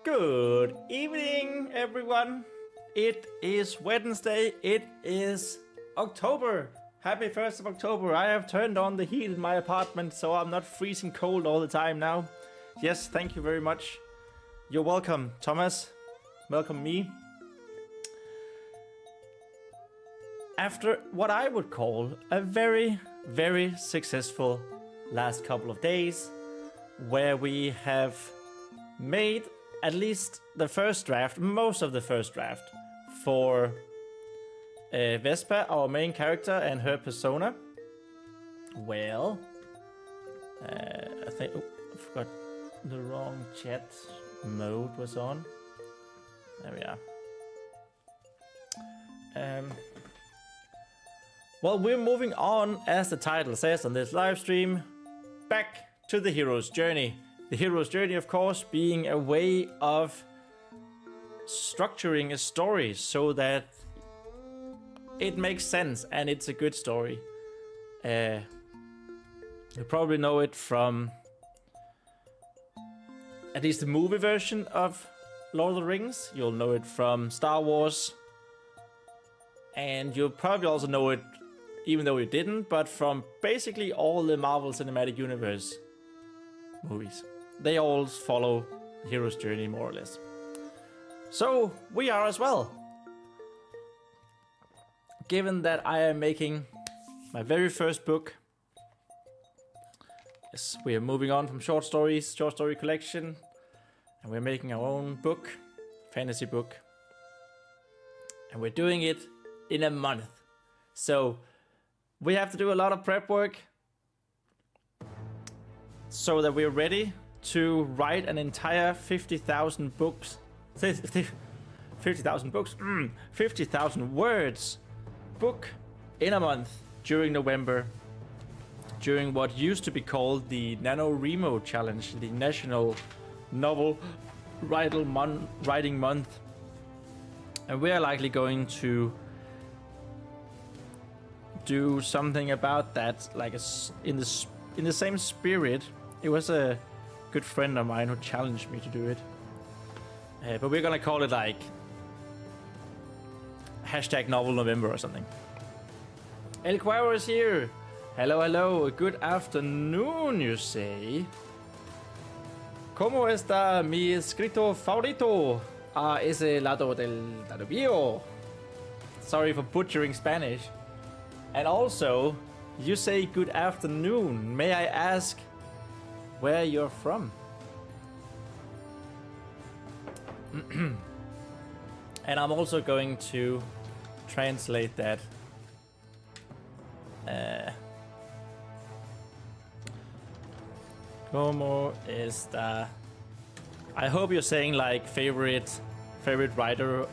Good evening, everyone. It is Wednesday. It is October. Happy 1st of October. I have turned on the heat in my apartment, so I'm not freezing cold all the time now. Yes, thank you very much. You're welcome, Thomas. Welcome me. After what I would call a very, very successful last couple of days, where we have made at least the first draft, most of the first draft, for Vespa, our main character, and her persona. Well, I think I forgot the wrong chat mode was on. There we are. Well, we're moving on, as the title says on this live stream, back to the hero's journey. The hero's journey, of course, being a way of structuring a story so that it makes sense and it's a good story. You probably know it from at least the movie version of Lord of the Rings. You'll know it from Star Wars. And you'll probably also know it, even though you didn't, but from basically all the Marvel Cinematic Universe movies. They all follow the hero's journey, more or less. So, we are as well. Given that I am making my very first book. Yes, we are moving on from short story collection. And we're making our own book, fantasy book. And we're doing it in a month. So, we have to do a lot of prep work so that we're ready to write an entire 50,000 books. 50,000 books? 50,000 words book in a month during November. During what used to be called the NaNoWriMo Challenge, the National Novel Writing Month. And we are likely going to do something about that, like in the same spirit. It was a good friend of mine who challenged me to do it, but we're gonna call it like #NovelNovember or something. El Cuero is here. Hello, hello. Good afternoon, you say. ¿Cómo está mi escrito favorito a ese lado del Danubio? Sorry for butchering Spanish. And also, you say good afternoon. May I ask where you're from? And I'm also going to translate that. ¿Cómo está? I hope you're saying like favorite writer,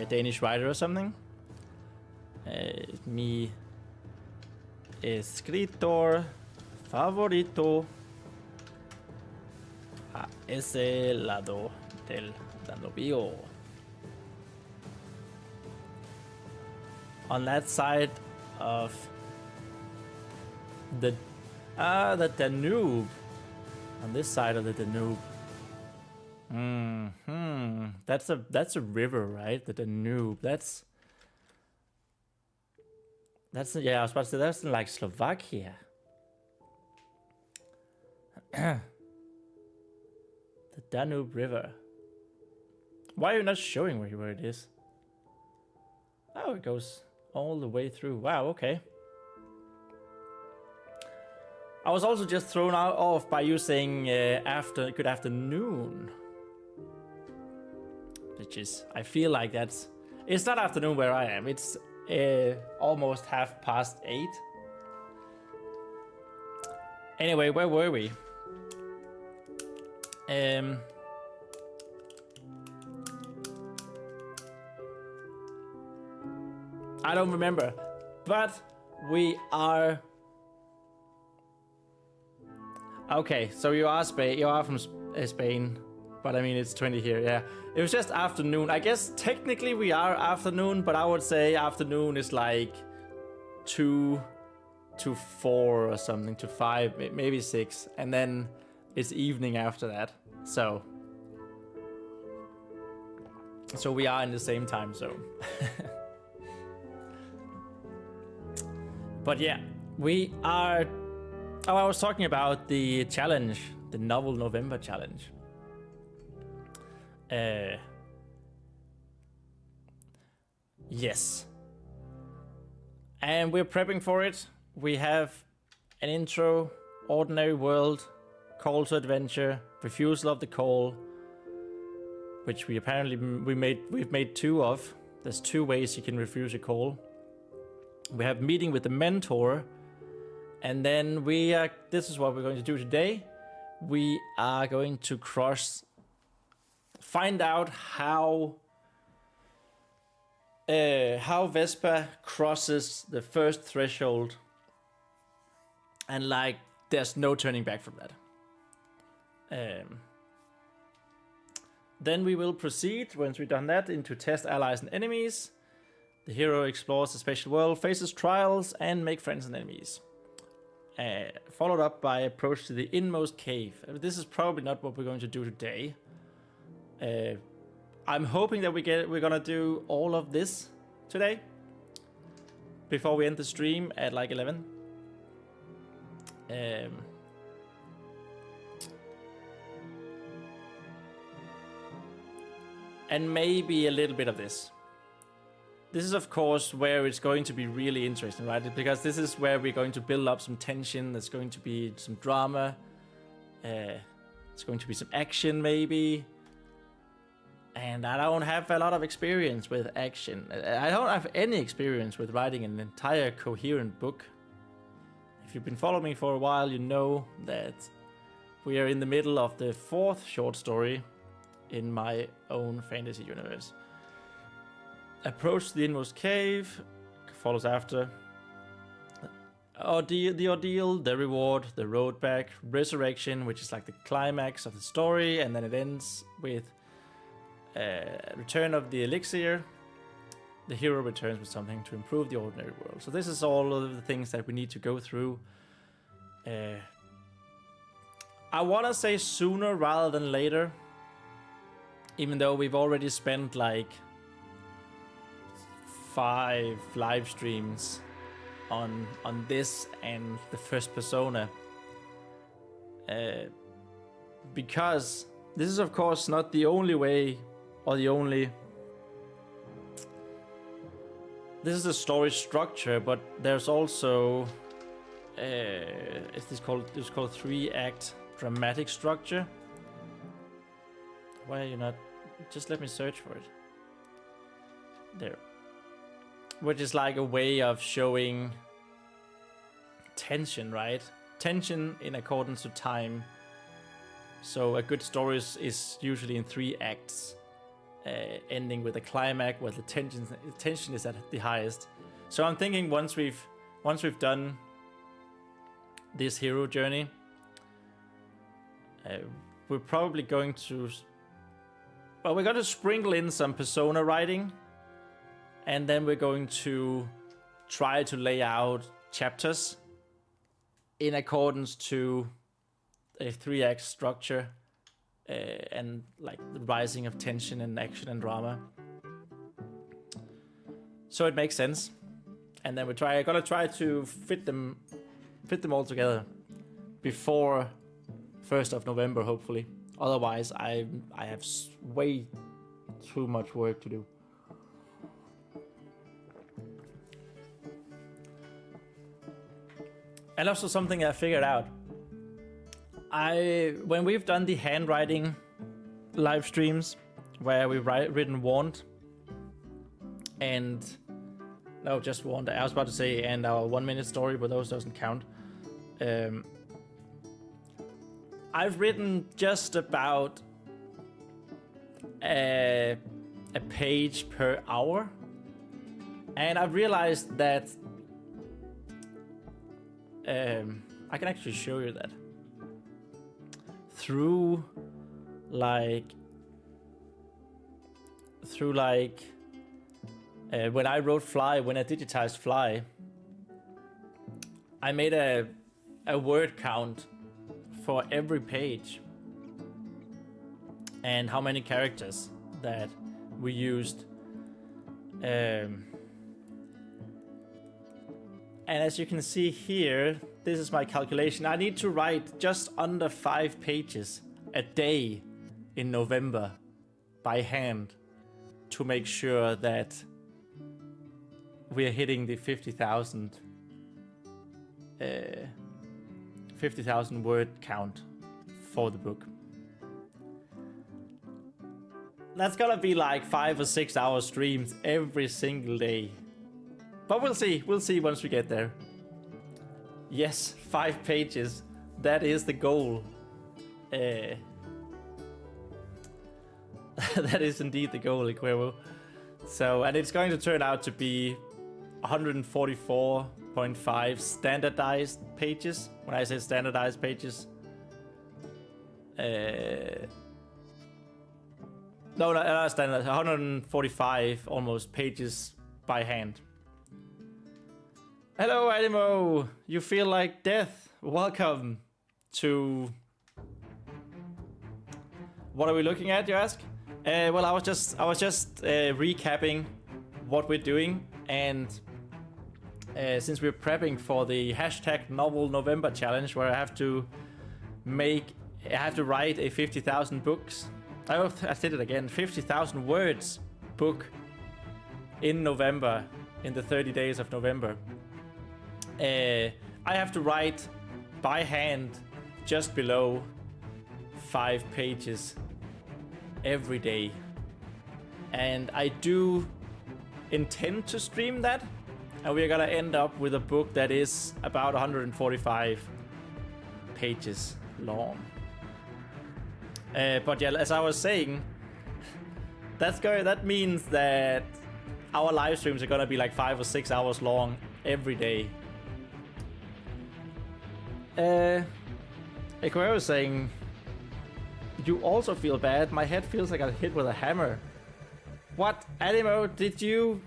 Danish writer or something. Mi escritor favorito a ese lado del Danubio. On that side of the Danube. On this side of the Danube. That's a river, right? The Danube. That's yeah, I was about to say that's in like Slovakia. The Danube River. Why are you not showing where it is? Oh, it goes all the way through. Wow, okay. I was also just thrown off by you saying good afternoon. Which is, I feel like it's not afternoon where I am. It's almost 8:30. Anyway, where were we? I don't remember, but we are okay. So you are from Spain, but I mean it's 20 here. Yeah, it was just afternoon. I guess technically we are afternoon, but I would say afternoon is like 2 to 4 or something, to 5, maybe 6, and then it's evening after that. So So we are in the same time zone. But yeah, we are... Oh, I was talking about the challenge, the Novel November challenge. Yes. And we're prepping for it. We have an intro, Ordinary World, Call to Adventure, Refusal of the Call, which we apparently we've made 2 of. There's 2 ways you can refuse a call. We have Meeting with the Mentor, and then this is what we're going to do today. We are going to find out how Vespa crosses the first threshold, and like there's no turning back from that. Then we will proceed, once we've done that, into test allies and enemies. The hero explores the special world, faces trials, and make friends and enemies. Followed up by approach to the Inmost Cave. This is probably not what we're going to do today. I'm hoping that we're gonna do all of this today before we end the stream at like 11. And maybe a little bit of this. This is, of course, where it's going to be really interesting, right? Because this is where we're going to build up some tension. There's going to be some drama. There's going to be some action, maybe. And I don't have a lot of experience with action. I don't have any experience with writing an entire coherent book. If you've been following me for a while, you know that we are in the middle of the 4th short story in my own fantasy universe. Approach the Inmost Cave follows after. The ordeal, the reward, the road back, resurrection, which is like the climax of the story, and then it ends with return of the elixir. The hero returns with something to improve the ordinary world. So this is all of the things that we need to go through. I want to say sooner rather than later, even though we've already spent like 5 live streams on this and the first persona, because this is of course not the only way or the only... This is the story structure, but there's also it's called 3-act dramatic structure. Why are you not... Just let me search for it. There. Which is like a way of showing tension, right? Tension in accordance to time. So a good story is usually in 3 acts, ending with a climax where the tension is at the highest. So I'm thinking once we've done this hero journey, we're probably going to... Well, we're going to sprinkle in some persona writing, and then we're going to try to lay out chapters in accordance to a 3-act structure, and like the rising of tension and action and drama. So it makes sense. And then I'm gonna try to fit them all together before 1st of November, hopefully. Otherwise, I have way too much work to do. And also something I figured out. When we've done the handwriting live streams, where we've written Wand, and... No, just Wand. I was about to say, and our 1-minute story, but those doesn't count. I've written just about a page per hour, and I've realized that I can actually show you that through when I wrote Fly, when I digitized Fly, I made a word count for every page and how many characters that we used. And as you can see here, this is my calculation. I need to write just under 5 pages a day in November by hand to make sure that we're hitting the 50,000 word count for the book. That's gonna be like 5 or 6 hour streams every single day. But we'll see once we get there. Yes, 5 pages. That is the goal. That is indeed the goal, Equero. So, and it's going to turn out to be 144.5 standardized pages. When I say standardized pages, no, not standard. 145 almost pages by hand. Hello, Animo. You feel like death. Welcome to. What are we looking at, you ask? Well, I was just recapping what we're doing, and since we're prepping for the hashtag Novel November challenge, where I have to write a 50,000 books. I did it again. 50,000 words book in November, in the 30 days of November. I have to write by hand just below 5 pages every day, and I do intend to stream that, and we're gonna end up with a book that is about 145 pages long. But yeah, as I was saying, that means that our live streams are gonna be like 5 or 6 hours long every day. Equero was saying, you also feel bad. My head feels like I got hit with a hammer. What, Animo? Did you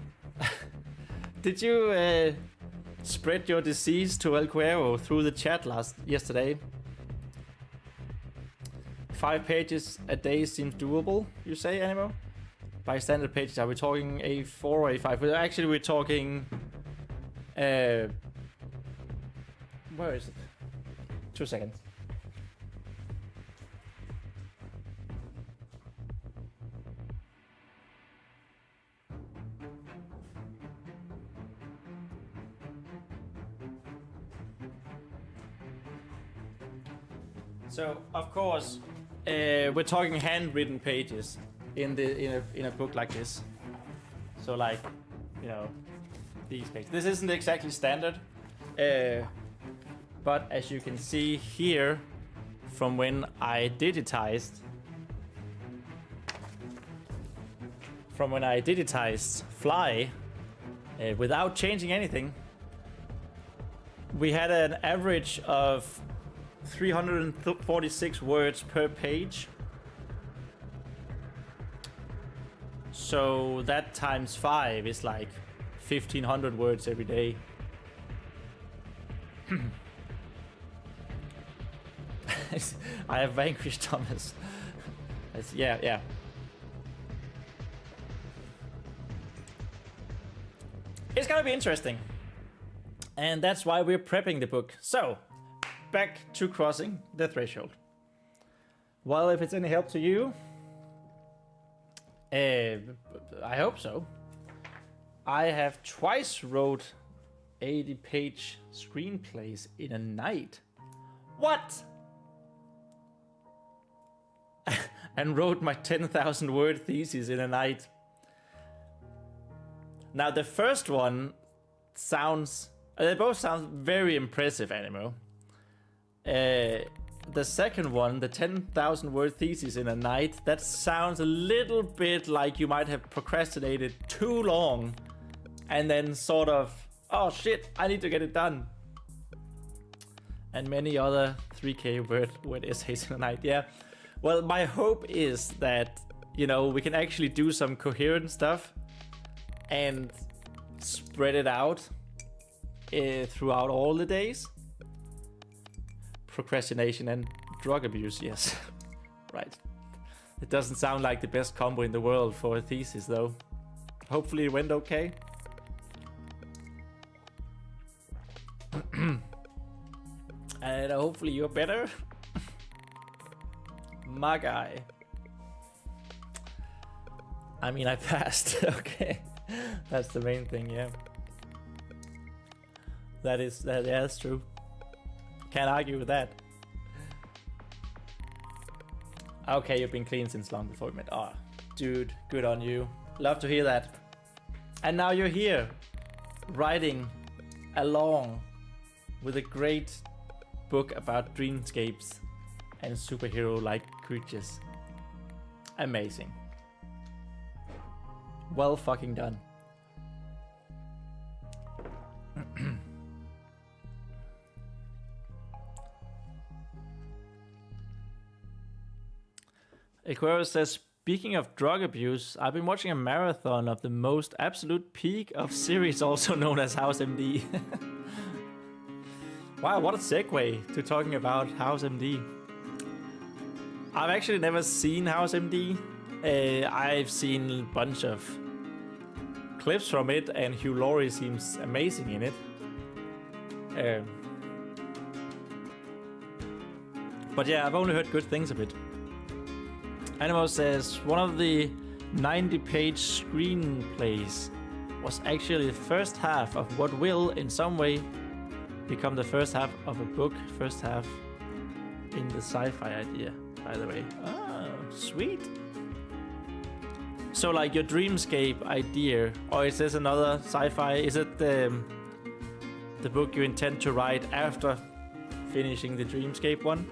spread your disease to El Cuero through the chat yesterday? 5 pages a day seems doable, you say, Animo? By standard pages, are we talking A4 or A5? Well, actually, we're talking. Where is it? 2 seconds. So, of course, we're talking handwritten pages in a book like this. So, like, you know, these pages. This isn't exactly standard, but as you can see here, from when I digitized, Fly, without changing anything, we had an average of 346 words per page. So that times 5 is like 1,500 words every day. I have vanquished Thomas. Yeah. It's gonna be interesting. And that's why we're prepping the book. So, back to crossing the threshold. Well, if it's any help to you, I hope so. I have twice wrote 80-page screenplays in a night. What? And wrote my 10,000 word thesis in a night. Now the first one sounds, they both sound very impressive, Animo. The second one, the 10,000 word thesis in a night, that sounds a little bit like you might have procrastinated too long and then sort of, oh shit, I need to get it done. And many other 3K word essays in a night, yeah. Well, my hope is that, you know, we can actually do some coherent stuff and spread it out throughout all the days. Procrastination and drug abuse, yes. Right. It doesn't sound like the best combo in the world for a thesis, though. Hopefully it went okay. And hopefully you're better. My guy. I mean, I passed. Okay. That's the main thing, yeah. That's true. Can't argue with that. Okay, you've been clean since long before we met. Oh, dude, good on you. Love to hear that. And now you're here, writing along with a great book about dreamscapes and superhero-like creatures. Amazing. Well fucking done. Aquarius says, speaking of drug abuse, I've been watching a marathon of the most absolute peak of series, also known as House MD. Wow, what a segue to talking about House MD. I've actually never seen House MD. I've seen a bunch of clips from it, and Hugh Laurie seems amazing in it. But yeah, I've only heard good things of it. Animo says, one of the 90-page screenplays was actually the first half of what will, in some way, become the first half of a book. First half in the sci-fi idea, by the way. Oh, sweet. So, like, your dreamscape idea, or is this another sci-fi? Is it the book you intend to write after finishing the dreamscape one?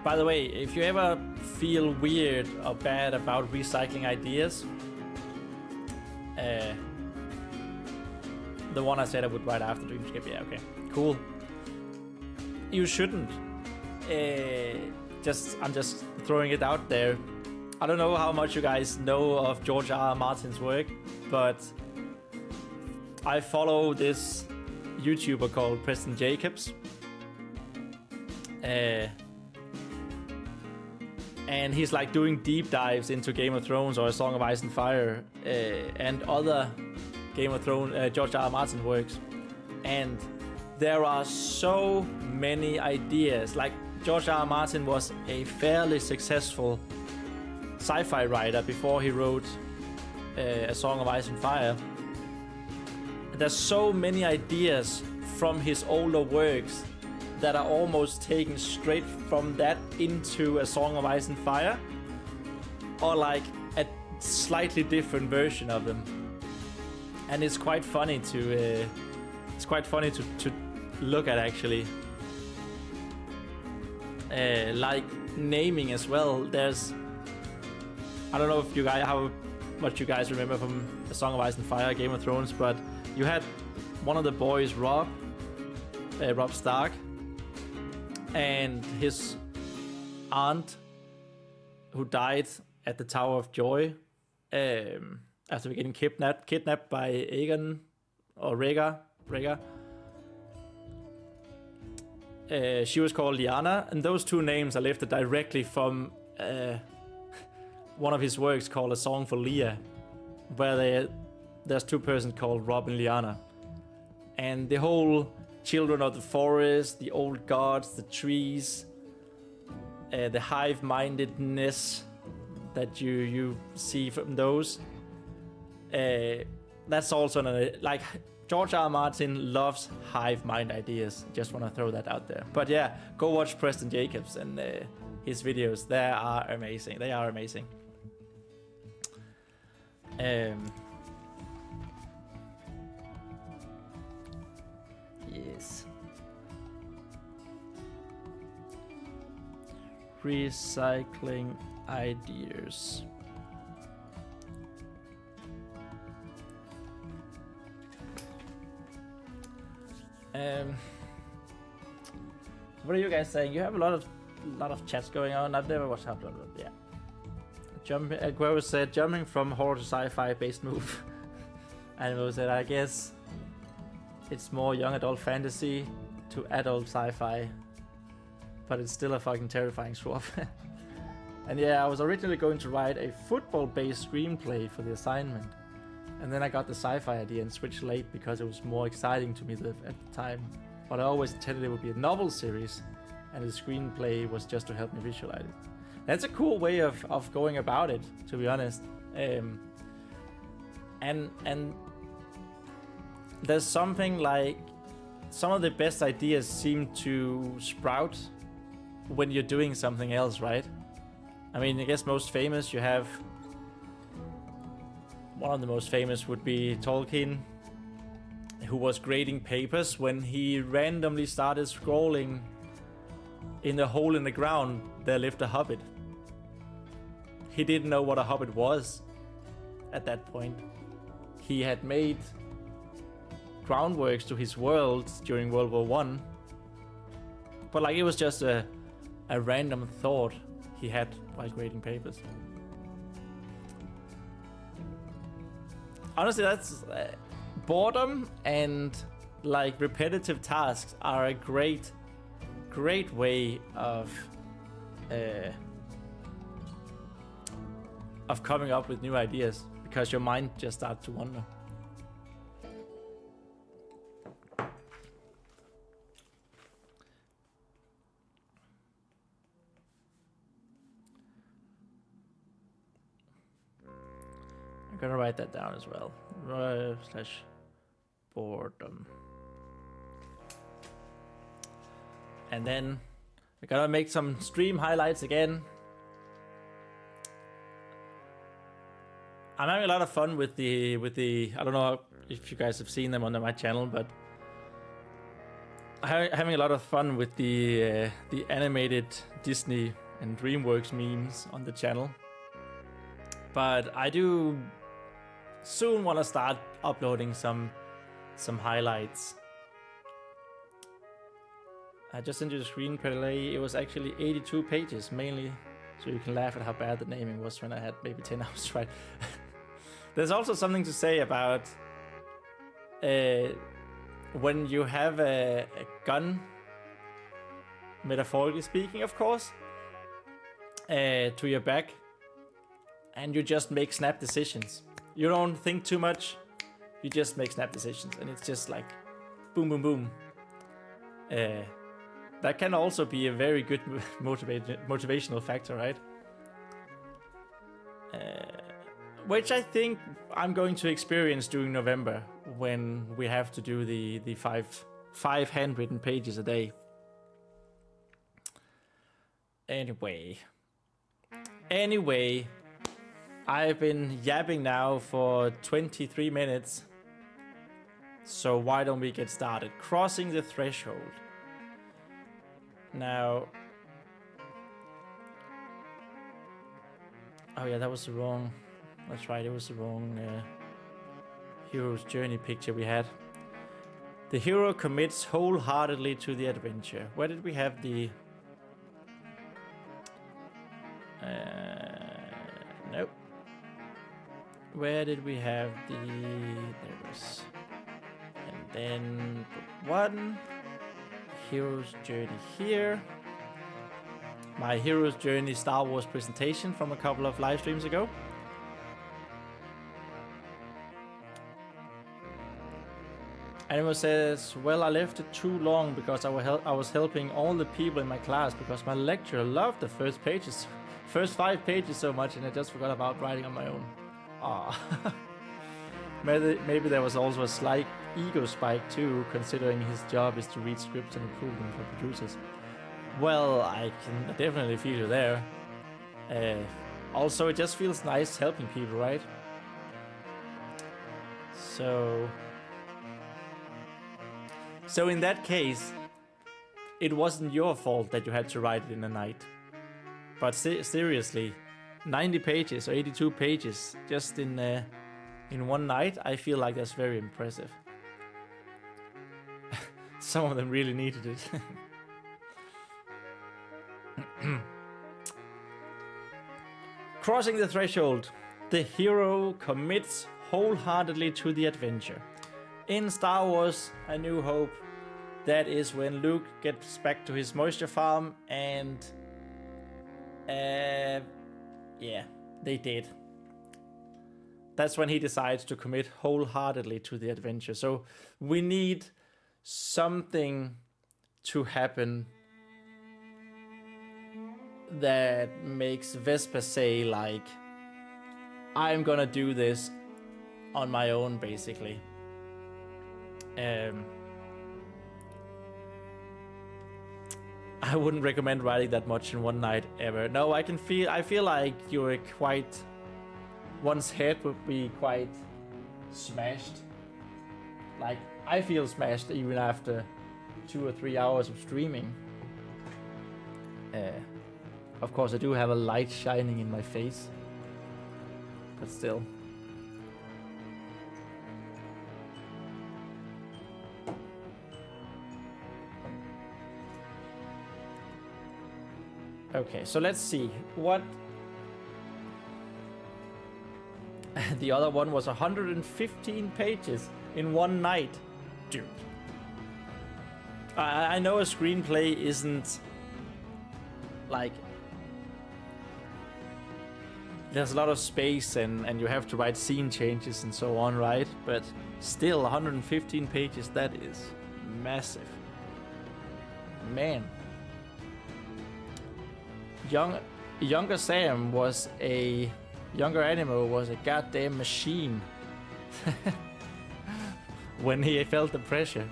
By the way, if you ever feel weird or bad about recycling ideas, the one I said I would write after Dreamscape, yeah, okay, cool. You shouldn't. I'm just throwing it out there. I don't know how much you guys know of George R. R. Martin's work, but I follow this YouTuber called Preston Jacobs. And he's like doing deep dives into Game of Thrones or A Song of Ice and Fire and other Game of Thrones, George R. R. Martin works. And there are so many ideas. Like, George R. R. Martin was a fairly successful sci-fi writer before he wrote A Song of Ice and Fire. And there's so many ideas from his older works that are almost taken straight from that into A Song of Ice and Fire, or like a slightly different version of them. And it's quite funny to look at, actually. Like naming as well. There's, I don't know if you guys, how much you guys remember from A Song of Ice and Fire, Game of Thrones, but you had one of the boys, Robb Stark, and his aunt, who died at the Tower of Joy after getting kidnapped by Aegon or Rhaegar. She was called Lyanna, and those two names are lifted directly from one of his works called A Song for Leah, where there's two persons called Robb and Lyanna, and the whole children of the forest, the old gods, the trees, the hive-mindedness that you see from those. That's also like George R. R. Martin loves hive mind ideas. Just want to throw that out there. But yeah, go watch Preston Jacobs and his videos. They are amazing. They are amazing. Yes. Recycling ideas. What are you guys saying? You have a lot of chats going on. I've never watched Half-Blood. Yeah. Guerrero said jumping from horror to sci-fi based move. Animo said, I guess It's more young adult fantasy to adult sci-fi, but it's still a fucking terrifying swap. And yeah, I was originally going to write a football-based screenplay for the assignment, and then I got the sci-fi idea and switched late because it was more exciting to me at the time. But I always intended it would be a novel series, and the screenplay was just to help me visualize it. That's a cool way of going about it, to be honest. And there's something like some of the best ideas seem to sprout when you're doing something else, right? I mean, I guess most famous you have... One of the most famous would be Tolkien, who was grading papers when he randomly started scrolling in the hole in the ground there lived a hobbit. He didn't know what a hobbit was at that point. He had made groundworks to his world during World War One, but like it was just a random thought he had while grading papers. Honestly, that's boredom and like repetitive tasks are a great way of coming up with new ideas, because your mind just starts to wander. I'm gonna write that down as well. Slash boredom. And then we're gonna make some stream highlights again. I'm having a lot of fun with the I don't know if you guys have seen them on my channel, but I'm having a lot of fun with the animated Disney and DreamWorks memes on the channel. But I do soon want to start uploading some highlights. I just sent you the screenplay. It was actually 82 pages, mainly so you can laugh at how bad the naming was when I had maybe 10 hours to write. There's also something to say about when you have a gun, metaphorically speaking, of course, to your back, and you just make snap decisions. You don't think too much, you just make snap decisions, and it's just like boom, boom, boom. That can also be a very good motivational factor, right? Which I think I'm going to experience during November when we have to do the five handwritten pages a day. Anyway, I've been yapping now for 23 minutes. So why don't we get started? Crossing the threshold. Now... Oh yeah, that was the wrong... That's right, it was the wrong hero's journey picture we had. The hero commits wholeheartedly to the adventure. Where did we have the... Nope. Where did we have the... There it was. And then put one. Hero's journey here. My hero's journey Star Wars presentation from a couple of live streams ago. Animal says, well, I left it too long because I was helping all the people in my class because my lecturer loved the first 5 pages so much, and I just forgot about writing on my own. Ah, maybe there was also a slight ego spike too, considering his job is to read scripts and approve them for producers. Well, I can definitely feel you there. Also, it just feels nice helping people, right? So in that case, it wasn't your fault that you had to write it in a night. But seriously, 90 pages or 82 pages just in one night, I feel like that's very impressive. Some of them really needed it. Crossing the threshold. The hero commits wholeheartedly to the adventure. in Star Wars A New Hope, that is when Luke gets back to his moisture farm and yeah, they did. That's when he decides to commit wholeheartedly to the adventure. So we need something to happen that makes Vespa say like, I'm gonna do this on my own, basically. I wouldn't recommend writing that much in one night ever. No, I feel like you're quite, one's head would be quite smashed. Like, I feel smashed even after 2 or 3 hours of streaming. Of course, I do have a light shining in my face, but still. Okay, so let's see what the other one was. 115 pages in one night, dude. I know a screenplay isn't like, there's a lot of space and you have to write scene changes and so on, right? But still, 115 pages, that is massive. Man. Younger Sam was a... Younger Animal was a goddamn machine. When he felt the pressure.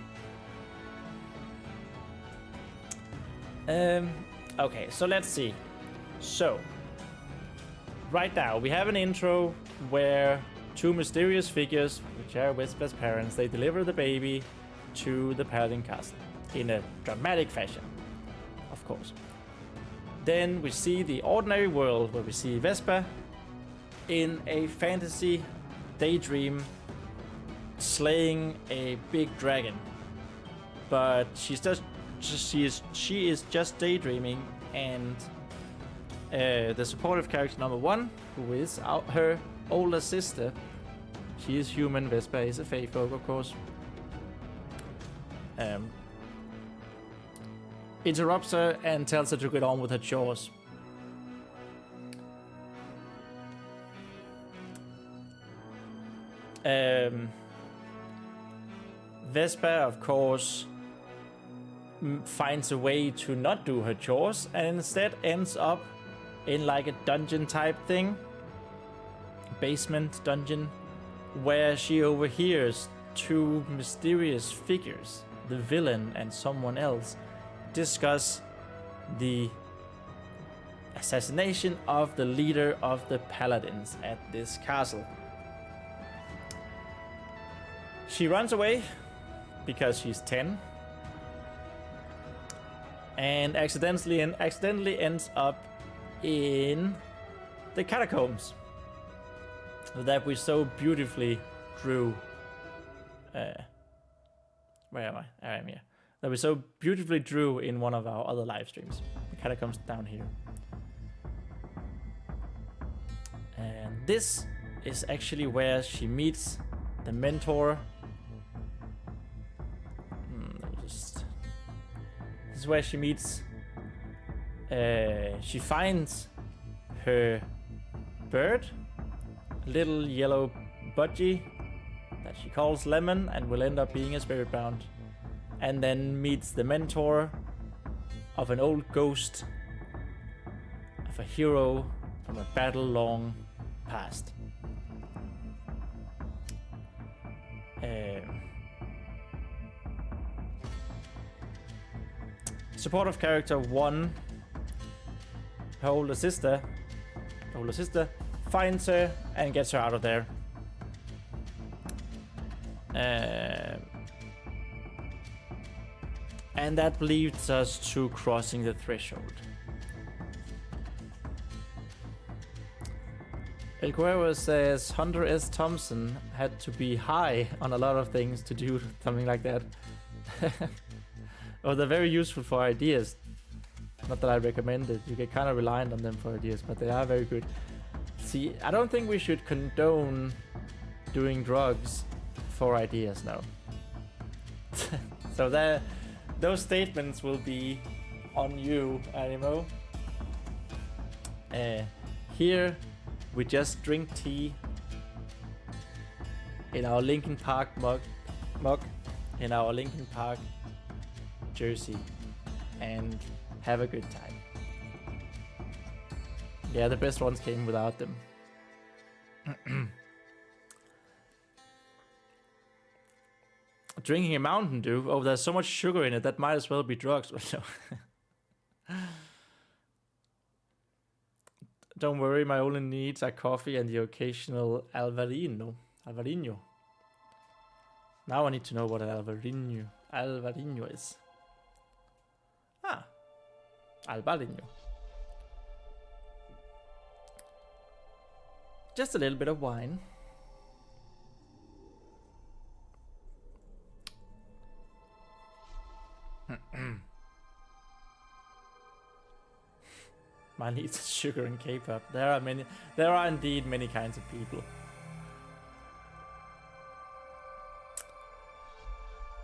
Okay, so let's see. So, right now we have an intro where two mysterious figures, which are Vespa's parents, they deliver the baby to the Paladin Castle in a dramatic fashion, of course. Then we see the ordinary world where we see Vespa in a fantasy daydream slaying a big dragon. But she is just daydreaming, and the supportive character number 1, who is her older sister, she is human, Vespa is a fae folk, of course, interrupts her and tells her to get on with her chores. Vespa, of course, finds a way to not do her chores and instead ends up in like a dungeon type thing, basement dungeon, where she overhears two mysterious figures, the villain and someone else, discuss the assassination of the leader of the Paladins at this castle. She runs away because she's 10 and accidentally ends up in the catacombs that we so beautifully drew. Where am I? I am here. That we so beautifully drew in one of our other live streams. The catacombs down here. And this is actually where she meets the mentor. This is where she meets. She finds her bird, little yellow budgie that she calls Lemon, and will end up being a spirit bound. And then meets the mentor of an old ghost of a hero from a battle long past. Supportive character 1, her older sister finds her and gets her out of there. And that leads us to crossing the threshold. El Cuervo says Hunter S. Thompson had to be high on a lot of things to do something like that. Oh, they're very useful for ideas. Not that I recommend it. You get kind of reliant on them for ideas, but they are very good. See, I don't think we should condone doing drugs for ideas now. So that those statements will be on you, Animo. Here we just drink tea in our Linkin Park mug in our Linkin Park jersey and have a good time. Yeah, the best ones came without them. Drinking a Mountain Dew? Oh, there's so much sugar in it, that might as well be drugs. Don't worry, my only needs are coffee and the occasional Alvarino. Now I need to know what an Alvarino is. Ah, Alvarino. Just a little bit of wine. My needs is sugar and K-pop. There are indeed many kinds of people.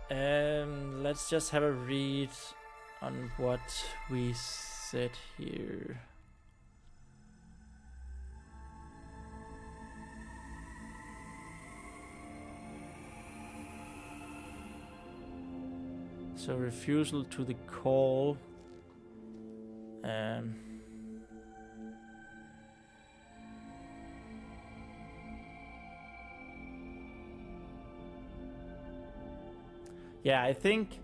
Let's just have a read on what we said here. So refusal to the call. Yeah, I think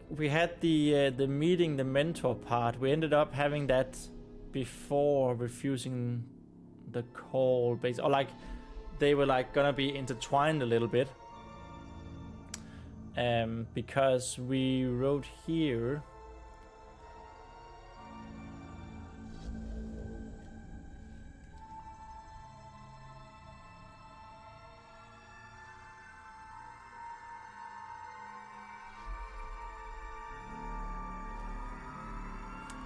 we had the meeting, the mentor part. We ended up having that before refusing the call, basically, or like they were like gonna be intertwined a little bit. Because we wrote here.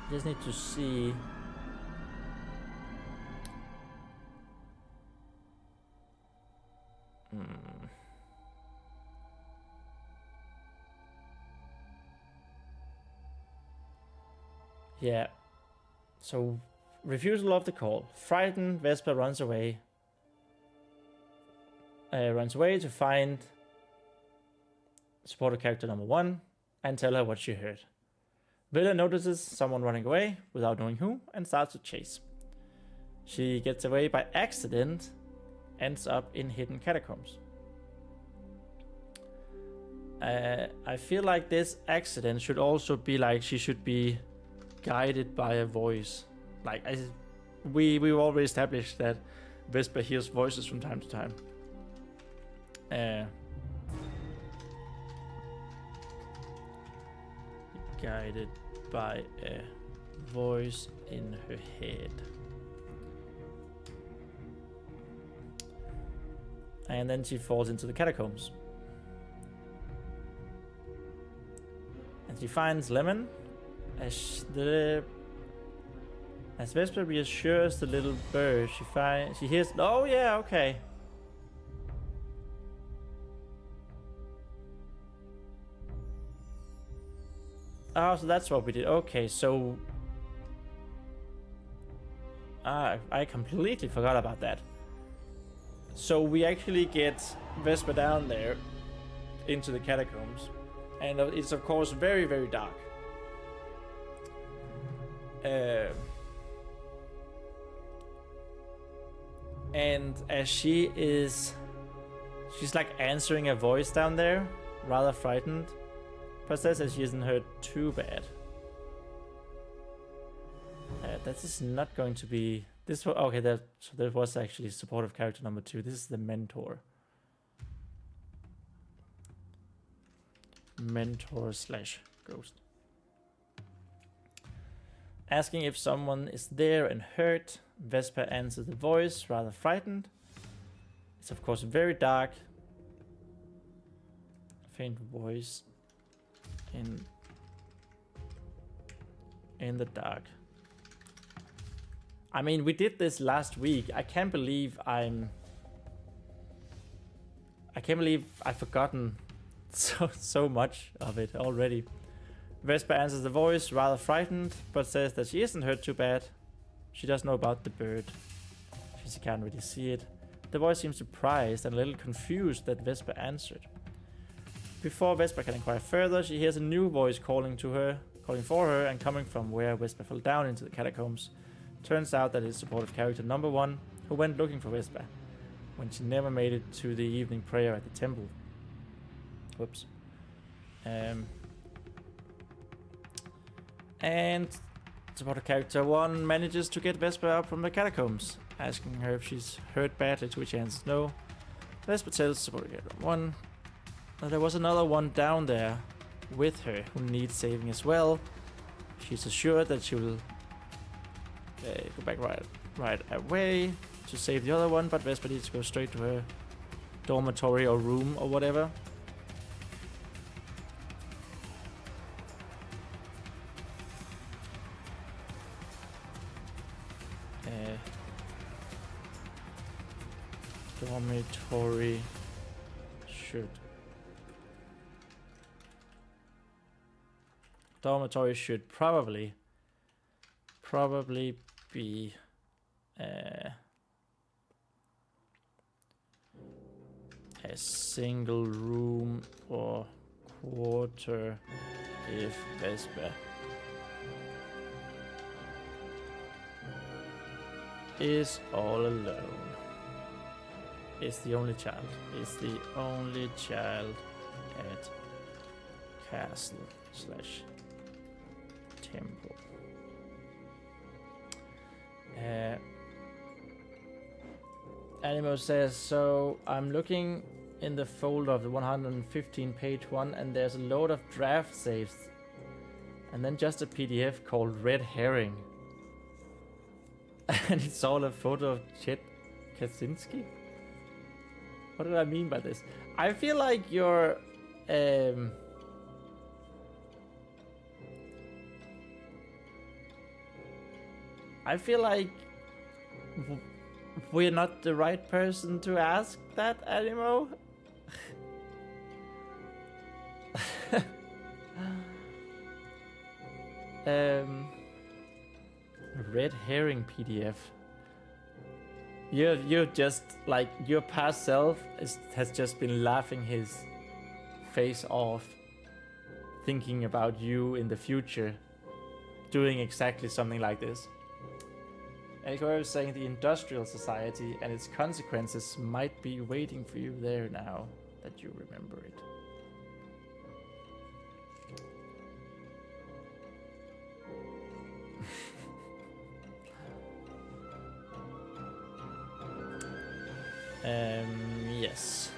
Just need to see. Yeah. So, refusal of the call. Frightened, Vesper runs away. Runs away to find supporter character number 1 and tell her what she heard. Villa notices someone running away without knowing who and starts to chase. She gets away by accident, ends up in hidden catacombs. I feel like this accident should also be like she should be guided by a voice. Like we've already established that Vesper hears voices from time to time. Guided by a voice in her head. And then she falls into the catacombs. And she finds Lemon. As Vesper reassures the little bird, she hears. Oh yeah, okay. Oh, so that's what we did. Okay, so I completely forgot about that. So we actually get Vesper down there into the catacombs, and it's of course very, very dark. And as she's like answering a voice down there, rather frightened. But says that she isn't hurt too bad. That is not going to be this. Okay, so there was actually supportive character number 2. This is the mentor. Mentor/ghost. Asking if someone is there and hurt. Vesper answers the voice, rather frightened. It's of course very dark. Faint voice in the dark. I mean, we did this last week. I can't believe I've forgotten so much of it already. Vesper answers the voice, rather frightened, but says that she isn't hurt too bad. She does know about the bird. She can't really see it. The voice seems surprised and a little confused that Vesper answered. Before Vesper can inquire further, she hears a new voice calling for her, and coming from where Vesper fell down into the catacombs. Turns out that it's supportive character number 1 who went looking for Vesper when she never made it to the evening prayer at the temple. Whoops. And supportive character 1 manages to get Vesper up from the catacombs, asking her if she's hurt badly, to which she answers no. Vesper tells supportive character 1 that there was another one down there with her who needs saving as well. She's assured that she will go back right away to save the other one, but Vesper needs to go straight to her dormitory or room or whatever. Dormitory should probably be a single room or quarter if Vesper is all alone. Is the only child. Is the only child at castle/temple. Animo says, so I'm looking in the folder of the 115 page one, and there's a load of draft saves, and then just a PDF called Red Herring. And it's all a photo of Chet Kaczynski. What do I mean by this? I feel like you're I feel like we're not the right person to ask that, Animo. Red Herring PDF. You're just like, your past self has just been laughing his face off, thinking about you in the future, doing exactly something like this. Elko is saying the industrial society and its consequences might be waiting for you there now that you remember it. Yes.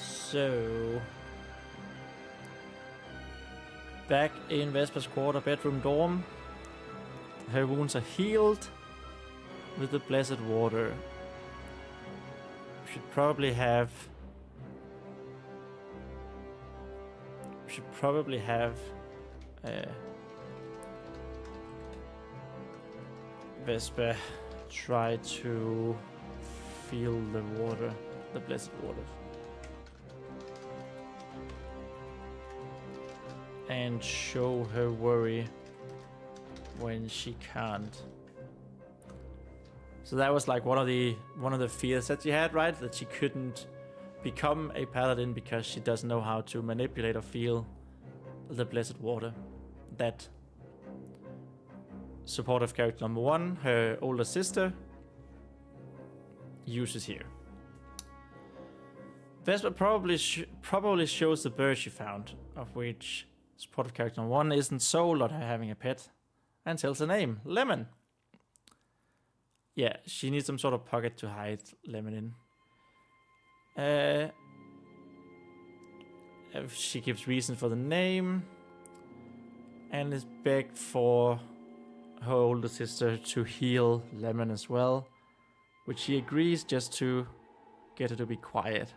So back in Vesper's quarter bedroom dorm, her wounds are healed with the blessed water. Should probably have Vesper try to feel the water, the blessed water, and show her worry when she can't. So that was like one of the fears that she had, right? That she couldn't become a paladin because she doesn't know how to manipulate or feel the blessed water. That supportive character number 1, her older sister, uses here. Vesper probably shows the bird she found, of which supportive character number 1 isn't sold on her having a pet, and tells the name, Lemon. Yeah, she needs some sort of pocket to hide Lemon in. She gives reason for the name, and is begged for her older sister to heal Lemon as well, which she agrees just to get her to be quiet.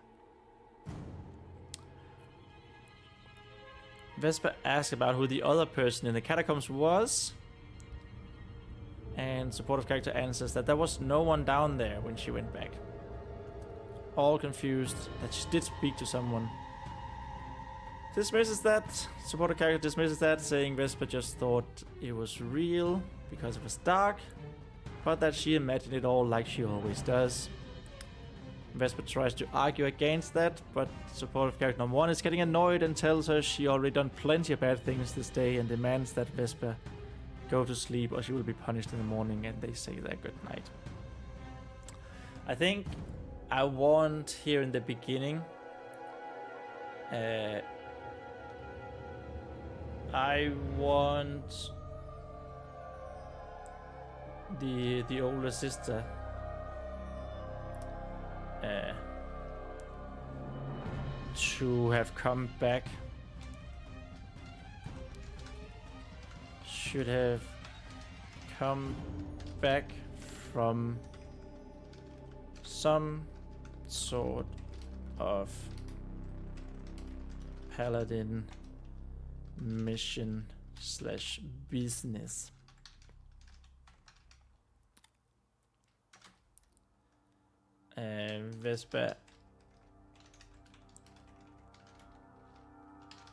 Vesper asks about who the other person in the catacombs was, and supportive character answers that there was no one down there when she went back. All confused that she did speak to someone, dismisses that. Supporter character dismisses that, saying Vesper just thought it was real because it was dark, but that she imagined it all like she always does. Vesper tries to argue against that, but supportive character number 1 is getting annoyed and tells her she already done plenty of bad things this day and demands that Vesper go to sleep or she will be punished in the morning, and they say their good night. I think I want here in the beginning I want the older sister to have come back. Should have come back from some sort of paladin mission slash business. Vesper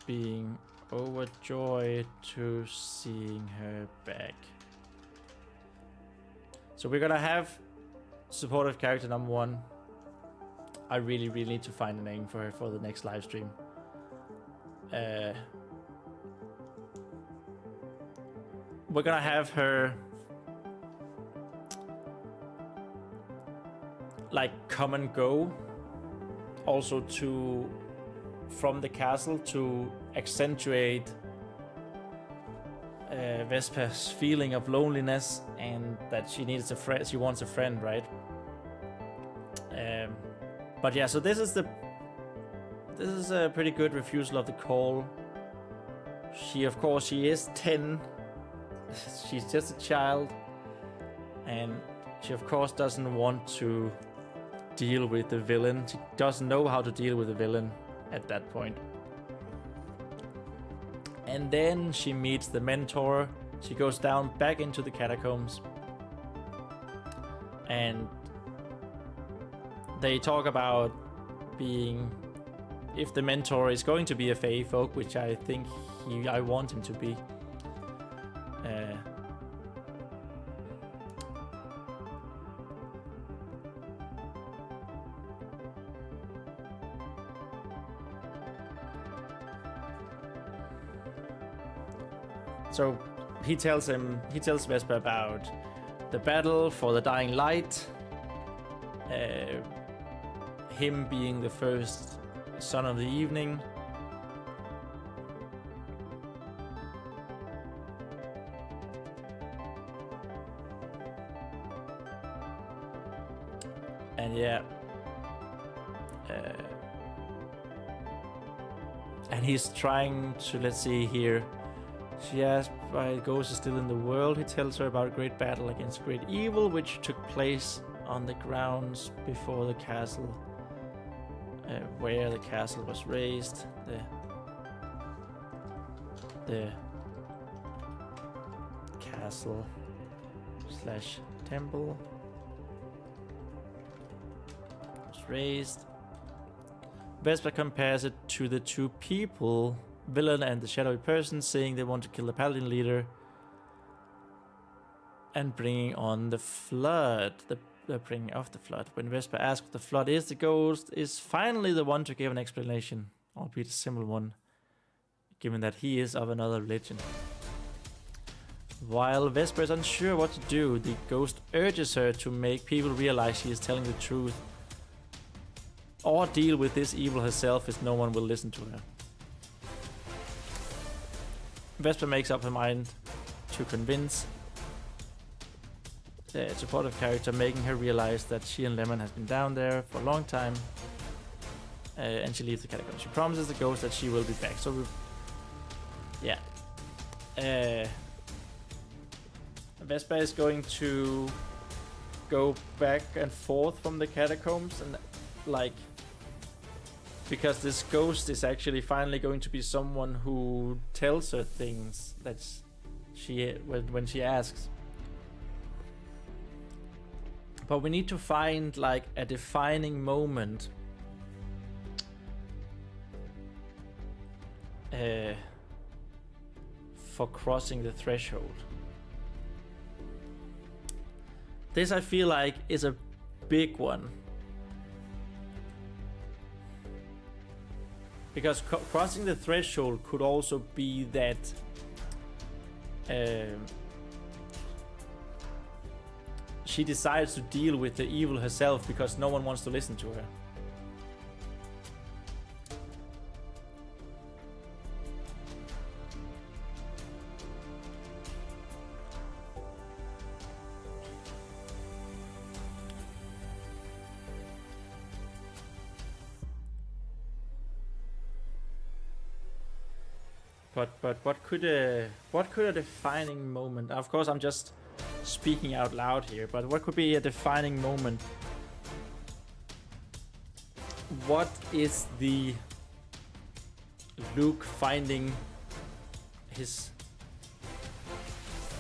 being overjoyed to seeing her back. So we're gonna have supportive character number 1. I really need to find a name for her for the next live stream. We're gonna have her like come and go, also to from the castle to accentuate Vesper's feeling of loneliness and that she needs a friend. She wants a friend, right? But yeah, so this is a pretty good refusal of the call. She, of course, she is 10. She's just a child, and she, of course, doesn't want to deal with the villain. She doesn't know how to deal with the villain at that point. And then she meets the mentor. She goes down back into the catacombs, and they talk about being, if the mentor is going to be a Fae folk, which I think I want him to be. So he tells Vesper about the battle for the dying light, him being the first son of the evening, and yeah, and he's trying to, let's see here. She asks why Ghost is still in the world. He tells her about a great battle against great evil, which took place on the grounds before the castle, where the castle was raised. The castle slash temple was raised. Vesper compares it to the two people, villain and the shadowy person, saying they want to kill the paladin leader and bringing on the flood. The bringing of the flood. When Vesper asks what the flood is, the ghost is finally the one to give an explanation, albeit a simple one, given that he is of another religion. While Vesper is unsure what to do, the ghost urges her to make people realize she is telling the truth, or deal with this evil herself, as no one will listen to her. Vesper makes up her mind to convince the supportive character, making her realize that she and Lemon has been down there for a long time, and she leaves the catacombs. She promises the ghost that she will be back. So, Vesper is going to go back and forth from the catacombs, and like, because this ghost is actually finally going to be someone who tells her things that she when she asks. But we need to find like a defining moment for crossing the threshold. This I feel like is a big one. Because crossing the threshold could also be that she decides to deal with the evil herself because no one wants to listen to her. But what could a defining moment? Of course, I'm just speaking out loud here. But what could be a defining moment? What is the Luke finding his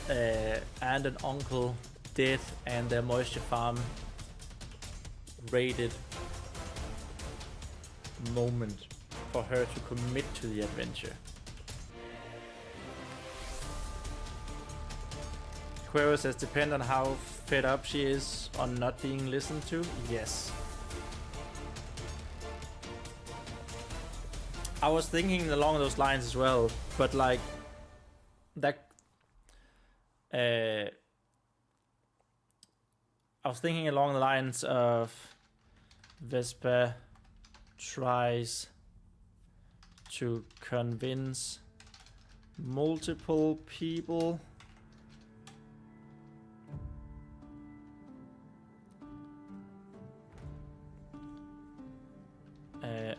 aunt and uncle dead and their moisture farm raided moment for her to commit to the adventure? Quero says, depend on how fed up she is on not being listened to. Yes. I was thinking along those lines as well, but like that. I was thinking along the lines of Vespa tries to convince multiple people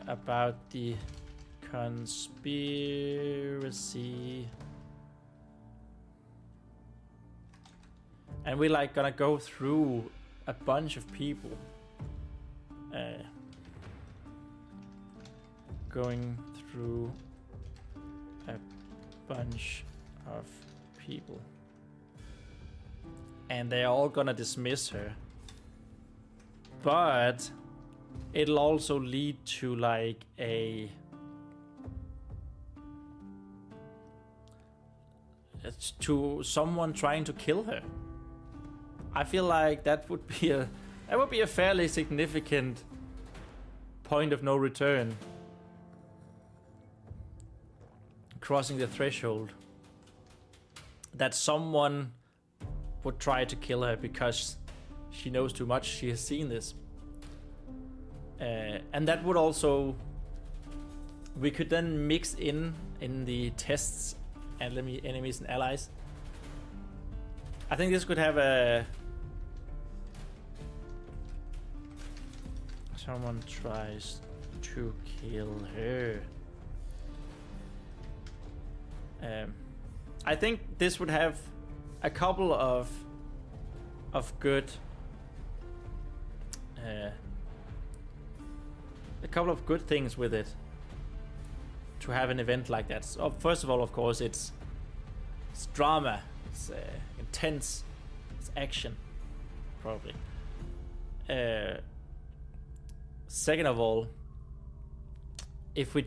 about the conspiracy, and we're like gonna go through a bunch of people, going through a bunch of people, and they're all gonna dismiss her, but it'll also lead to like to someone trying to kill her. I feel like that would be a fairly significant point of no return. Crossing the threshold. That someone would try to kill her because she knows too much, she has seen this. And that would also, we could then mix in the tests enemies and allies. I think this could have a someone tries to kill her. I think this would have a couple of good things with it to have an event like that. So first of all, of course, it's drama, it's intense, it's action, probably. Second of all, if we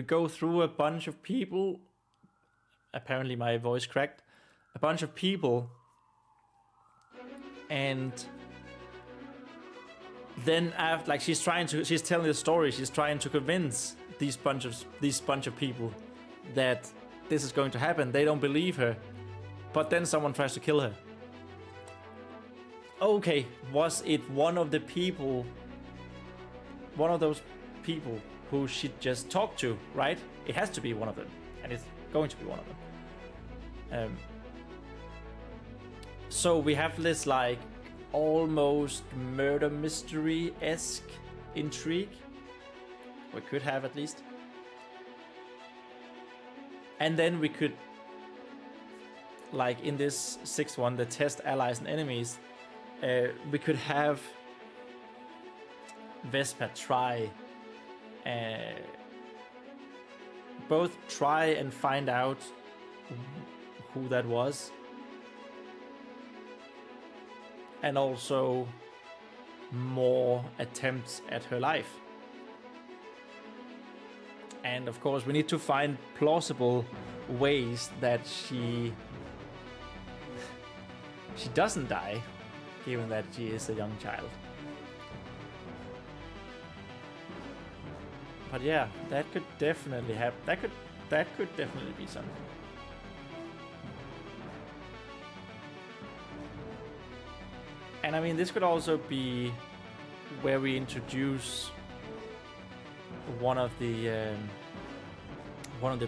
go through a bunch of people, apparently my voice cracked, a bunch of people, and then after, like, she's telling the story, she's trying to convince these bunch of people that this is going to happen. They don't believe her, but then someone tries to kill her. Okay, was it one of those people who she just talked to, right? It has to be one of them, and it's going to be one of them. So we have this like almost murder mystery-esque intrigue. We could have, at least. And then we could, like in this sixth one, the test allies and enemies, we could have Vespa both try and find out who that was, and also more attempts at her life. And of course, we need to find plausible ways that she doesn't die, given that she is a young child. But yeah, that could definitely have that could definitely be something. And I mean, this could also be where we introduce one of the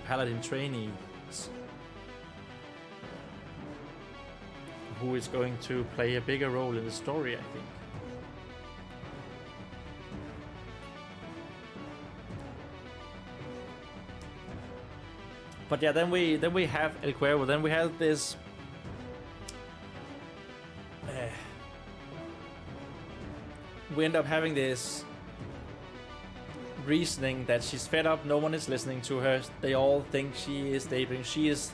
paladin trainees who is going to play a bigger role in the story, I think. But yeah, then we have El Cuervo. Then we have this. We end up having this reasoning that she's fed up. No one is listening to her. They all think she is Dair. She is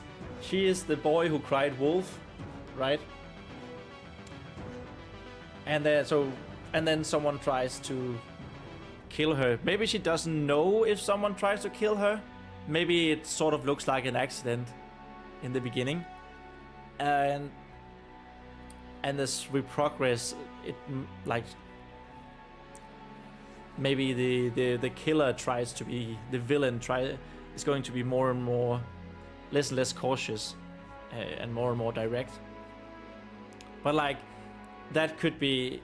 the boy who cried wolf, right? And then someone tries to kill her. Maybe she doesn't know if someone tries to kill her. Maybe it sort of looks like an accident in the beginning, and as we progress, it like maybe the killer tries to be the villain. Is going to be more and more less and less cautious, and more direct. But like that could be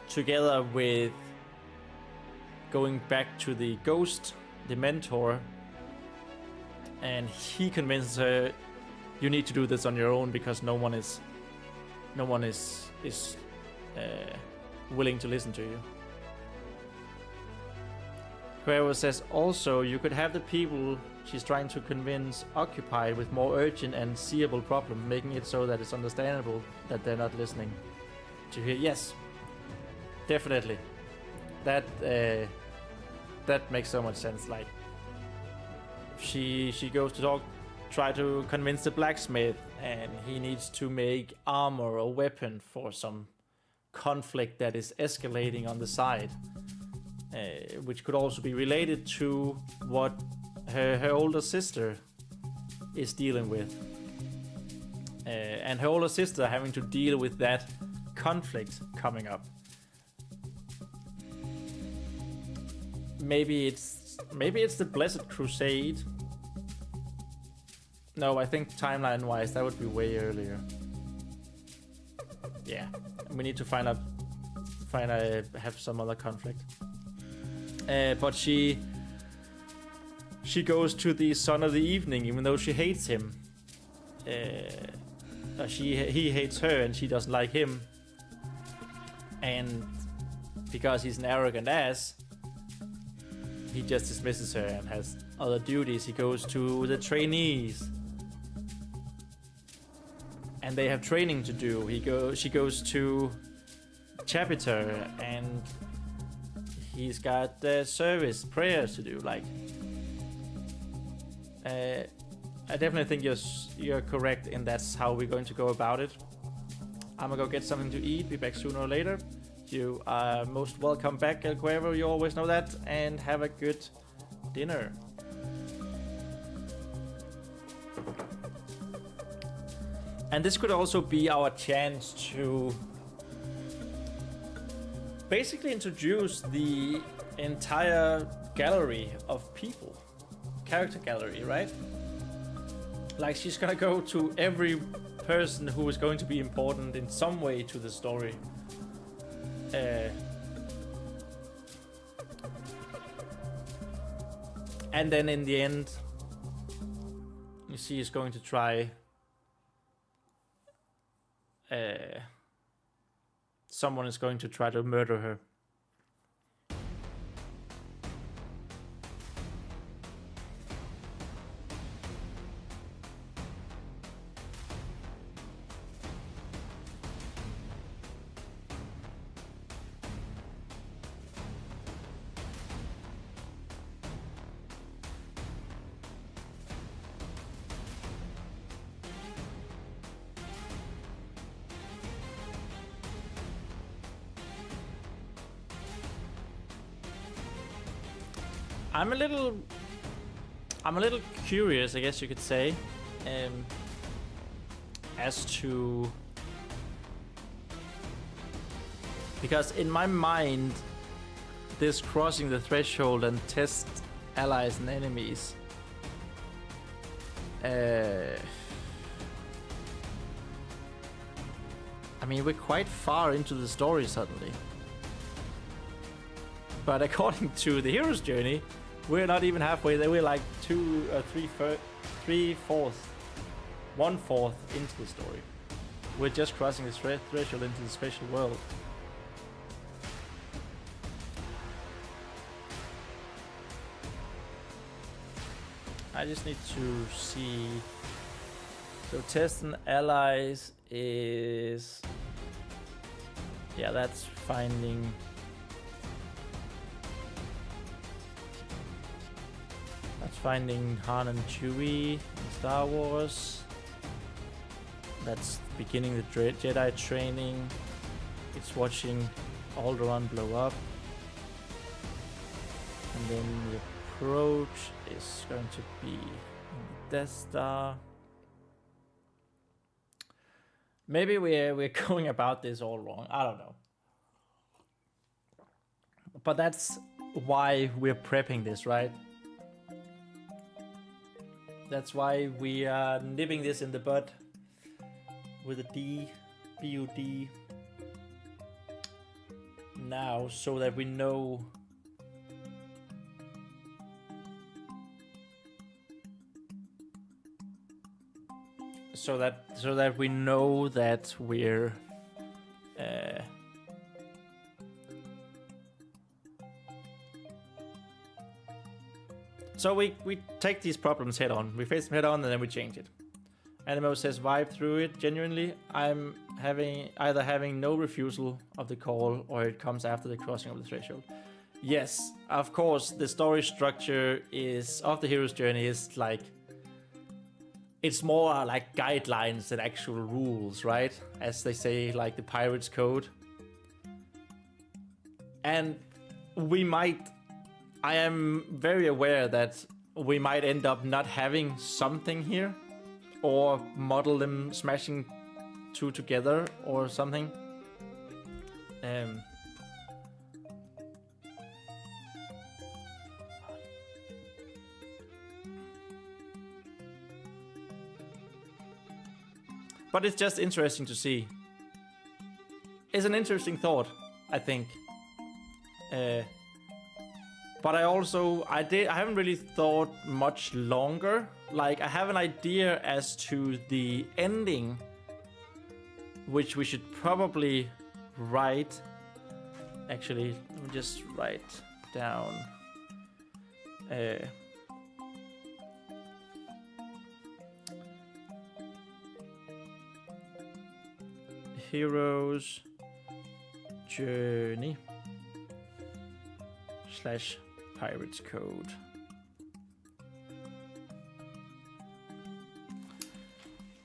together with going back to the ghost, the mentor, and he convinces her, you need to do this on your own because no one is willing to listen to you. Cuervo says also you could have the people she's trying to convince occupied with more urgent and seeable problems, making it so that it's understandable that they're not listening to hear. Yes, definitely. That makes so much sense. Like, she goes to try to convince the blacksmith, and he needs to make armor or weapon for some conflict that is escalating on the side, which could also be related to what her older sister is dealing with, and her older sister having to deal with that conflict coming up. Maybe it's the Blessed Crusade. No, I think timeline-wise that would be way earlier. Yeah, we need to have some other conflict. But she goes to the Son of the Evening, even though she hates him. He hates her, and she doesn't like him. And because he's an arrogant ass, he just dismisses her and has other duties. He goes to the trainees, and they have training to do. She goes to Chapiter, and he's got service prayers to do. Like, I definitely think you're correct, and that's how we're going to go about it. I'm gonna go get something to eat. Be back sooner or later. You are most welcome back, El Cuervo. You always know that, and have a good dinner. And this could also be our chance to basically introduce the entire gallery of people. Character gallery, right? Like, she's gonna go to every person who is going to be important in some way to the story. And then in the end, you see, is going to try. Someone is going to try to murder her. I'm a little curious, I guess you could say, as to, because in my mind, this crossing the threshold and test allies and enemies, I mean, we're quite far into the story suddenly. But according to the hero's journey, we're not even halfway there. We're like 1/4 into the story. We're just crossing the threshold into the special world. I just need to see. So test and allies is, yeah, that's finding. That's finding Han and Chewie in Star Wars. That's beginning the Jedi training. It's watching Alderaan blow up. And then the approach is going to be in the Death Star. Maybe we're going about this all wrong. I don't know. But that's why we're prepping this, right? That's why we are nipping this in the bud with a D, B-U-D, now, so that we know so that we know that we're so we take these problems head on. We face them head on and then we change it. Animo says vibe through it. Genuinely, I'm either having no refusal of the call or it comes after the crossing of the threshold. Yes, of course, the story structure is of the hero's journey is like, it's more like guidelines than actual rules, right? As they say, like the pirate's code. And I am very aware that we might end up not having something here, or model them smashing two together or something. But it's just interesting to see. It's an interesting thought, I think. But I haven't really thought much longer. Like, I have an idea as to the ending, which we should probably write. Actually, let me just write down. Hero's Journey / Pirate's Code.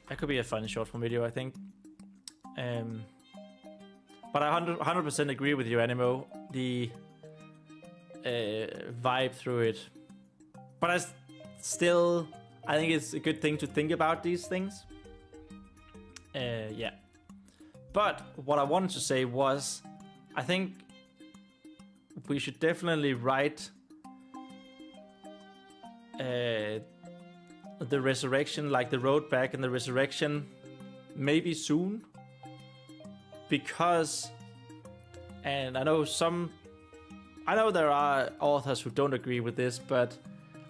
That could be a fun short form video, I think. But I 100% agree with you, Animo. The vibe through it. But I think it's a good thing to think about these things. Yeah. But what I wanted to say was, I think we should definitely write the resurrection, like the road back and the resurrection, maybe soon. Because, and I know there are authors who don't agree with this, but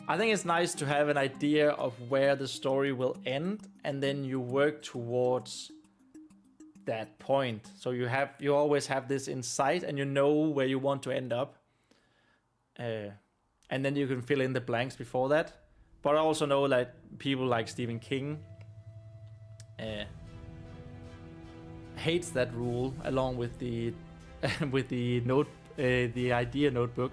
I think it's nice to have an idea of where the story will end, and then you work towards that point. So you always have this in sight, and you know where you want to end up, and then you can fill in the blanks before that. But I also know that people like Stephen King hates that rule, along with the with the idea notebook.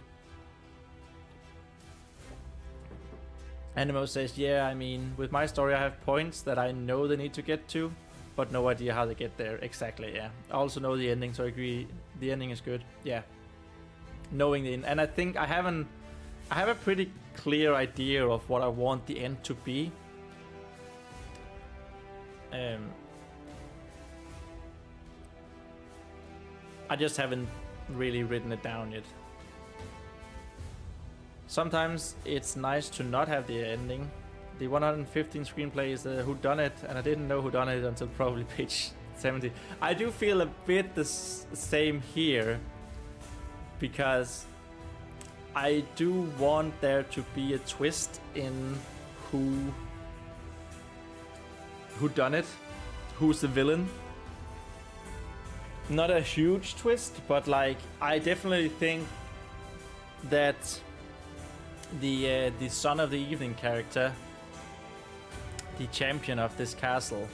Animo says, yeah, I mean, with my story I have points that I know they need to get to, but no idea how they get there. Exactly, yeah. I also know the ending, so I agree the ending is good. Yeah. Knowing the end. And I think I haven't I have a pretty clear idea of what I want the end to be. I just haven't really written it down yet. Sometimes it's nice to not have the ending. The 115 screenplay is the whodunit, and I didn't know whodunit until probably page 70. I do feel a bit the same here, because I do want there to be a twist in who done it, who's the villain. Not a huge twist, but like I definitely think that the son of the evening character, the champion of this castle,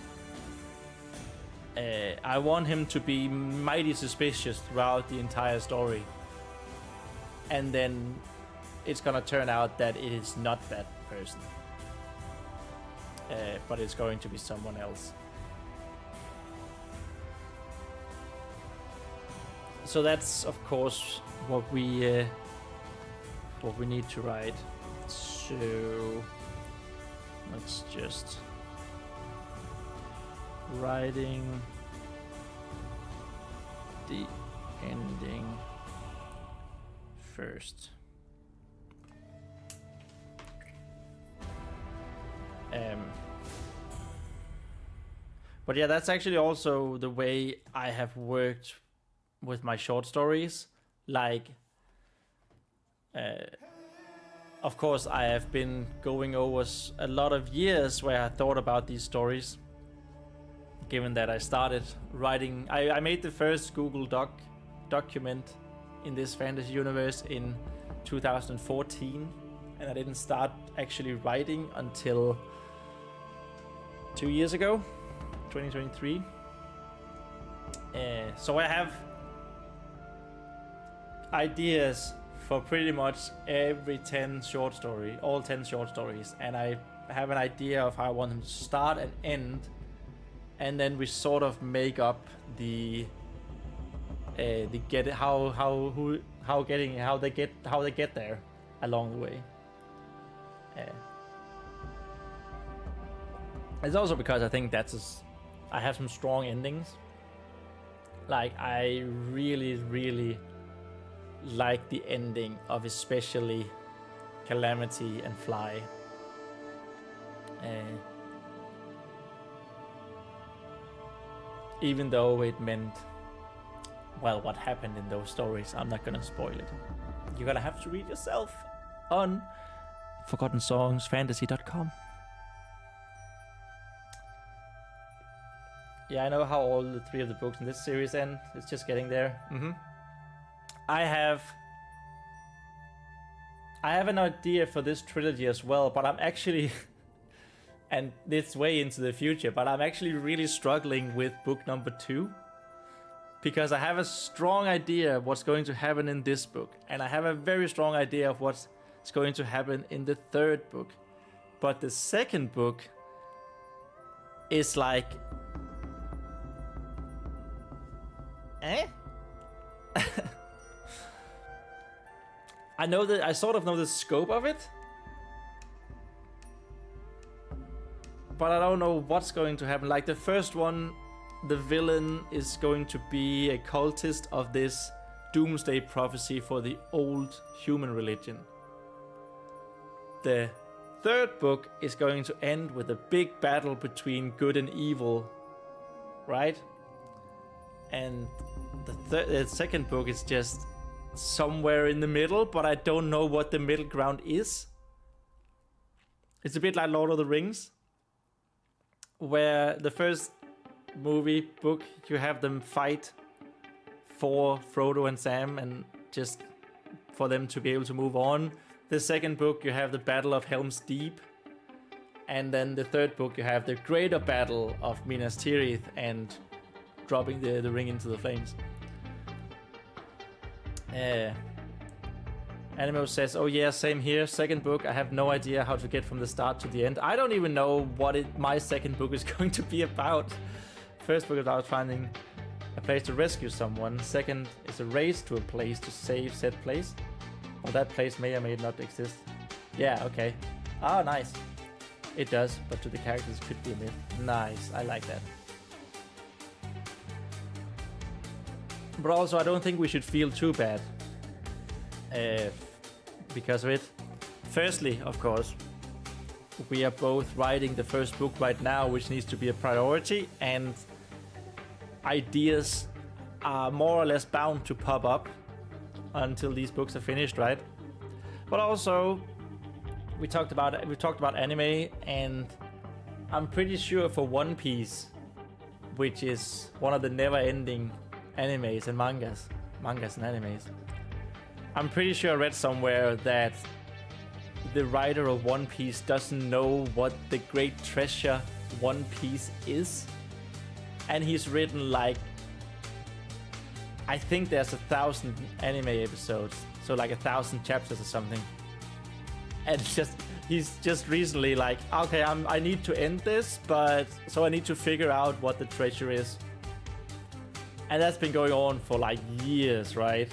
I want him to be mighty suspicious throughout the entire story. And then it's gonna turn out that it is not that person. But it's going to be someone else. So that's of course what we need to write. So let's just writing the ending first. But yeah, that's actually also the way I have worked with my short stories. Like, of course, I have been going over a lot of years where I thought about these stories. Given that I started writing, I made the first Google document in this fantasy universe in 2014, and I didn't start actually writing until 2 years ago, 2023. So I have ideas for pretty much every 10 short story, all 10 short stories, and I have an idea of how I want them to start and end, and then we sort of make up the get it, how they get there along the way. It's also because I think I have some strong endings. Like I really like the ending of especially Calamity and Fly. Even though it meant, well, what happened in those stories, I'm not gonna spoil it. You're gonna have to read yourself on ForgottenSongsFantasy.com. Yeah, I know how all the 3 of the books in this series end. It's just getting there. I have an idea for this trilogy as well, but I'm actually, and it's way into the future, but I'm actually really struggling with book number 2. Because I have a strong idea of what's going to happen in this book. And I have a very strong idea of what's going to happen in the 3rd book. But the 2nd book is like... I sort of know the scope of it. But I don't know what's going to happen. Like the first one, the villain is going to be a cultist of this doomsday prophecy for the old human religion. The 3rd book is going to end with a big battle between good and evil, right? And the 2nd book is just somewhere in the middle, but I don't know what the middle ground is. It's a bit like Lord of the Rings, where the first book you have them fight for Frodo and Sam and just for them to be able to move on. The 2nd book you have the Battle of Helm's Deep, and then the 3rd book you have the greater battle of Minas Tirith and dropping the ring into the flames. Animo says, oh yeah, same here. 2nd book, I have no idea how to get from the start to the end. I don't even know what my 2nd book is going to be about. 1st book is about finding a place to rescue someone. 2nd is a race to a place to save said place. Well, that place may or may not exist. Yeah, okay. Ah, nice. It does, but to the characters could be a myth. Nice, I like that. But also, I don't think we should feel too bad because of it. Firstly, of course, we are both writing the first book right now, which needs to be a priority, and ideas are more or less bound to pop up until these books are finished, right? But also, we talked about anime, and I'm pretty sure for One Piece, which is one of the never-ending animes and mangas and animes, I'm pretty sure I read somewhere that the writer of One Piece doesn't know what the great treasure One Piece is, and he's written like, I think there's 1,000 anime episodes, so like 1,000 chapters or something. And he's just recently like, okay, I need to end this, but so I need to figure out what the treasure is. And that's been going on for like years, right?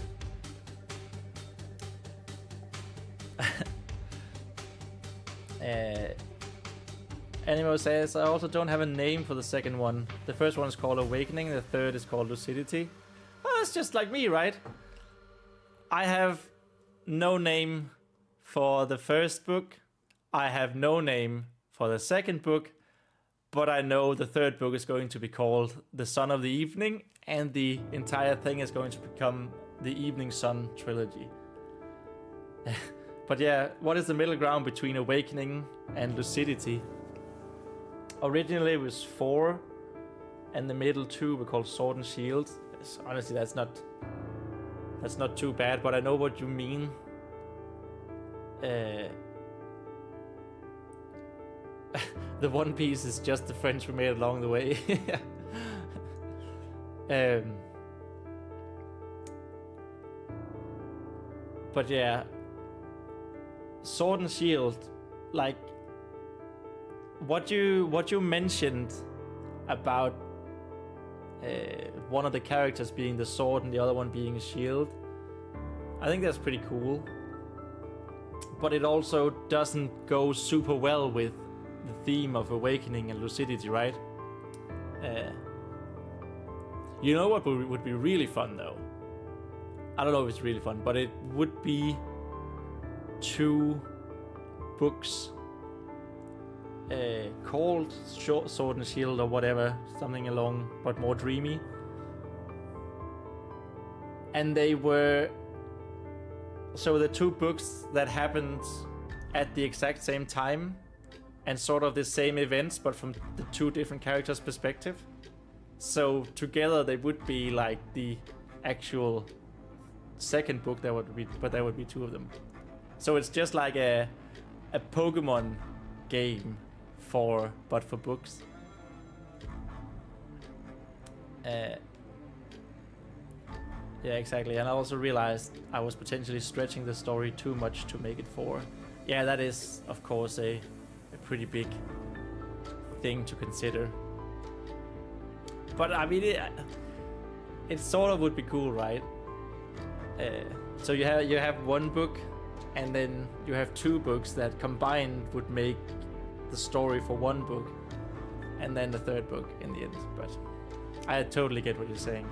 Animo says, I also don't have a name for the second one. The first one is called Awakening, the third is called Lucidity. Well, that's just like me, right? I have no name for the first book. I have no name for the second book, but I know the third book is going to be called The Son of the Evening, and the entire thing is going to become the Eveningsun Trilogy. But yeah, what is the middle ground between Awakening and Lucidity? Originally it was 4, and the middle 2 were called Sword and Shield. Honestly, that's not too bad, but I know what you mean. The One Piece is just the friends we made along the way. But yeah, Sword and Shield, like what you mentioned about one of the characters being the sword and the other one being a shield, I think that's pretty cool. But it also doesn't go super well with the theme of Awakening and Lucidity, right? You know what would be really fun though? I don't know if it's really fun, but it would be 2 books called Sword and Shield or whatever, something along, but more dreamy. And they were... So the 2 books that happened at the exact same time and sort of the same events, but from the 2 different characters' perspective. So together they would be like the actual second book, but there would be 2 of them. So it's just like a Pokemon game but for books. Yeah, exactly. And I also realized I was potentially stretching the story too much to make it 4. Yeah, that is, of course, a pretty big thing to consider. But I mean, it sort of would be cool, right? So you have 1 book, and then you have 2 books that combined would make the story for 1 book, and then the 3rd book in the end. But I totally get what you're saying.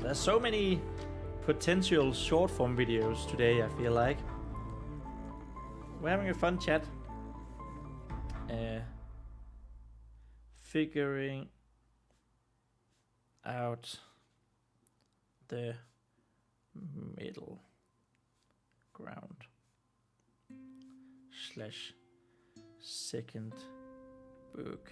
There's so many potential short form videos today, I feel like. We're having a fun chat. Figuring out the middle ground / second book.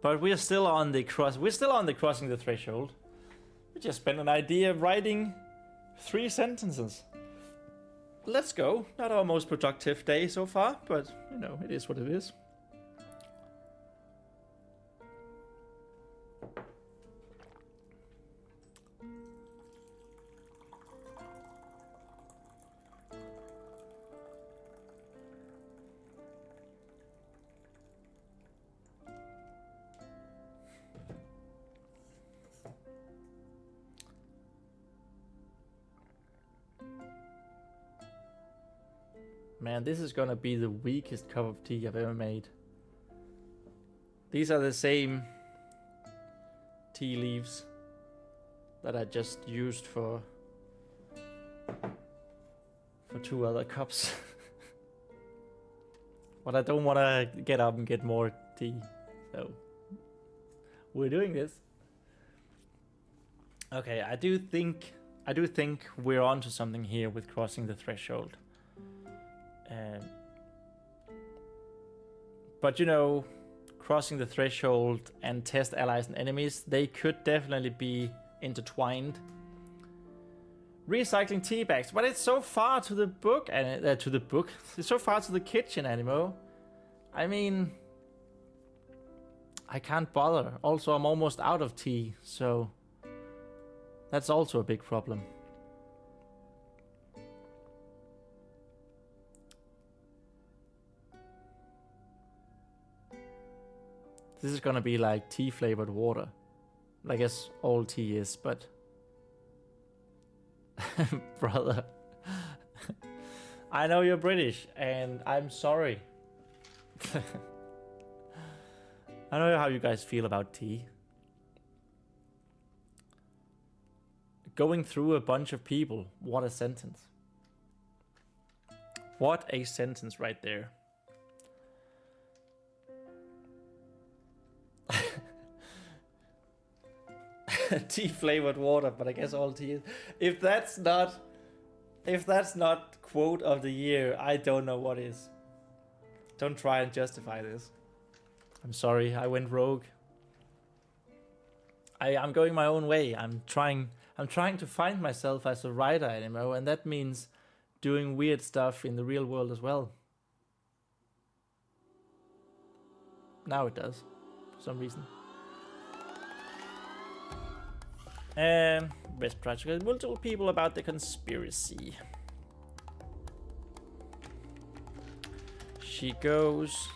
But we're still on the crossing the threshold. We just spent an idea of writing 3 sentences. Let's go. Not our most productive day so far, but you know, it is what it is. Man, this is gonna be the weakest cup of tea I've ever made. These are the same tea leaves that I just used for 2 other cups. But I don't want to get up and get more tea, so we're doing this. Okay, I do think we're onto something here with crossing the threshold. But you know, crossing the threshold and test allies and enemies, they could definitely be intertwined. Recycling tea bags, but it's so far to the book and it's so far to the kitchen, Animo. I mean, I can't bother. Also, I'm almost out of tea, so that's also a big problem. This is gonna be like tea flavored water. I guess all tea is, but brother, I know you're British and I'm sorry. I know how you guys feel about tea. Going through a bunch of people, what a sentence. What a sentence right there. Tea flavored water, but I guess all tea is. If that's not quote of the year, I don't know what is. Don't try and justify this. I'm sorry, I went rogue. I'm going my own way. I'm trying to find myself as a writer anymore, and that means doing weird stuff in the real world as well. Now it does, for some reason. Best practical. We'll tell people about the conspiracy. She goes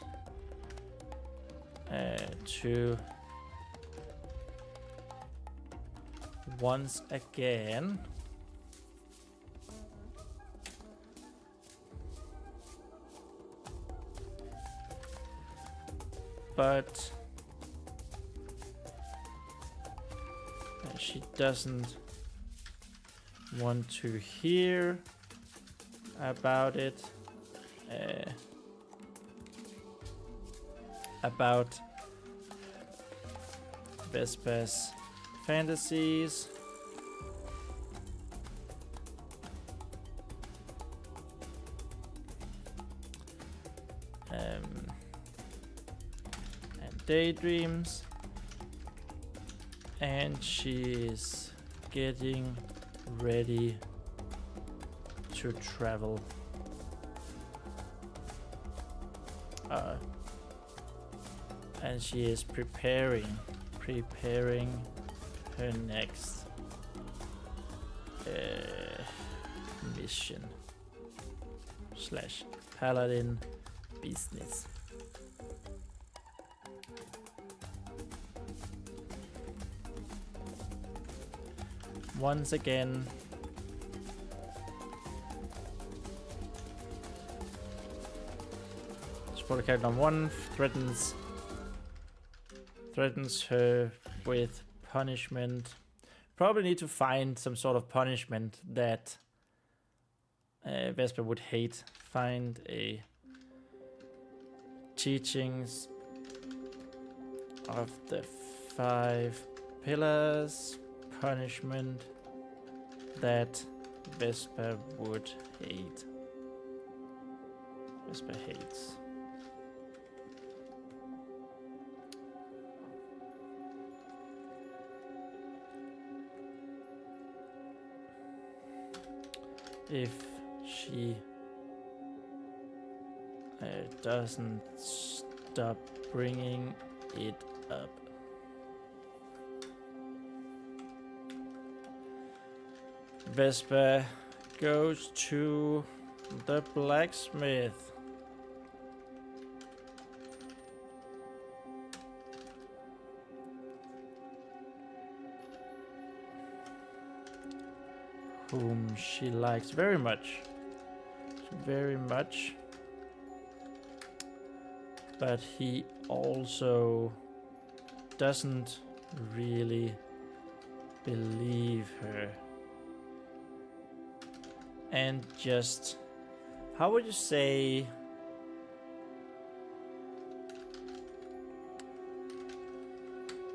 to once again but she doesn't want to hear about it, about Vespa's fantasies. And daydreams. And she is getting ready to travel. And she is preparing her next mission / paladin business. Once again, supporter character number 1 threatens her with punishment. Probably need to find some sort of punishment that Vespa would hate. Find a teachings of the 5 pillars. Punishment that Vespa would hate. Vespa hates. If she doesn't stop bringing it up. Vespa goes to the blacksmith. Whom she likes very much. very much. But he also doesn't really believe her. And just, how would you say,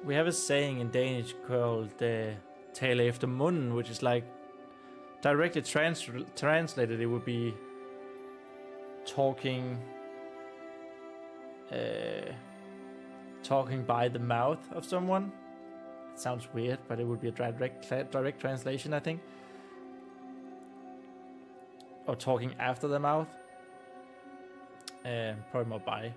we have a saying in Danish called tale efter munden, which is like directly translated, it would be talking by the mouth of someone. It sounds weird, but it would be a direct translation, I think. Or talking after the mouth. Probably more by.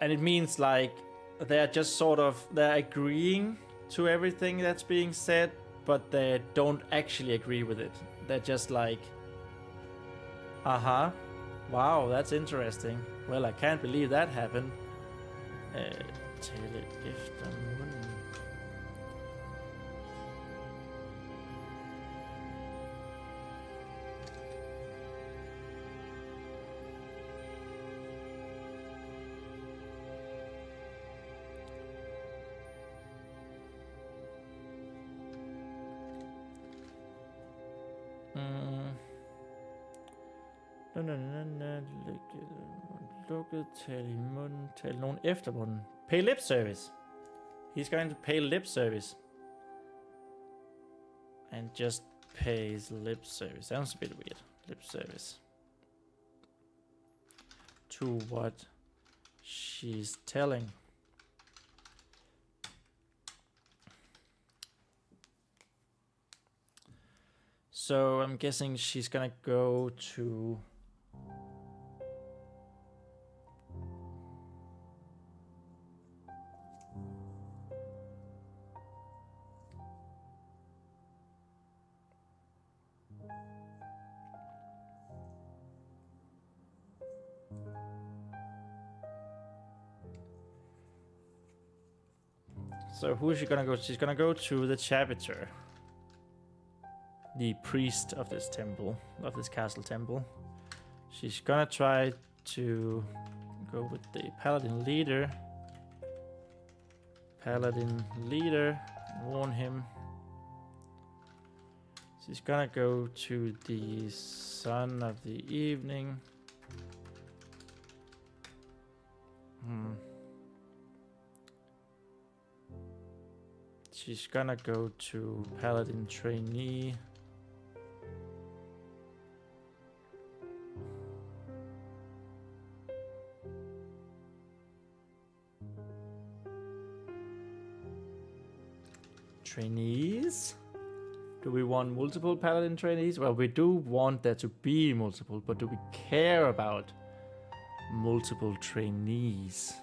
And it means like they're just sort of, they're agreeing to everything that's being said, but they don't actually agree with it. They're just like, wow, that's interesting. Well, I can't believe that happened. Tale efter munden. Lukket, tale i munden, tale nogen efter munden. Pay lip service. He's going to pay lip service. And just pays lip service. Sounds a bit weird. Lip service. To what she's telling. So I'm guessing she's gonna go to... So who is she gonna go to? She's gonna go to the Chapiter. The priest of this temple, of this castle temple. She's gonna try to go with the paladin leader. Warn him. She's gonna go to the son of the evening. She's gonna go to paladin trainee. Trainees? Do we want multiple paladin trainees? Well, we do want there to be multiple, but do we care about multiple trainees?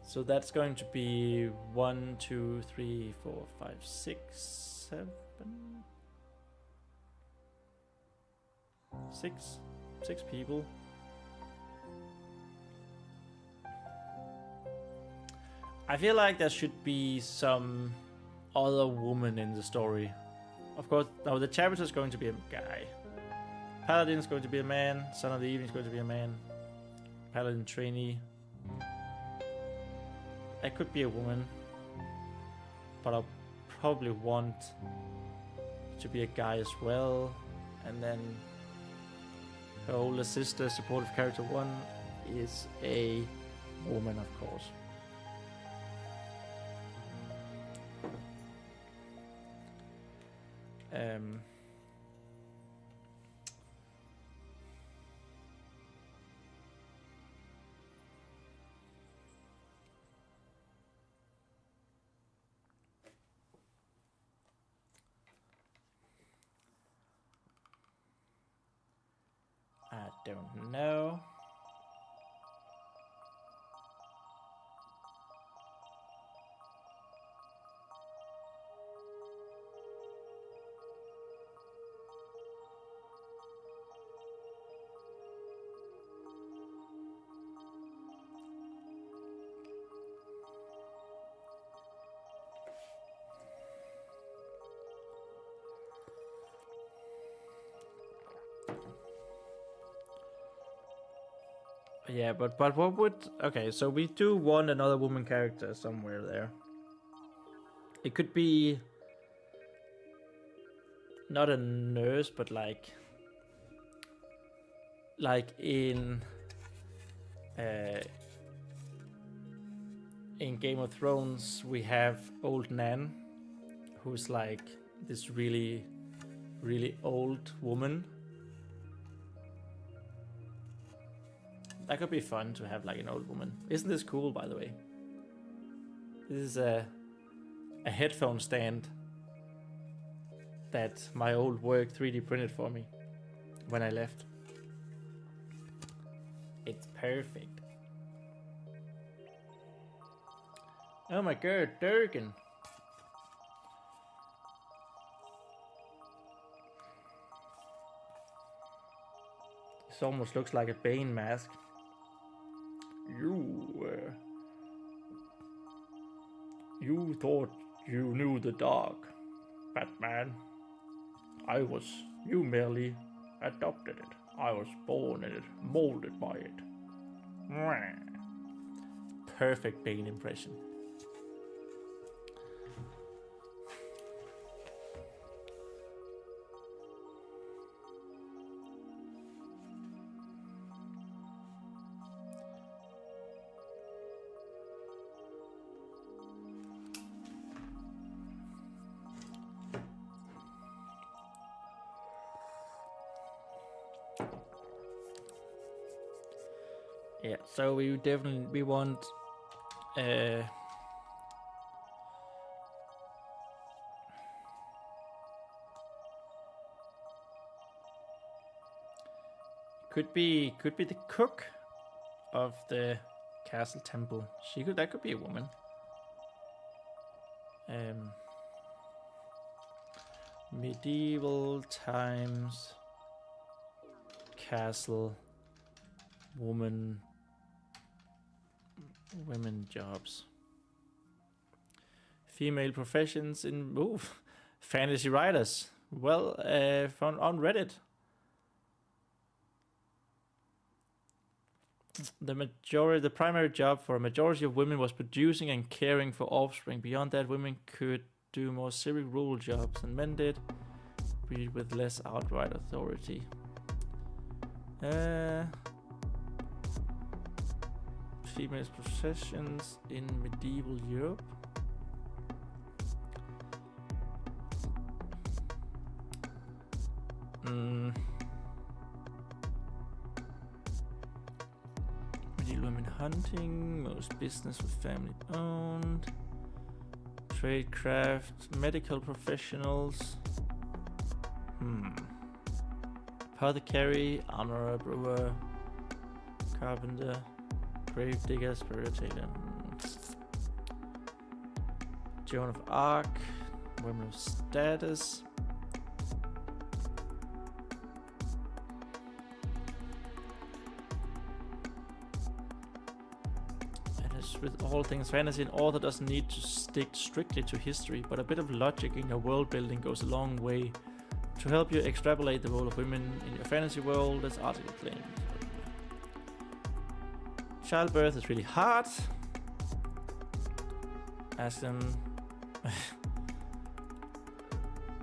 So that's going to be 1, 2, 3, 4, 5, 6, 7, 6 people. I feel like there should be some other woman in the story. Of course, no, the Chapiter is going to be a guy. Paladin is going to be a man. Son of the Evening is going to be a man. Paladin trainee. I could be a woman, but I'll probably want to be a guy as well. And then her older sister, supportive character 1, is a woman, of course. I don't know. Yeah, but what would... Okay, so we do want another woman character somewhere there. It could be... Not a nurse, but like in Game of Thrones, we have old Nan, who's like this really, really old woman. That could be fun to have like an old woman. Isn't this cool, by the way? This is a headphone stand that my old work 3D printed for me when I left. It's perfect. Oh my god, Durgan. This almost looks like a Bane mask. You thought you knew the dark, Batman. You merely adopted it. I was born in it, molded by it. Perfect Bane impression. Yeah, so we want could be the cook of the castle temple. That could be a woman. Medieval times castle women jobs. Female professions in fantasy writers. Well, found on Reddit. The primary job for a majority of women was producing and caring for offspring. Beyond that, women could do more civic rule jobs than men did, but with less outright authority. Females' professions in medieval Europe. Medieval women hunting, most business with family owned, trade craft, medical professionals. Apothecary, armorer, brewer, carpenter, grave digger, spirit tailor. Joan of Arc, women of status. And as with all things fantasy, an author doesn't need to stick strictly to history, but a bit of logic in your world building goes a long way to help you extrapolate the role of women in your fantasy world, as article claims. Childbirth is really hard. Ask them.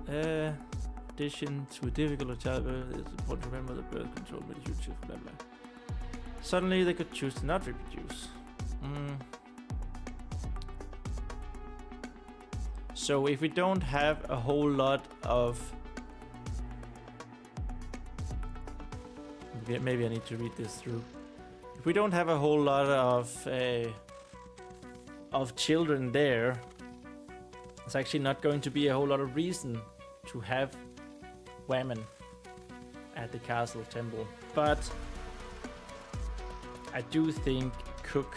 Addition to a difficult childbirth, it's important to remember that birth control may be huge, blah blah. Suddenly they could choose to not reproduce. So if we don't have a whole lot of... Maybe I need to read this through. If we don't have a whole lot of children there, it's actually not going to be a whole lot of reason to have women at the castle temple. But I do think cook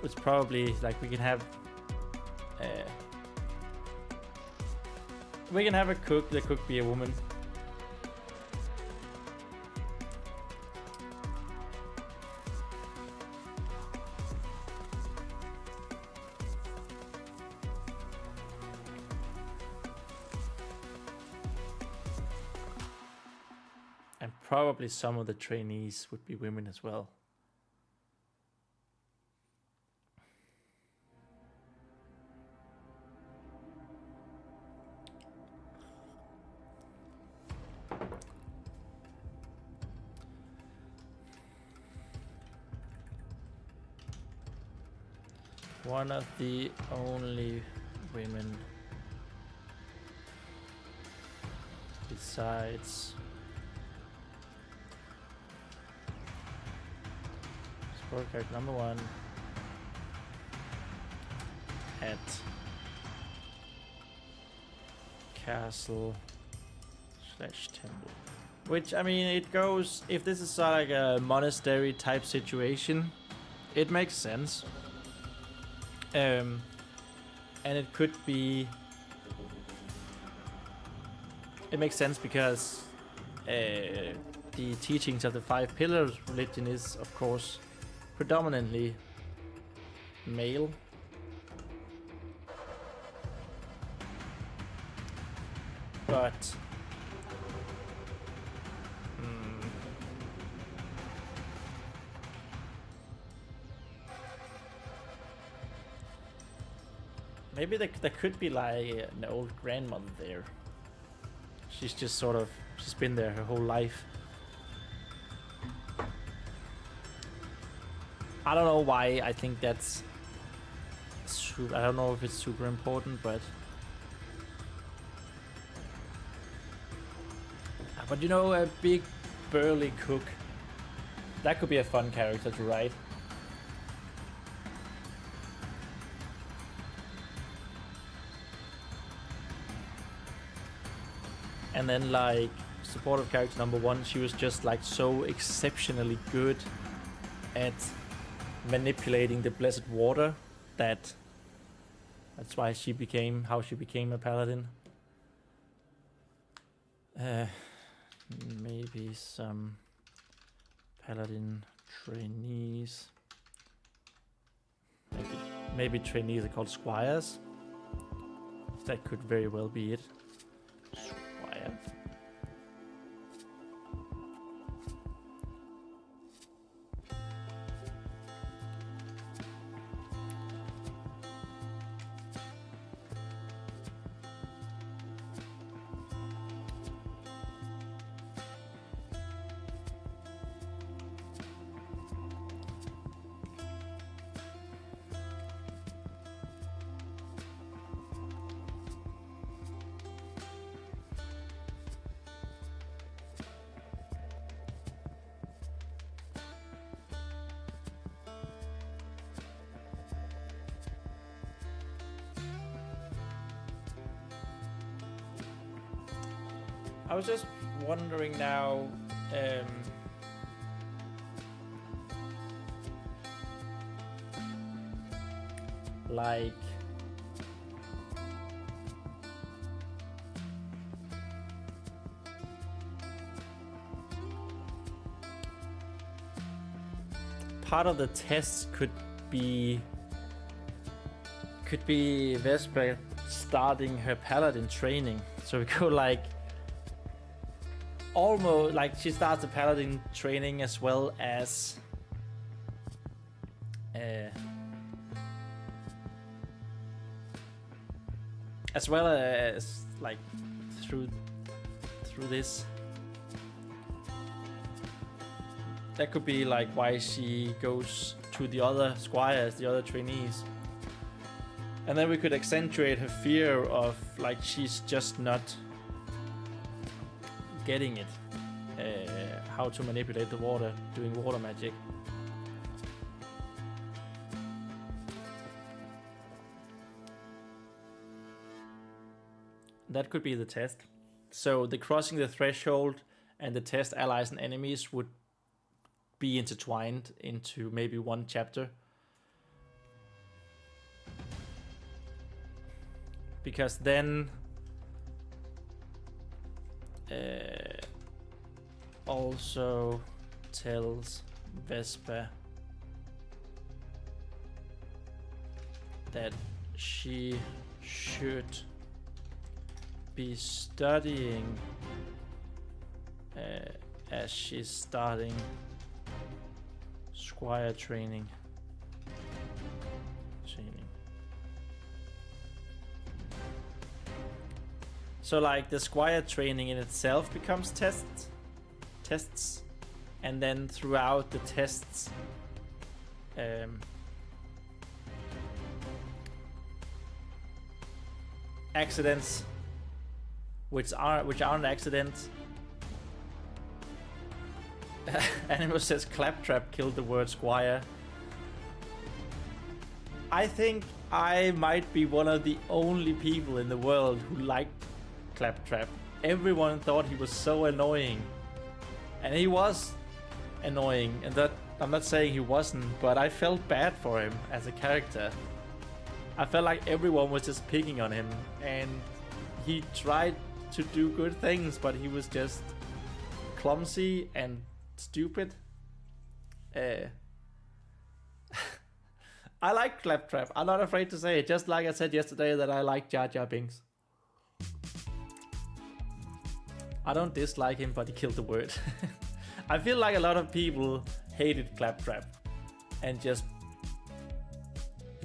it's probably like we can have a cook. The cook be a woman. probably some of the trainees would be women as well. One of the only women besides support character number 1 at castle / temple. Which, I mean, it goes, if this is like a monastery type situation, it makes sense. And it could be, it makes sense because the teachings of the 5 pillars religion is, of course, predominantly male. But maybe there could be like an old grandmother there. She's just sort of, she's been there her whole life. I don't know why I think that's I don't know if it's super important, but you know, a big burly cook, that could be a fun character to write. And then like supportive character number 1, she was just like so exceptionally good at manipulating the blessed water that's why she became how she became a paladin. Maybe some paladin trainees. Maybe trainees are called squires. That could very well be it. Squire. I was just wondering now, like part of the test could be Vesper starting her paladin training. So we go like almost like she starts the paladin training as well as like through this. That could be like why she goes to the other squires, the other trainees. And then we could accentuate her fear of like she's just not getting it, how to manipulate the water, doing water magic. That could be the test. So the crossing the threshold and the test allies and enemies would be intertwined into maybe one chapter. Because then also tells Vespa that she should be studying as she's starting Squire training. So like the Squire training in itself becomes tests, and then throughout the tests, accidents, which aren't accidents. Animal says Claptrap killed the word Squire. I think I might be one of the only people in the world who liked Claptrap. Everyone thought he was so annoying, and he was annoying, and that I'm not saying he wasn't, but I felt bad for him as a character. I felt like everyone was just picking on him, and he tried to do good things, but he was just clumsy and stupid. I like Claptrap. I'm not afraid to say it, just like I said yesterday that I like Jar Jar Binks. I don't dislike him, but he killed the word. I feel like a lot of people hated Claptrap, and just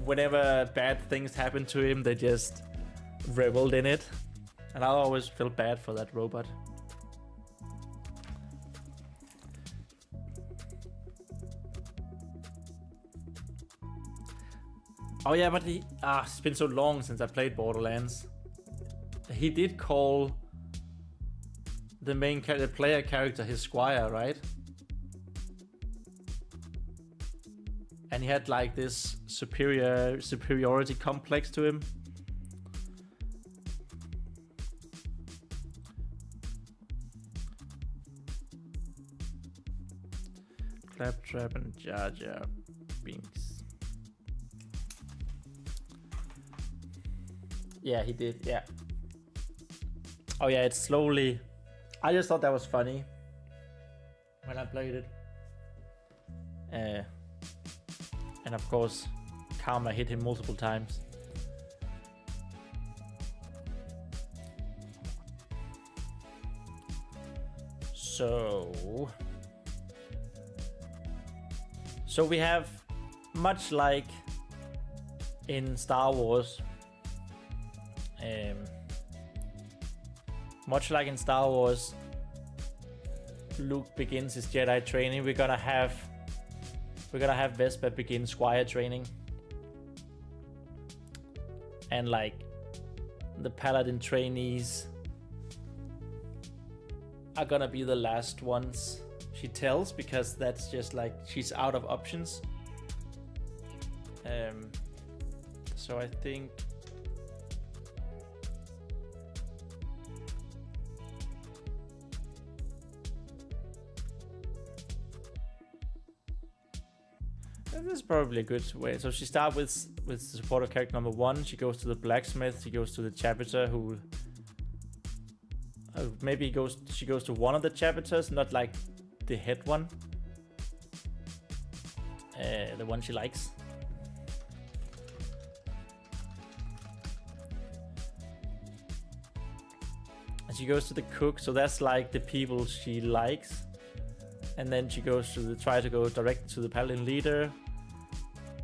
whenever bad things happened to him, they just reveled in it. And I always feel bad for that robot. Oh yeah, but it's been so long since I played Borderlands. He did call the player character his Squire, right? And he had like this superiority complex to him. Claptrap and Jar Jar Binks. Yeah, he did, yeah. Oh yeah, it's slowly... I just thought that was funny when I played it. And of course, Karma hit him multiple times. So we have, much like in Star Wars, Luke begins his Jedi training. We're gonna have Vespa begin Squire training, and like the Paladin trainees are gonna be the last ones she tells, because that's just like she's out of options. So I think this is probably a good way. So she starts with supportive character number 1. She goes to the blacksmith. She goes to the chapter who she goes to one of the chapters, not like the head one, the one she likes. And she goes to the cook. So that's like the people she likes. And then she goes to try to go direct to the paladin leader,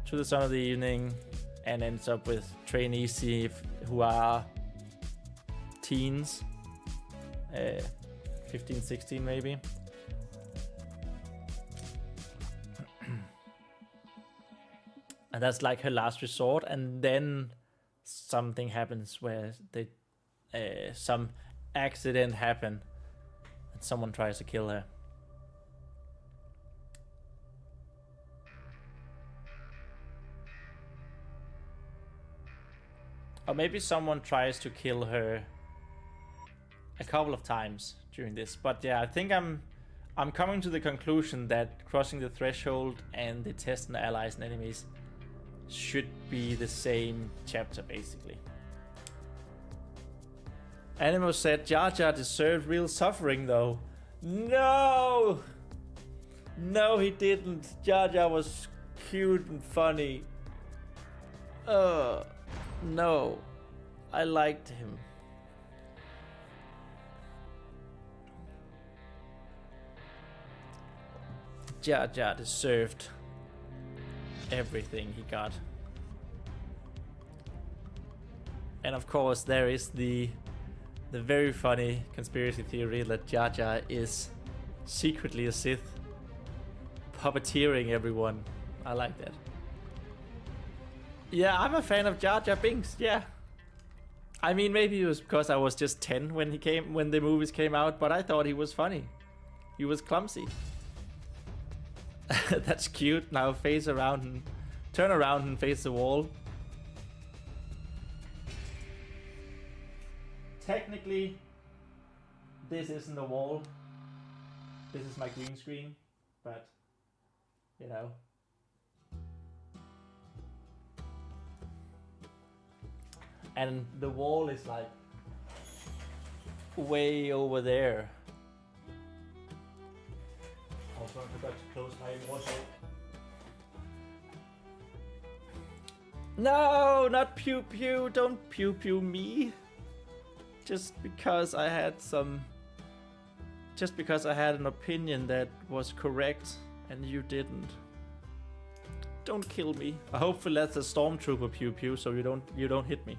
to the Son of the Evening, and ends up with trainees who are teens, 15, 16 maybe. And that's like her last resort, and then something happens where some accident happen and someone tries to kill her. Or maybe someone tries to kill her a couple of times during this. But yeah, I think I'm coming to the conclusion that crossing the threshold and the test on allies and enemies should be the same chapter, basically. Animo said Jar Jar deserved real suffering, though. No! No, he didn't. Jar Jar was cute and funny. No. I liked him. Jar Jar deserved everything he got. And of course, there is the very funny conspiracy theory that Jar Jar is secretly a Sith, puppeteering everyone. I like that. Yeah, I'm a fan of Jar Jar Binks. Yeah. I mean, maybe it was because I was just 10 when the movies came out, but I thought he was funny. He was clumsy. That's cute. Now face around and turn around and face the wall. Technically, this isn't a wall. This is my green screen, but you know. And the wall is like way over there. Also, I forgot to close my wardrobe. No, not pew pew. Don't pew pew me. Just because I had an opinion that was correct and you didn't. Don't kill me. Hopefully that's a stormtrooper pew pew, so you don't hit me.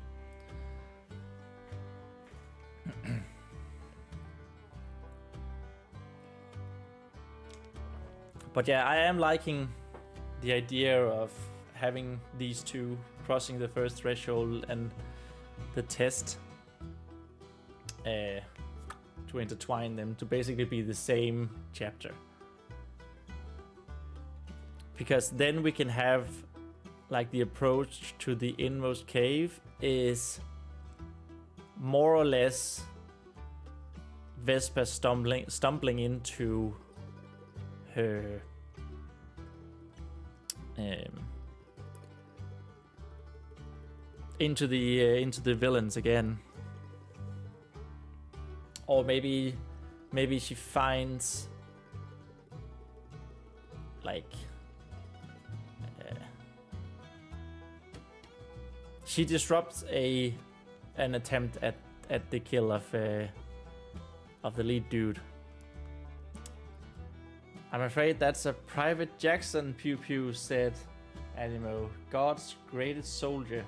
But yeah, I am liking the idea of having these two crossing the first threshold and the test to intertwine them to basically be the same chapter. Because then we can have like the approach to the Inmost Cave is more or less Vespa stumbling into her into the villains again, or maybe she finds like she disrupts an attempt at the kill of the lead dude. I'm afraid that's a Private Jackson, Pew Pew said Animo. God's greatest soldier.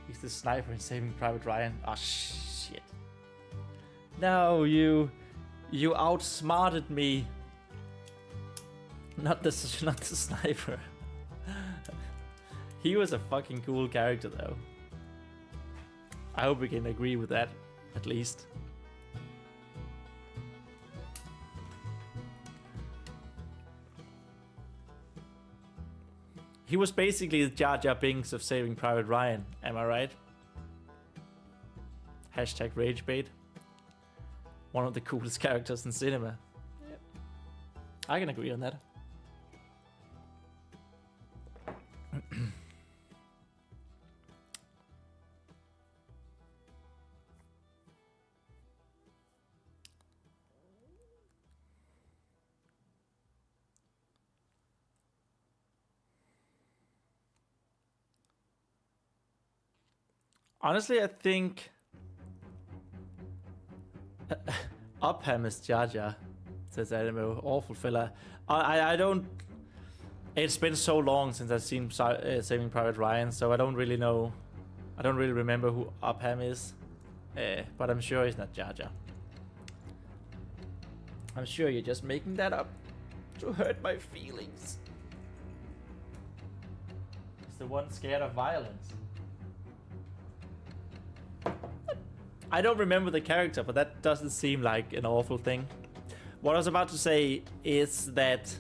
He's the sniper in Saving Private Ryan. Oh shit. No, you outsmarted me. Not the sniper. He was a fucking cool character though. I hope we can agree with that, at least. He was basically the Jar Jar Binks of Saving Private Ryan, am I right? Hashtag ragebait. One of the coolest characters in cinema. Yep. I can agree on that. Honestly, I think Upham is Jar Jar, says Animo. Awful fella. I don't. It's been so long since I've seen Saving Private Ryan, so I don't really know. I don't really remember who Upham is, but I'm sure he's not Jar Jar. I'm sure you're just making that up to hurt my feelings. He's the one scared of violence. I don't remember the character, but that doesn't seem like an awful thing. What I was about to say is that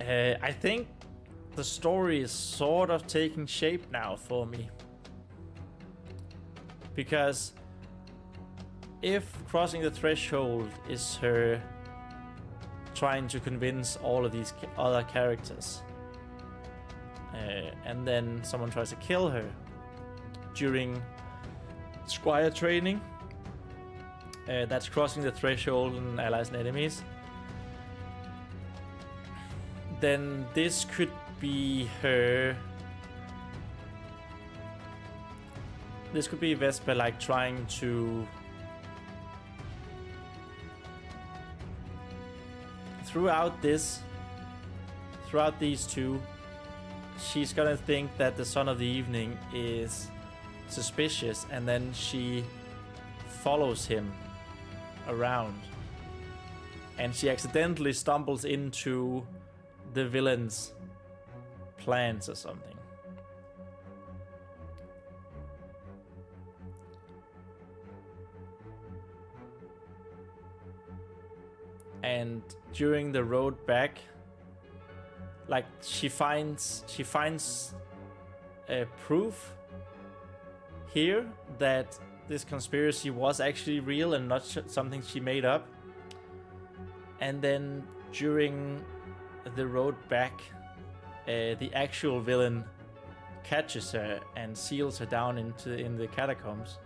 I think the story is sort of taking shape now for me. Because if crossing the threshold is her trying to convince all of these other characters, and then someone tries to kill her during Squire training, that's crossing the threshold in allies and enemies, then this could be her. This could be Vespa like trying to throughout these two, she's gonna think that the Son of the Evening is suspicious, and then she follows him around, and she accidentally stumbles into the villain's plans or something. And during the road back, like she finds proof here that this conspiracy was actually real and not something she made up. And then during the road back, the actual villain catches her and seals her down in the catacombs.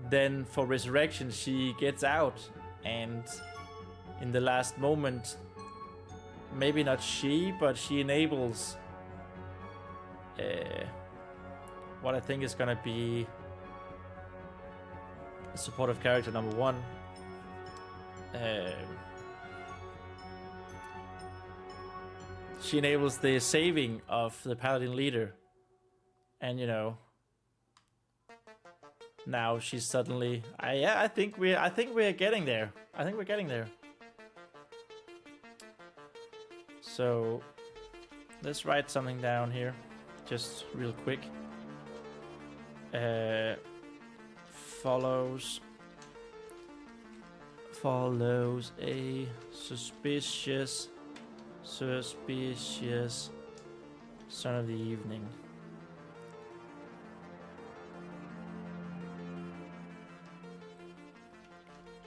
Then for resurrection, she gets out, and in the last moment, maybe not she, but she enables what I think is gonna be a supportive character number 1. She enables the saving of the paladin leader, and you know, now she's suddenly. I think we're getting there. I think we're getting there. So let's write something down here, just real quick. Follows a suspicious Son of the Evening.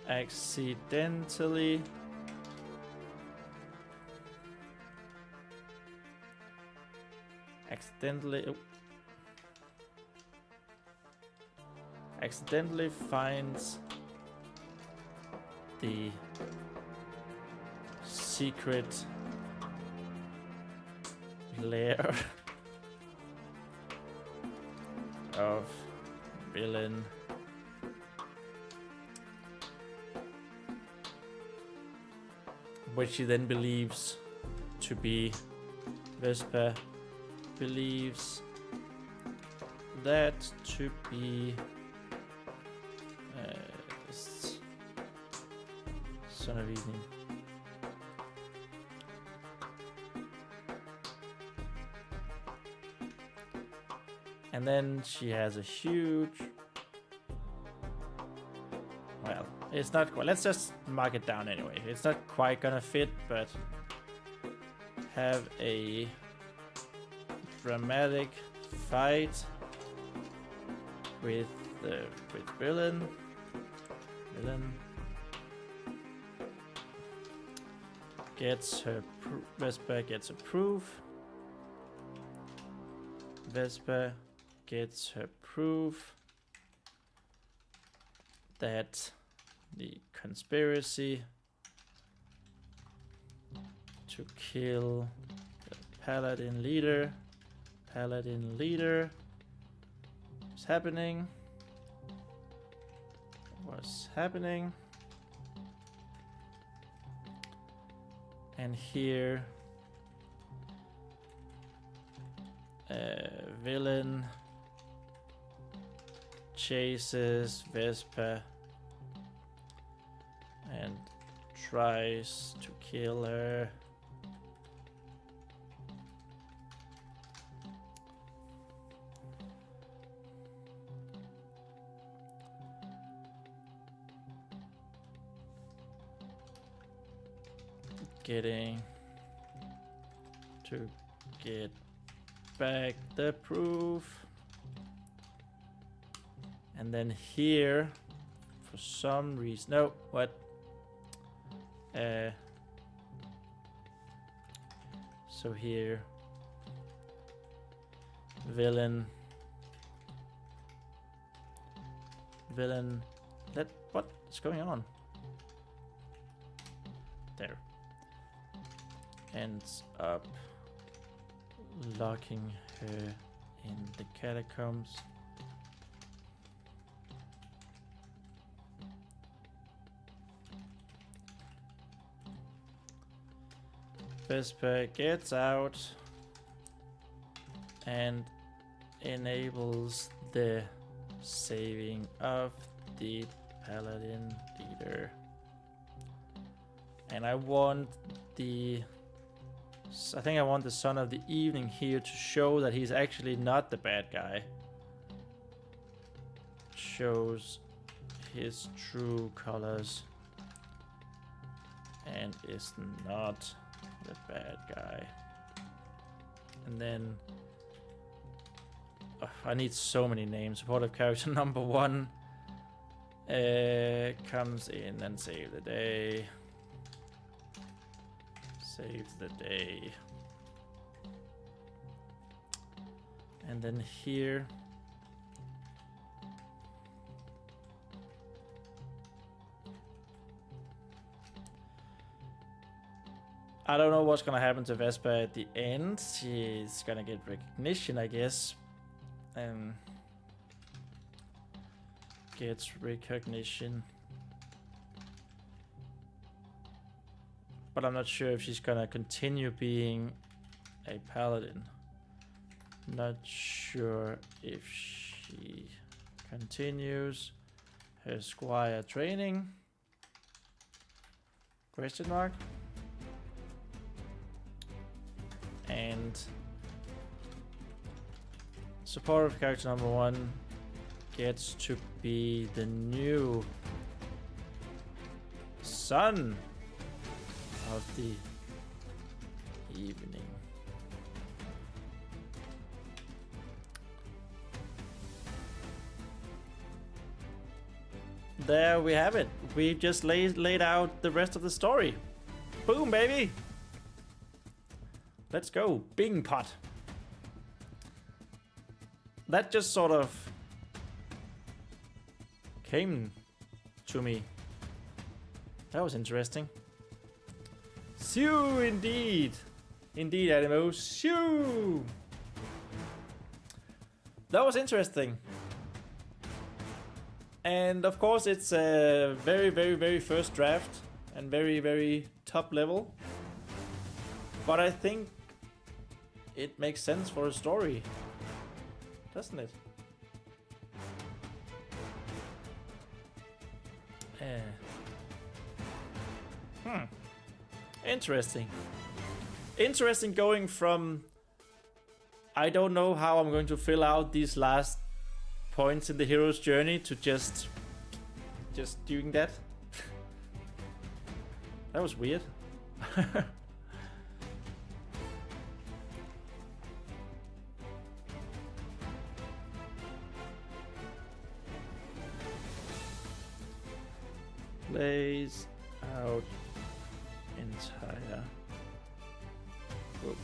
Accidentally finds the secret lair of villain which she then believes to be Vesper believes that to be Son of Evening. And then she has a huge, well, it's not quite, let's just mark it down anyway. It's not quite gonna fit, but have a dramatic fight with villain. Gets her Vesper gets a proof. Vesper gets her proof that the conspiracy to kill the paladin leader was happening. And here villain chases Vesper and tries to kill her. Getting to get back the proof. And then here, for some reason, no, what? So here, villain, what's going on? There. Ends up locking her in the catacombs. Vesper gets out and enables the saving of the paladin leader. And I want I think I want the Son of the Evening here to show that he's actually not the bad guy. Shows his true colors and is not the bad guy. And then I need so many names. Supportive character number 1 comes in and saves the day. Saves the day. And then here I don't know what's gonna happen to Vesper at the end. She's gonna get recognition, I guess. Gets recognition. But I'm not sure if she's gonna continue being a paladin. Not sure if she continues her squire training. Question mark. And supportive character number 1 gets to be the new Son of the Evening. There we have it. We've just laid out the rest of the story. Boom, baby! Let's go. Bing pot. That just sort of came to me. That was interesting. Shoo, indeed. Indeed, Animo. Shoo! That was interesting. And of course, it's a very, very, very first draft and very, very top level. But I think it makes sense for a story, doesn't it? Interesting. Interesting going from I don't know how I'm going to fill out these last points in the hero's journey to just doing that. That was weird. Lays out entire book.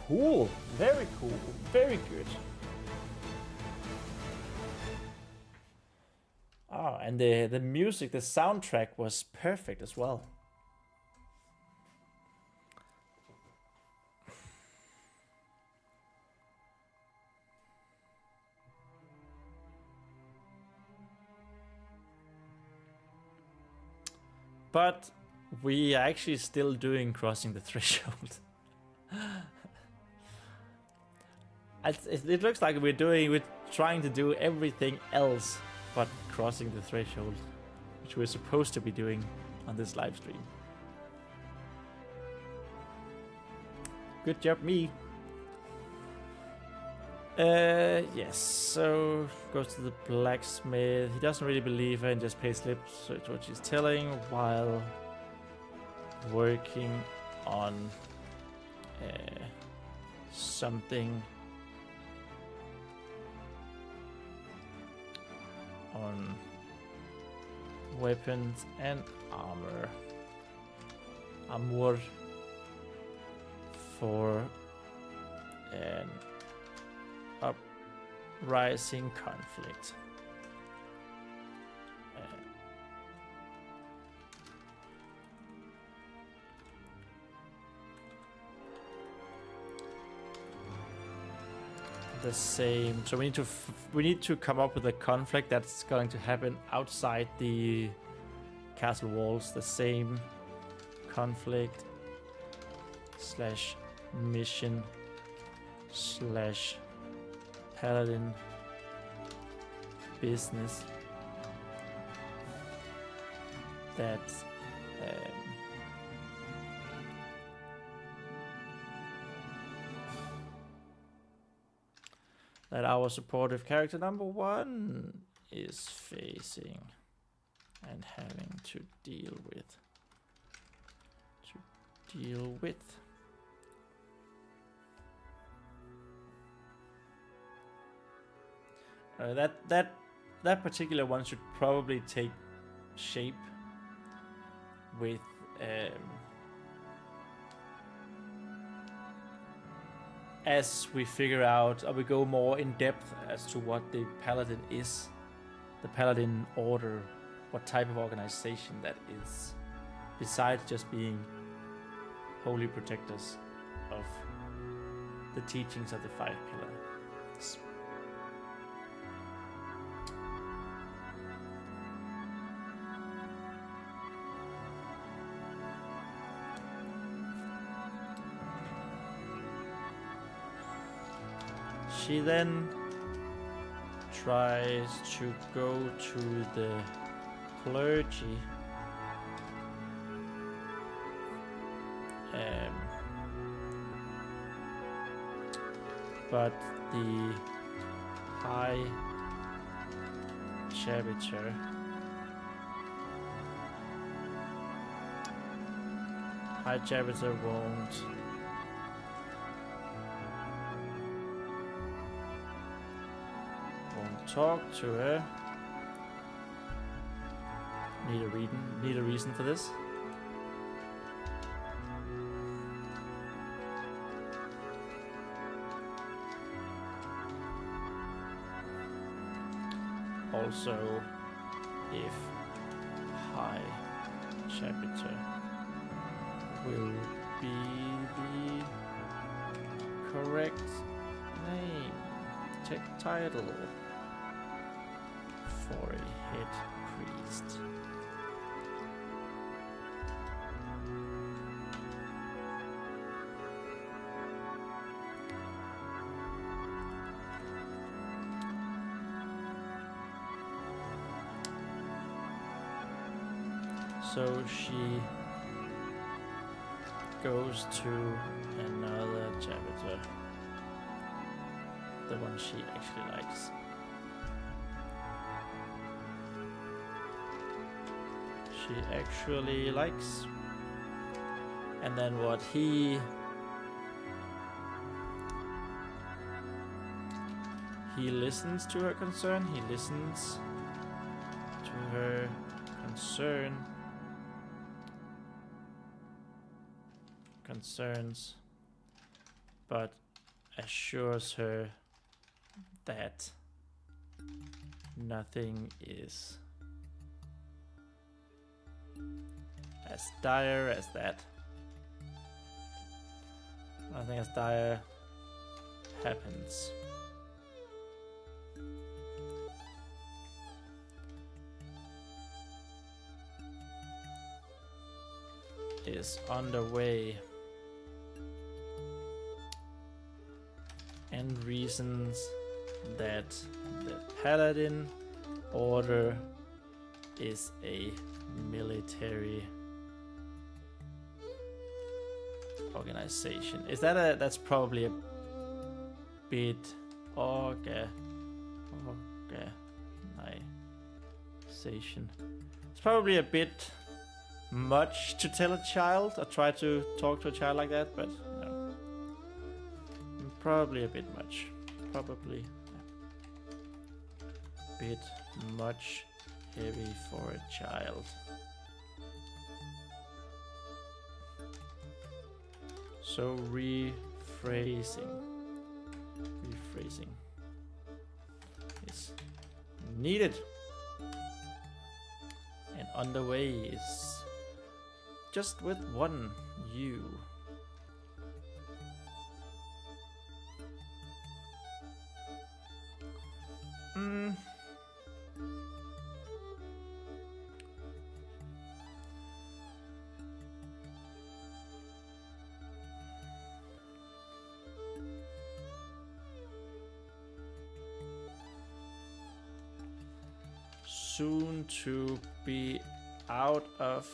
Cool, very cool, very good. Oh, and the music, the soundtrack was perfect as well. But we are actually still doing Crossing the Threshold. It looks like we're trying to do everything else but Crossing the Threshold, which we're supposed to be doing on this live stream. Good job, me. Yes, so goes to the blacksmith. He doesn't really believe her and just pays lip to what she's telling while working on something on weapons and armor for an uprising conflict. the same. So we need to come up with a conflict that's going to happen outside the castle walls. The same conflict slash mission slash paladin business that that our supportive character number 1 is facing and having to deal with. That particular one should probably take shape with as we figure out, or we go more in depth as to what the paladin is, the paladin order, what type of organization that is, besides just being holy protectors of the teachings of the 5 pillars. She then tries to go to the clergy. But the High Charioteer won't talk to her. Need a reason for this. Also, if High Charioteer will be the correct name, title for a head priest. So she goes to another chapter, the one she actually likes. And then what he listens to her concern, concerns, but assures her that nothing is as dire as that. Nothing as dire happens. Is underway, and reasons that the Paladin Order is a military organization. Is that that's probably a bit organization. It's probably a bit much to tell a child or try to talk to a child like that, but you know, probably a bit much. Probably a bit much heavy for a child. So rephrasing is needed, and underway is just with one U. soon to be out of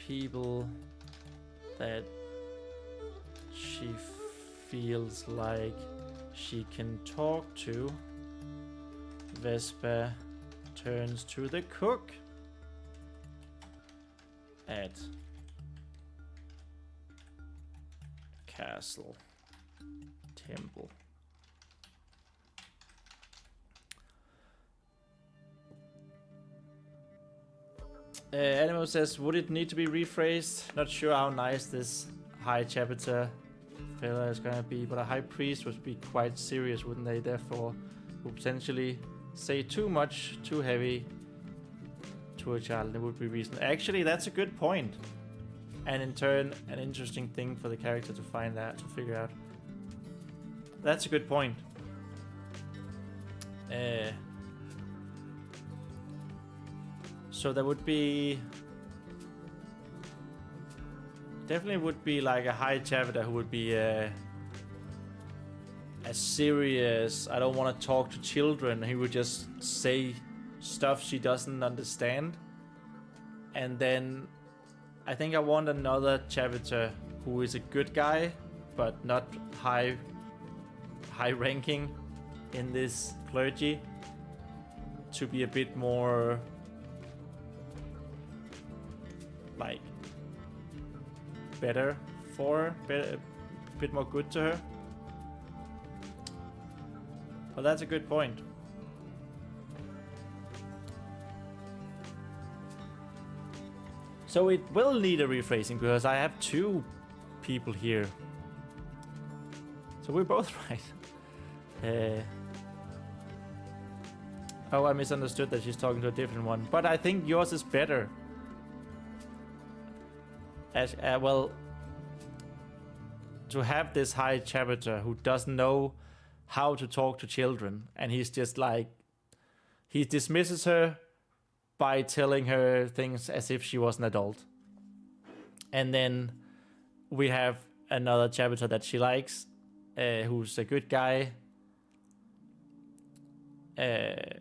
people that she feels like she can talk to. Vespa turns to the cook at Castle Temple. Animo says, would it need to be rephrased? Not sure how nice this high chapter fella is gonna be, but a high priest would be quite serious, wouldn't they? Therefore, would potentially say too much, too heavy to a child. It would be reasonable. Actually, that's a good point. And in turn, an interesting thing for the character to find out, to figure out. That's a good point. So there would be... Definitely would be like a high chapter who would be a serious, I don't want to talk to children. He would just say stuff she doesn't understand. And then I think I want another chapter who is a good guy, but not high ranking in this clergy, to be a bit more like better for her, a bit more good to her. But that's a good point. So it will need a rephrasing because I have two people here. So we're both right. Oh, I misunderstood that she's talking to a different one. But I think yours is better. As well, to have this high chapter who doesn't know how to talk to children, and he's just like, he dismisses her by telling her things as if she was an adult. And then we have another chapter that she likes, who's a good guy, and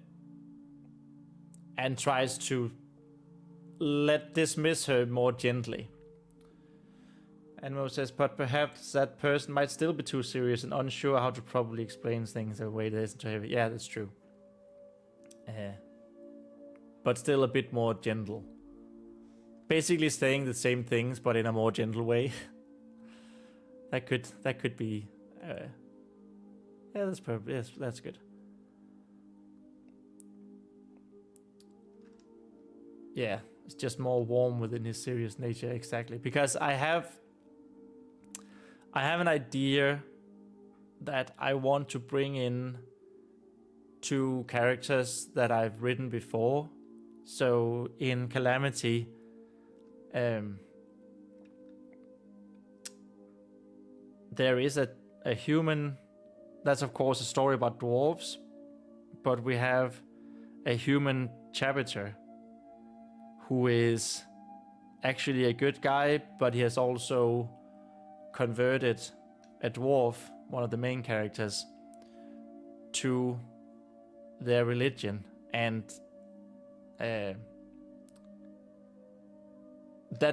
tries to dismiss her more gently. And Mo says, but perhaps that person might still be too serious and unsure how to properly explain things the way that isn't too heavy. Yeah, that's true. But still a bit more gentle. Basically saying the same things, but in a more gentle way. that could be. Yeah, that's perfect. Yes, that's good. Yeah, it's just more warm within his serious nature, exactly. Because I have an idea that I want to bring in two characters that I've written before. So in Calamity, there is a human. That's of course a story about dwarves, but we have a human chapter who is actually a good guy, but he has also converted a dwarf, one of the main characters, to their religion, and that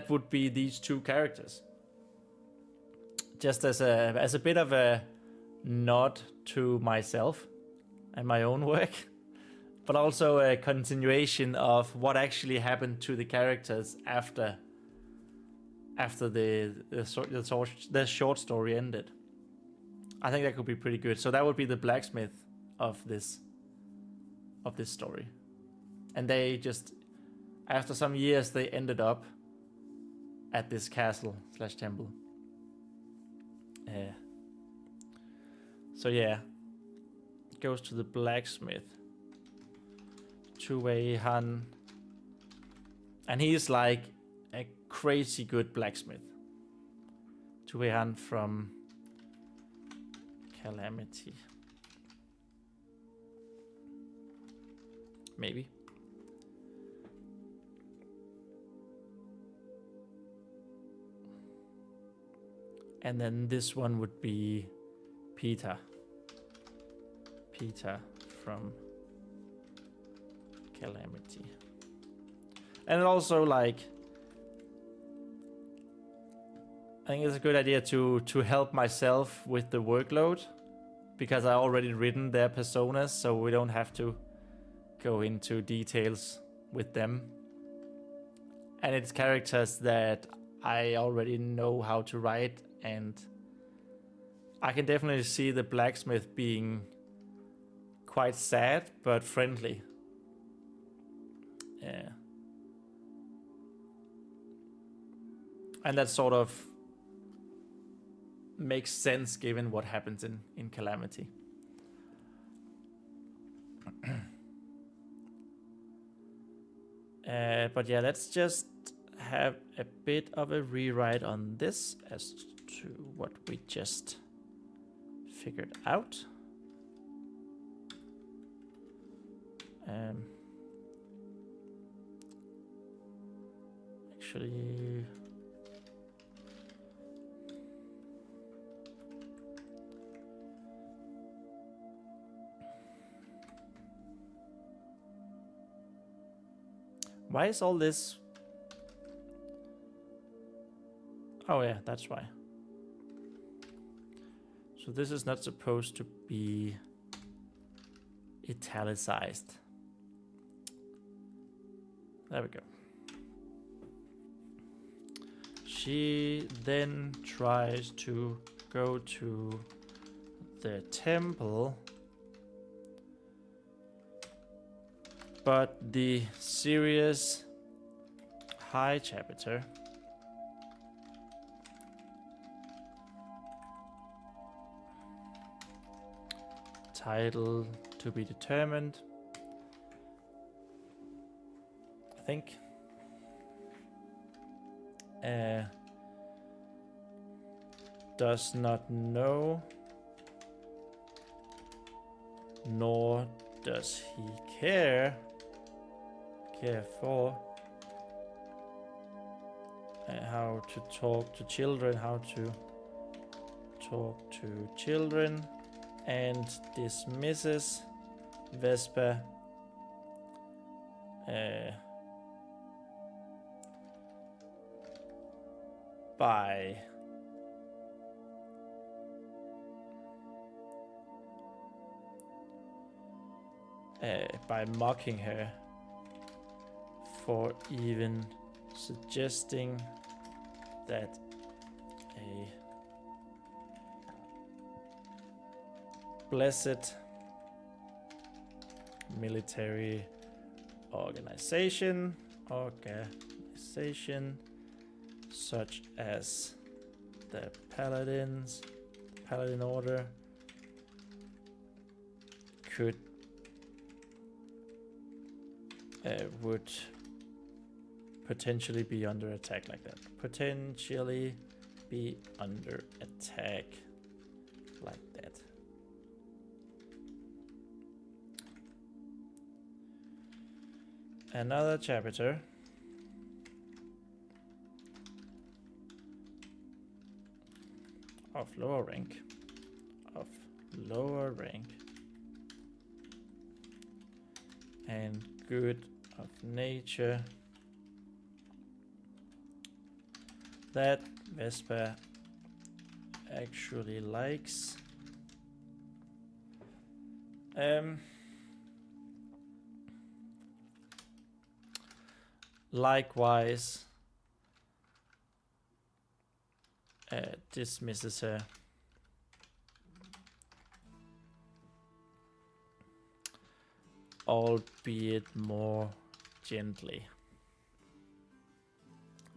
would be these two characters. Just as a bit of a nod to myself and my own work, but also a continuation of what actually happened to the characters after the short story ended. I think that could be pretty good. So that would be the blacksmith of this story. And they just, after some years, they ended up at this castle/temple. So yeah, it goes to the blacksmith. Chue Han. And he's like a crazy good blacksmith. Chue Han from Calamity. Maybe. And then this one would be Peter. Peter from Calamity. And also, like, I think it's a good idea to help myself with the workload, because I already written their personas, so we don't have to go into details with them. And it's characters that I already know how to write, and I can definitely see the blacksmith being quite sad but friendly. Yeah. And that sort of makes sense given what happens in Calamity. But yeah, let's just have a bit of a rewrite on this as to what we just figured out. Actually, why is all this? Oh yeah, that's why. So this is not supposed to be italicized. There we go. She then tries to go to the temple, but the serious high chapter title to be determined, I think. Does not know, nor does he care for how to talk to children, and dismisses Vespa by mocking her for even suggesting that a blessed military organization such as the Paladin Order would potentially be under attack like that. Potentially be under attack like that. Another chapter of lower rank. And good of nature that Vespa actually likes. Likewise, dismisses her. Albeit more gently.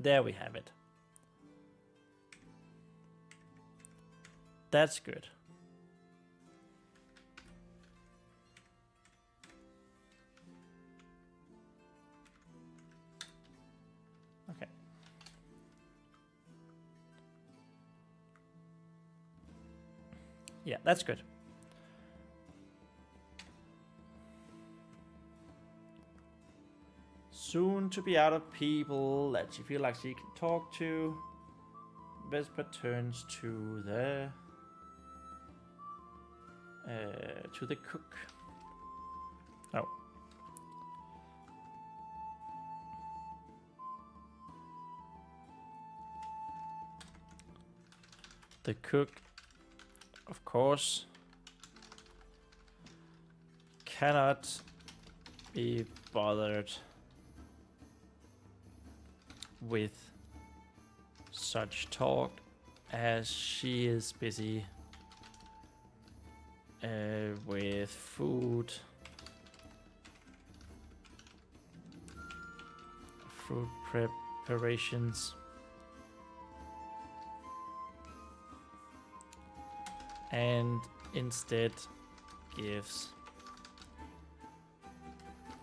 There we have it. That's good. Okay. Yeah, that's good. Soon to be out of people that she feels like she can talk to. Vespa turns to the to the cook. Oh. The cook, of course, cannot be bothered with such talk as she is busy with food, fruit preparations, and instead gives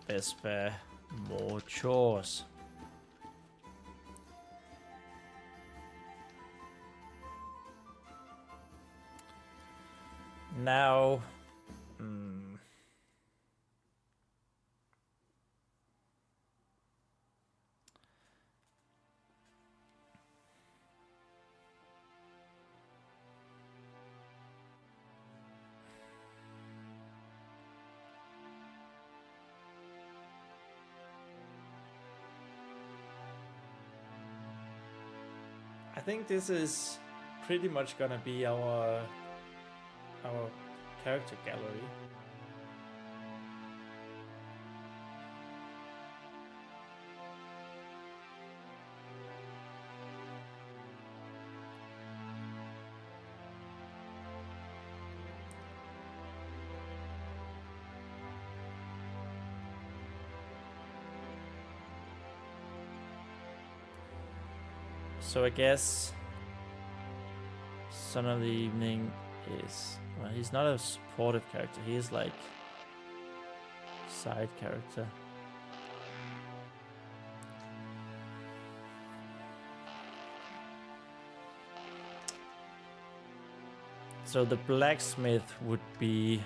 Vespa more chores. Now, I think this is pretty much gonna be our character gallery. So I guess Son of the Evening is, well, he's not a supportive character, he is like side character. So the blacksmith would be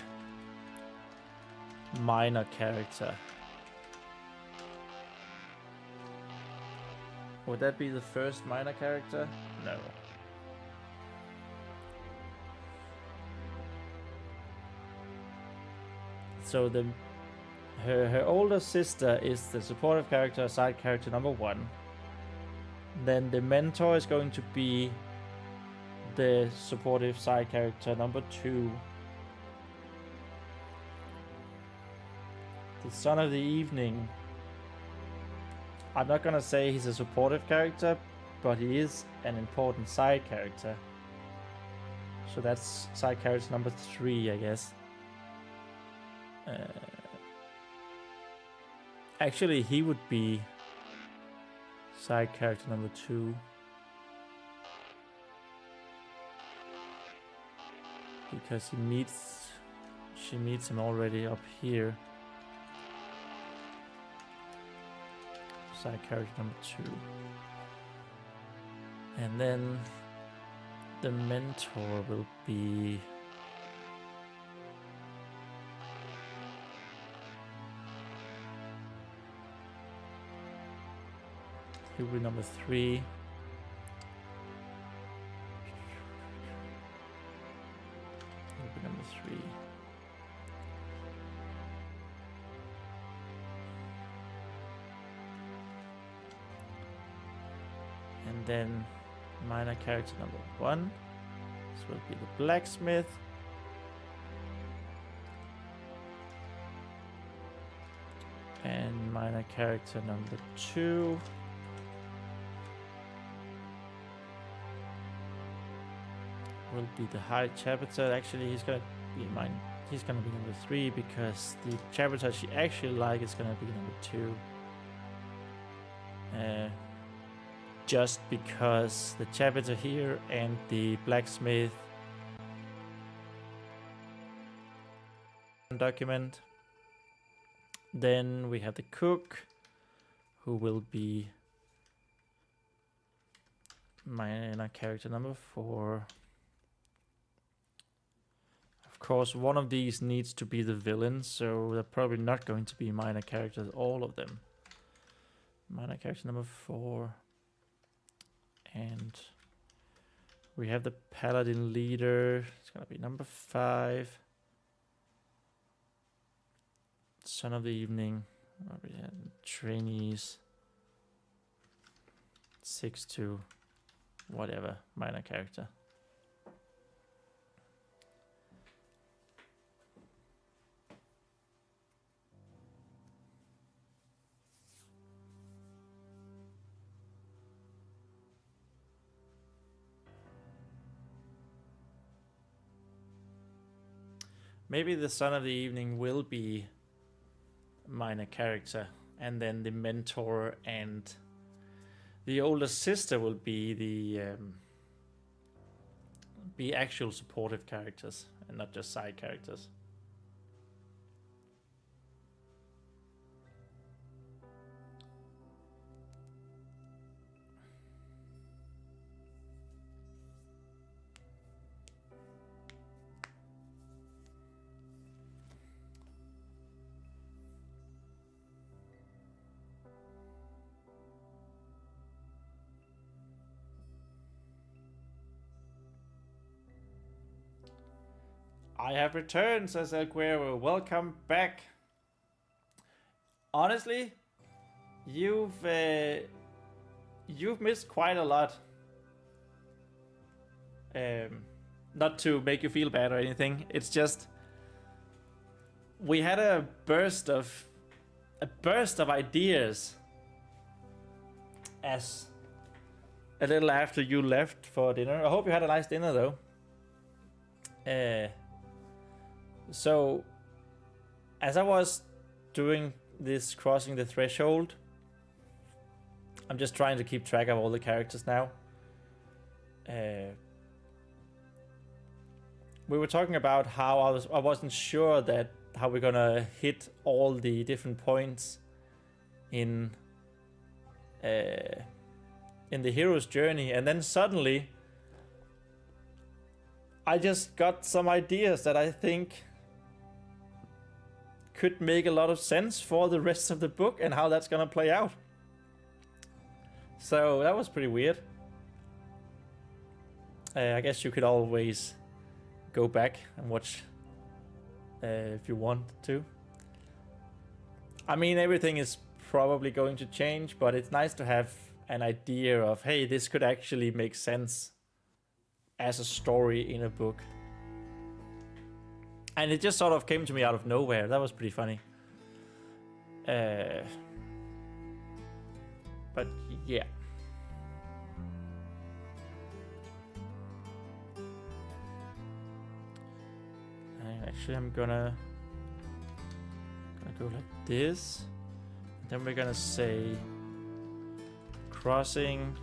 minor character. Would that be the first minor character? No. So her older sister is the supportive character, side character number 1. Then the mentor is going to be the supportive side character number 2. The Son of the Evening, I'm not gonna say he's a supportive character, but he is an important side character. So that's side character number 3, I guess. Actually, he would be side character number 2. Because she meets him already up here. Side character number 2. And then the mentor will be he will be number 3. He will be number 3. And then minor character number 1. This will be the blacksmith. And minor character number 2. Will be the high chapter. Actually, he's gonna be He's gonna be number 3 because the chapter she actually like is gonna be number 2. Just because the chapter here and the blacksmith document. Then we have the cook, who will be minor character number 4. Of course, one of these needs to be the villain, so they're probably not going to be minor characters, all of them. Minor character number 4. And we have the paladin leader. It's gonna be number 5. Son of the Evening. What we had? Trainees. 6-2. Whatever. Minor character. Maybe the Son of the Evening will be minor character, and then the mentor and the older sister will be the be actual supportive characters and not just side characters. I have returned, says El Guerrero. Welcome back. Honestly, you've missed quite a lot. Not to make you feel bad or anything. It's just we had a burst of ideas as a little after you left for dinner. I hope you had a nice dinner though. So, as I was doing this crossing the threshold, I'm just trying to keep track of all the characters now. We were talking about how I wasn't sure that how we're gonna hit all the different points in the hero's journey, and then suddenly I just got some ideas that I think could make a lot of sense for the rest of the book and how that's gonna play out. So that was pretty weird. I guess you could always go back and watch if you want to. I mean, everything is probably going to change, but it's nice to have an idea of, hey, this could actually make sense as a story in a book. And it just sort of came to me out of nowhere. That was pretty funny. But yeah. Actually, I'm gonna go like this. Then we're gonna say crossing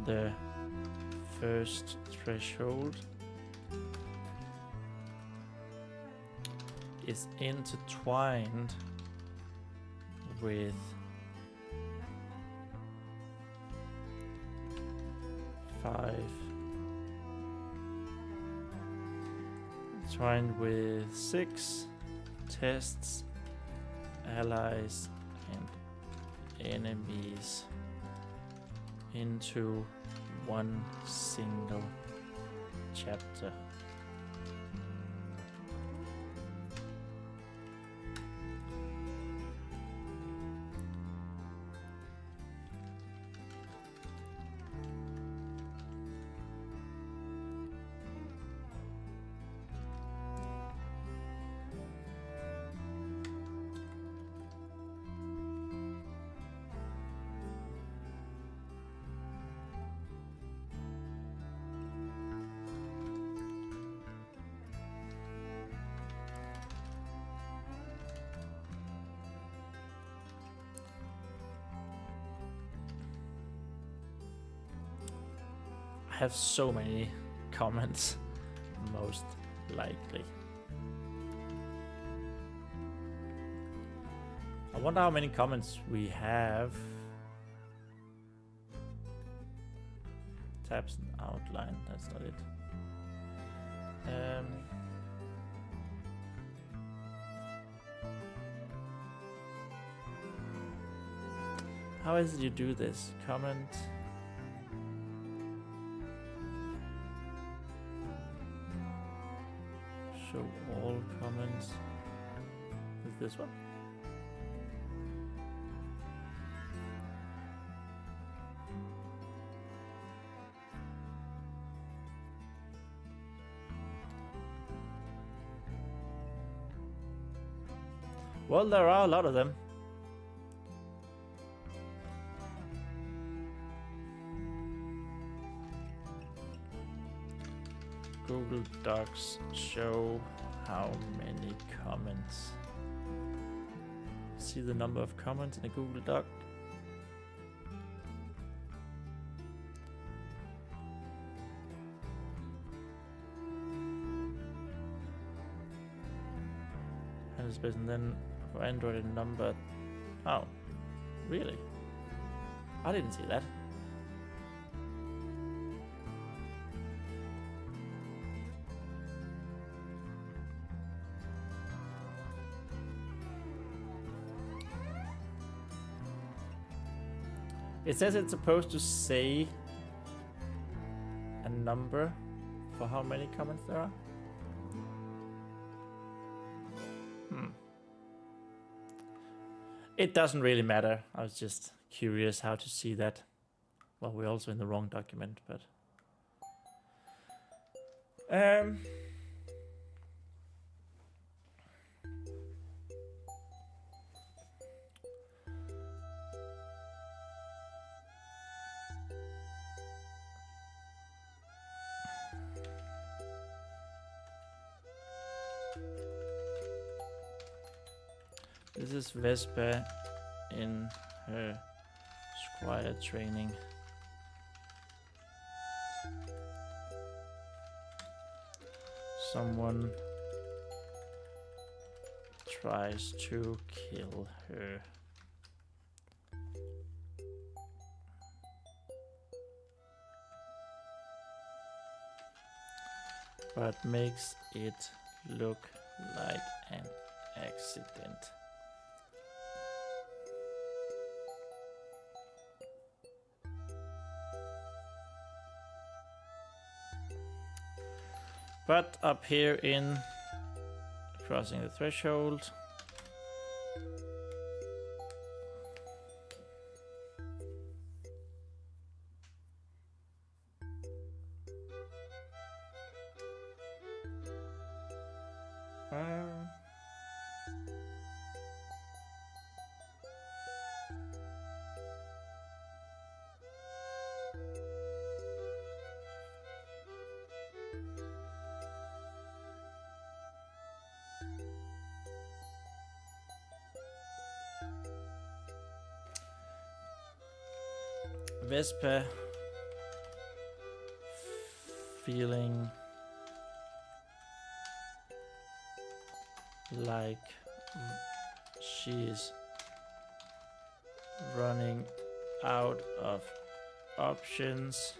the first threshold is intertwined with intertwined with 6 tests, allies and enemies into one single chapter. I have so many comments, most likely. I wonder how many comments we have. Tabs and outline, that's not it. How is it you do this? Comment. Show all comments with this one. Well, there are a lot of them. Google Docs show how many comments. See the number of comments in a Google Doc. And then for Android a number. Oh, really? I didn't see that. It says it's supposed to say a number for how many comments there are. It doesn't really matter. I was just curious how to see that. Well, we're also in the wrong document, but this is Vespa in her squire training. Someone tries to kill her. But makes it look like an accident. But up here in crossing the threshold, Vespa feeling like she's running out of options,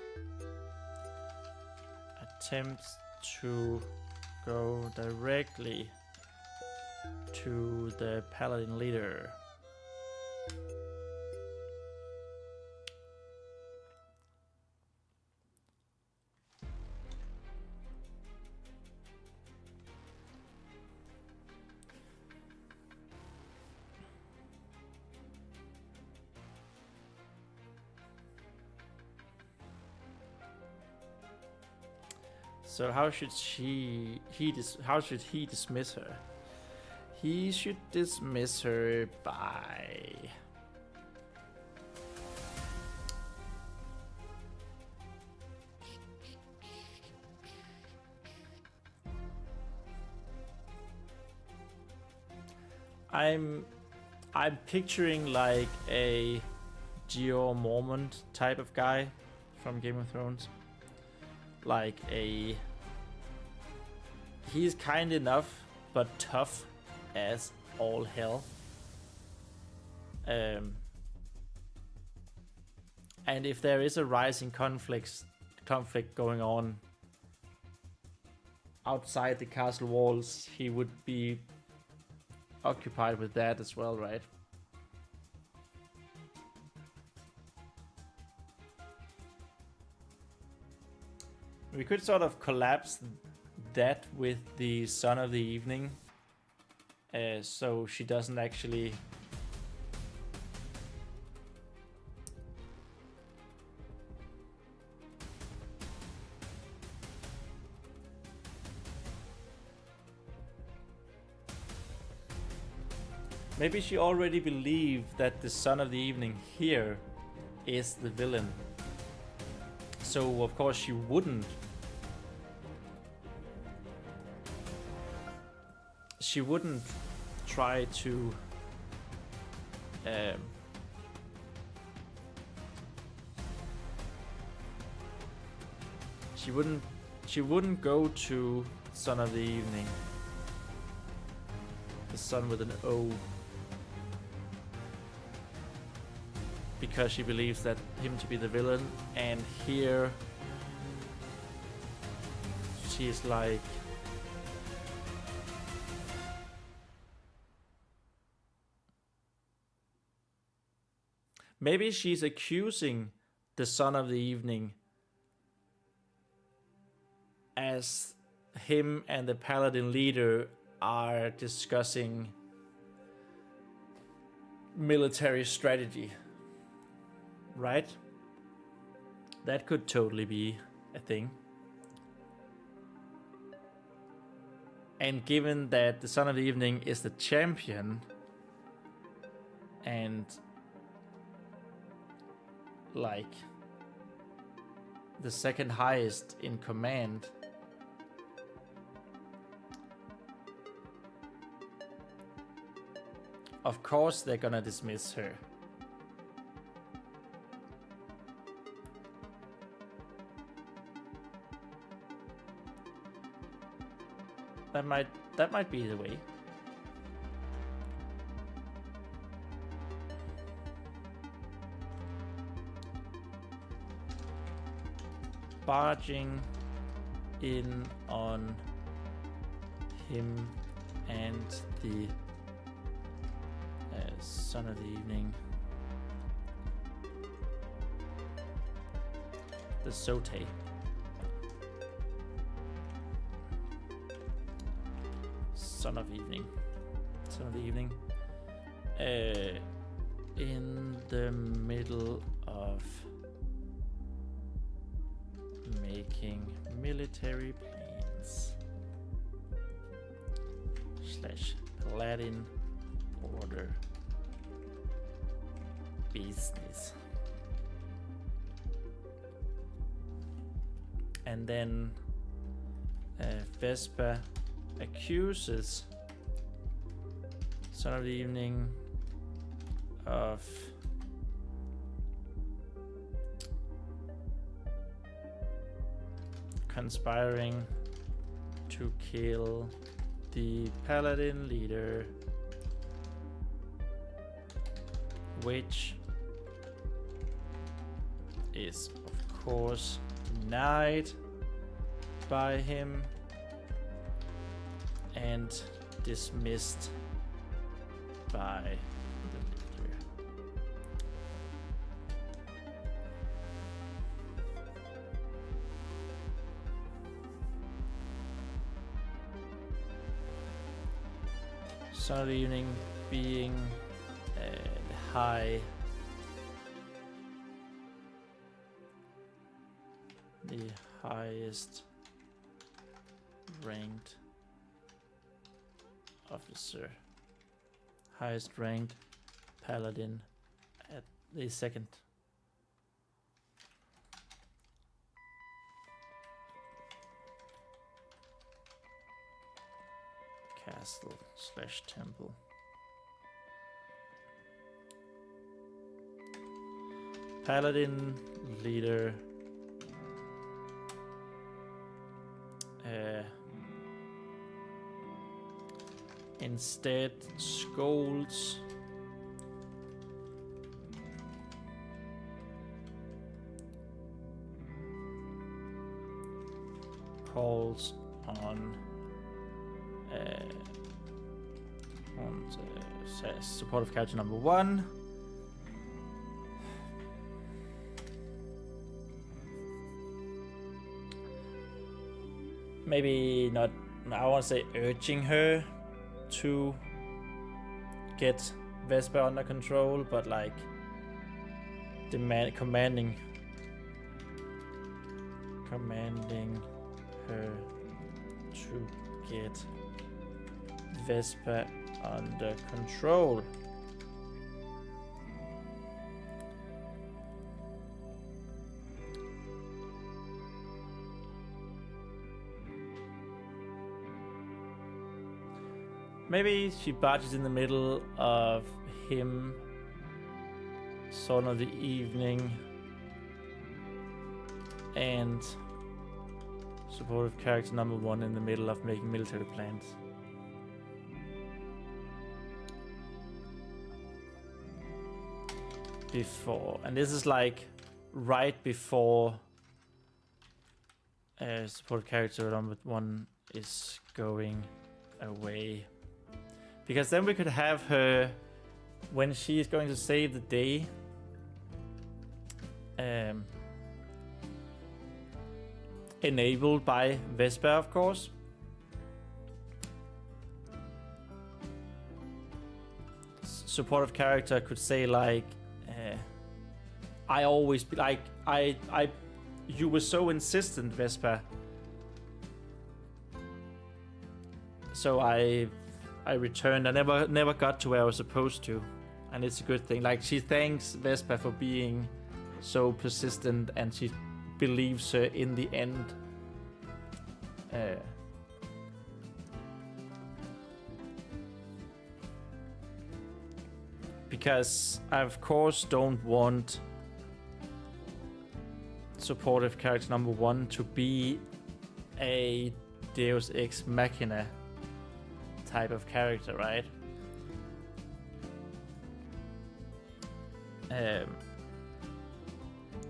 attempts to go directly to the paladin leader. So how should he dismiss her? He should dismiss her by I'm picturing like a Jeor Mormont type of guy from Game of Thrones. Like he's kind enough but tough as all hell. And if there is a rising conflict going on outside the castle walls, he would be occupied with that as well, right? We could sort of collapse that with the Son of the Evening, so she doesn't actually Maybe she already believed that the Son of the Evening here is the villain. So of course she wouldn't. She wouldn't try to she wouldn't go to Son of the Evening. The Sun with an O. Because she believes that him to be the villain, and here she's like, maybe she's accusing the Son of the Evening as him and the Paladin leader are discussing military strategy. Right? That could totally be a thing. And given that the Son of the Evening is the champion and like the second highest in command, of course they're gonna dismiss her. That might be the way. Barging in on him and the Son of the Evening. The Sote. Son of Evening. Son of the Evening. In the middle of making military plans / Paladin order business. And then Vespa accuses Son of the Evening of conspiring to kill the Paladin leader, which is of course denied by him and dismissed by the leader. Son of the Evening being the highest ranked officer, highest ranked Paladin at the second. Castle / temple. Paladin leader instead scolds calls on supportive character number 1. Maybe not, I want to say urging her to get Vesper under control, but like commanding her to get Vesper under control. Maybe she barges in the middle of him, sort of the evening, and supportive character number 1 in the middle of making military plans. Before, and this is like right before supportive character number 1 is going away. Because then we could have her when she is going to save the day. Enabled by Vesper, of course. Supportive character could say like, I always like you were so insistent, Vesper. So I returned. I never got to where I was supposed to, and it's a good thing. Like, she thanks Vespa for being so persistent, and she believes her in the end. Because I of course don't want supportive character number 1 to be a Deus Ex Machina type of character, right?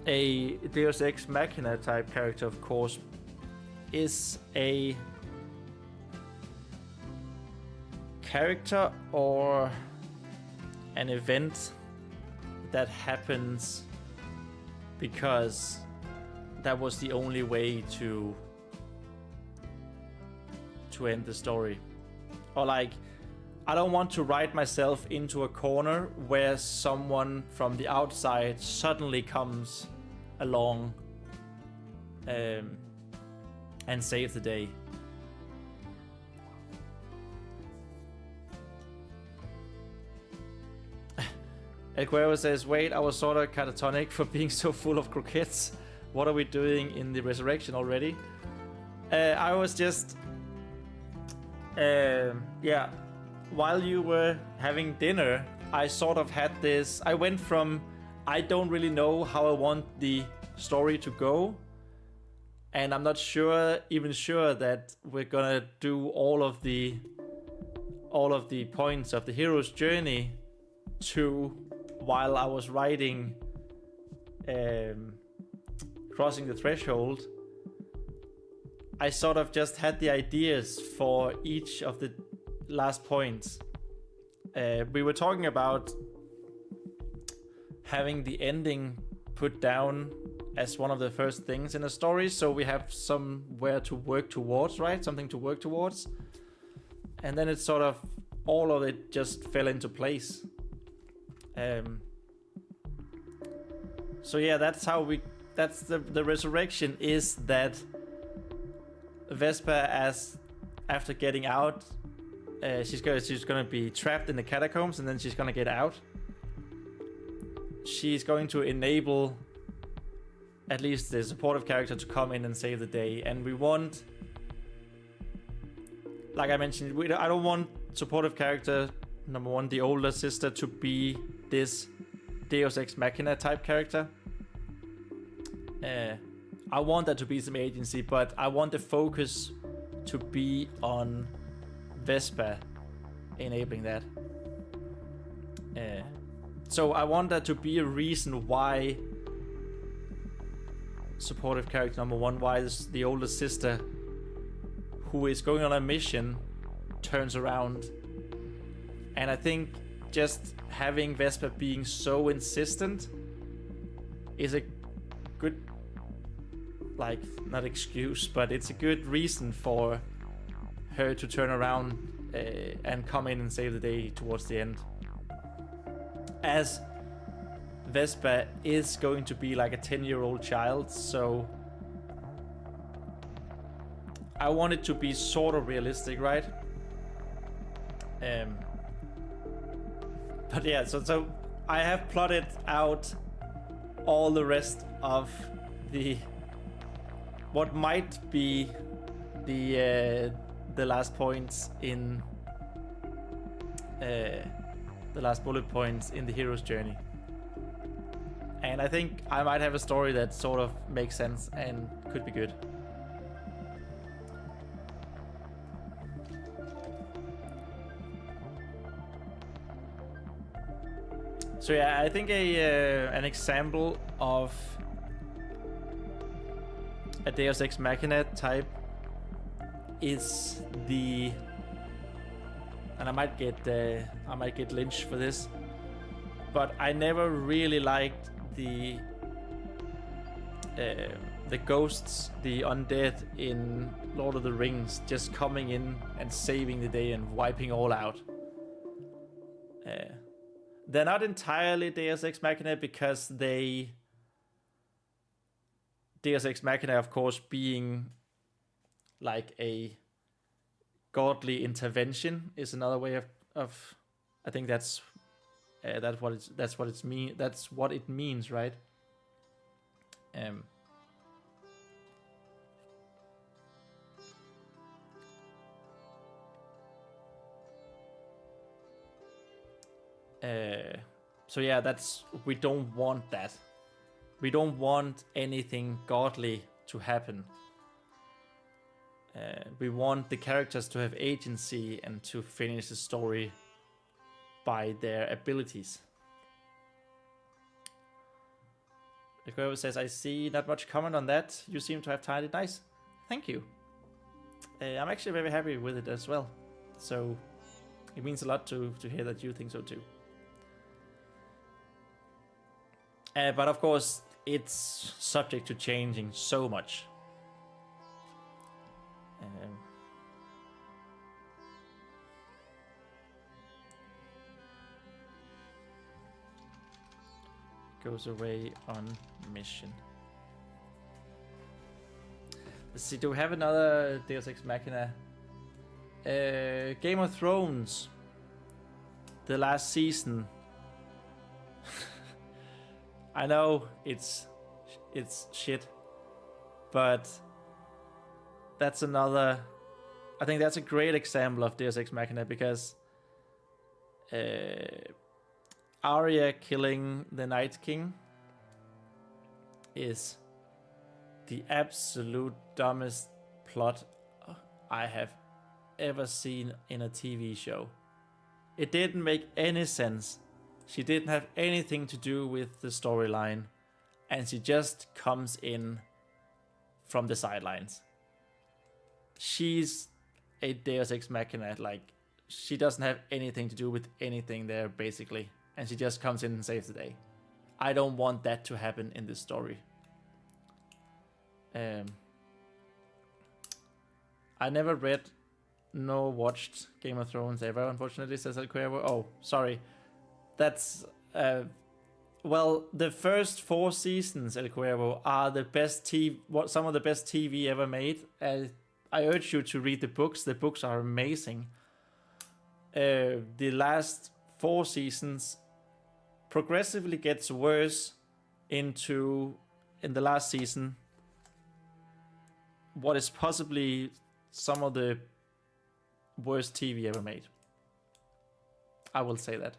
A Deus Ex Machina type character, of course, is a character or an event that happens because that was the only way to end the story. Or like, I don't want to write myself into a corner where someone from the outside suddenly comes along and saves the day. Aguero says, wait, I was sort of catatonic for being so full of croquettes. What are we doing in the resurrection already? I was just... yeah, while you were having dinner, I sort of had this... I went from, I don't really know how I want the story to go, and I'm not even sure that we're gonna do all of the points of the hero's journey, to while I was writing Crossing the Threshold, I sort of just had the ideas for each of the last points. We were talking about having the ending put down as one of the first things in a story, so we have somewhere to work towards, right? Something to work towards. And then it's sort of, all of it just fell into place. So yeah, that's the resurrection, is that Vespa, as after getting out, she's gonna be trapped in the catacombs, and then she's gonna get out. She's going to enable at least the supportive character to come in and save the day, and we want, like I mentioned, I don't want supportive character number 1, the older sister, to be this Deus Ex Machina type character. I want that to be some agency, but I want the focus to be on Vespa enabling that. So I want that to be a reason why supportive character number 1, why the older sister who is going on a mission turns around. And I think just having Vespa being so insistent is a good, like, not excuse, but it's a good reason for her to turn around and come in and save the day towards the end. As Vespa is going to be like a 10-year-old child, so I want it to be sort of realistic, right? But yeah, so I have plotted out all the rest of what might be the last points in the last bullet points in the hero's journey. And I think I might have a story that sort of makes sense and could be good. So yeah, I think an example of a Deus Ex Machina type is the, and I might get lynched for this, but I never really liked the ghosts, the undead in Lord of the Rings, just coming in and saving the day and wiping all out. They're not entirely Deus Ex Machina because Deus Ex Machina, of course, being like a godly intervention is another way of I think that's what it means, right? So yeah, we don't want that. We don't want anything godly to happen. We want the characters to have agency and to finish the story by their abilities. The Quavo says, I see not much comment on that. You seem to have tied it nice. Thank you. I'm actually very happy with it as well. So it means a lot to hear that you think so too. But of course, it's subject to changing so much. Goes away on mission. Let's see, do we have another Deus Ex Machina? Game of Thrones. The last season. I know it's shit, but that's another. I think that's a great example of Deus Ex Machina because Arya killing the Night King is the absolute dumbest plot I have ever seen in a TV show. It didn't make any sense. She didn't have anything to do with the storyline, and she just comes in from the sidelines. She's a Deus Ex Machina, like, she doesn't have anything to do with anything there, basically, and she just comes in and saves the day. I don't want that to happen in this story. I never read nor watched Game of Thrones ever, unfortunately, says El Cuervo. Oh, sorry. That's well, the first 4 seasons, El Cuervo, are the best some of the best TV ever made. I urge you to read the books. The books are amazing. The last 4 seasons progressively gets worse in the last season. What is possibly some of the worst TV ever made. I will say that.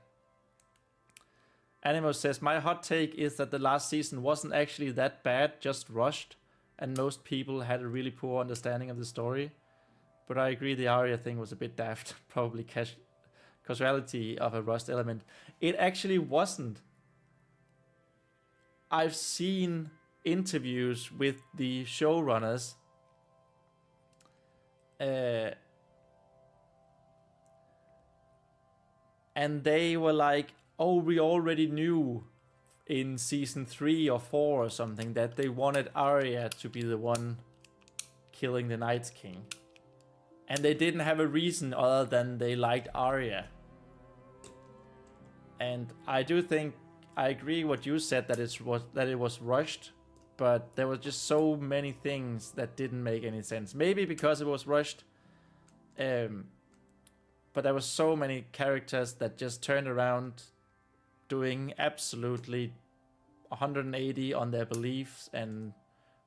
Animo says, my hot take is that the last season wasn't actually that bad, just rushed, and most people had a really poor understanding of the story. But I agree the Arya thing was a bit daft, probably casualty of a rushed element. It actually wasn't. I've seen interviews with the showrunners and they were like, oh, we already knew in season 3 or 4 or something that they wanted Arya to be the one killing the Night King. And they didn't have a reason other than they liked Arya. And I do think, I agree what you said, that it was rushed, but there were just so many things that didn't make any sense. Maybe because it was rushed, but there were so many characters that just turned around doing absolutely 180 on their beliefs and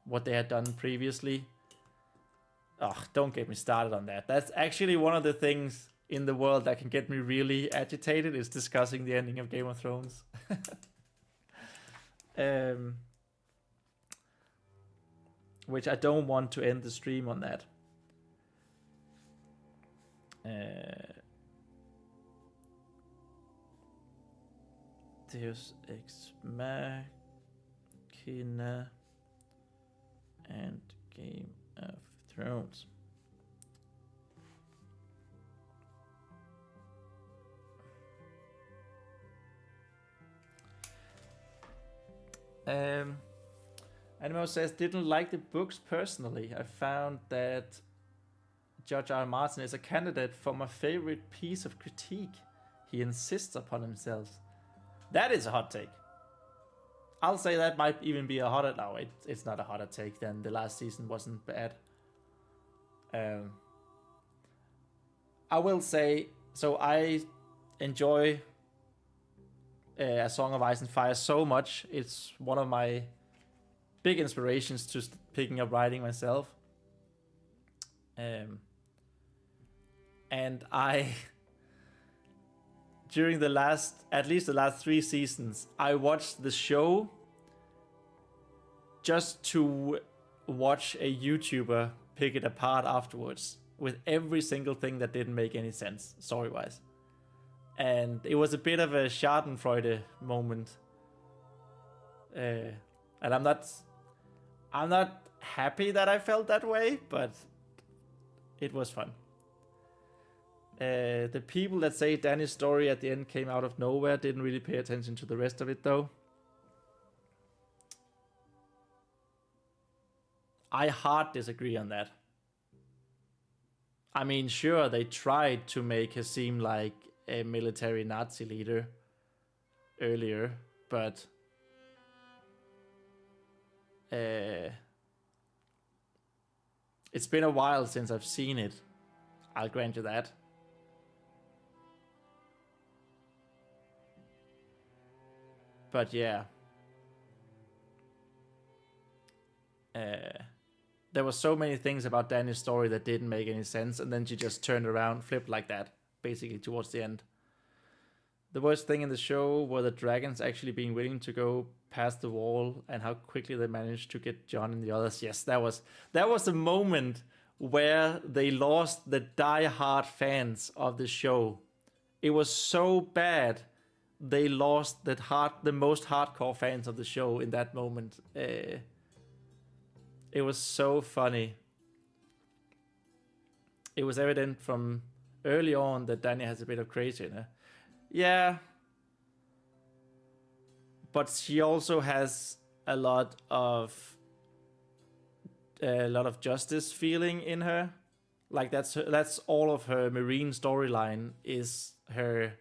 what they had done previously. Oh, don't get me started on that. That's actually one of the things in the world that can get me really agitated, is discussing the ending of Game of Thrones. Which I don't want to end the stream on that. Deus Ex Machina and Game of Thrones. Animo says, didn't like the books personally. I found that George R. R. Martin is a candidate for my favorite piece of critique. He insists upon himself. That is a hot take. I'll say that might even be a hotter... No, it's not a hotter take than the last season wasn't bad. I will say, so I enjoy A Song of Ice and Fire so much. It's one of my big inspirations to picking up writing myself. And I, during at least the last 3 seasons, I watched the show just to watch a YouTuber pick it apart afterwards with every single thing that didn't make any sense story-wise. And it was a bit of a Schadenfreude moment. And I'm not happy that I felt that way, but it was fun. The people that say Dany's story at the end came out of nowhere didn't really pay attention to the rest of it, though. I hard disagree on that. I mean, sure, they tried to make her seem like a military Nazi leader earlier, but it's been a while since I've seen it. I'll grant you that. But yeah. There were so many things about Dany's story that didn't make any sense, and then she just turned around, flipped like that, basically towards the end. The worst thing in the show were the dragons actually being willing to go past the wall, and how quickly they managed to get Jon and the others. Yes, that was a moment where they lost the die-hard fans of the show. It was so bad they lost the most hardcore fans of the show in that moment. It was so funny. It was evident from early on that Dany has a bit of crazy in her. Yeah. But she also has a lot of justice feeling in her. Like that's all of her Marine storyline, is her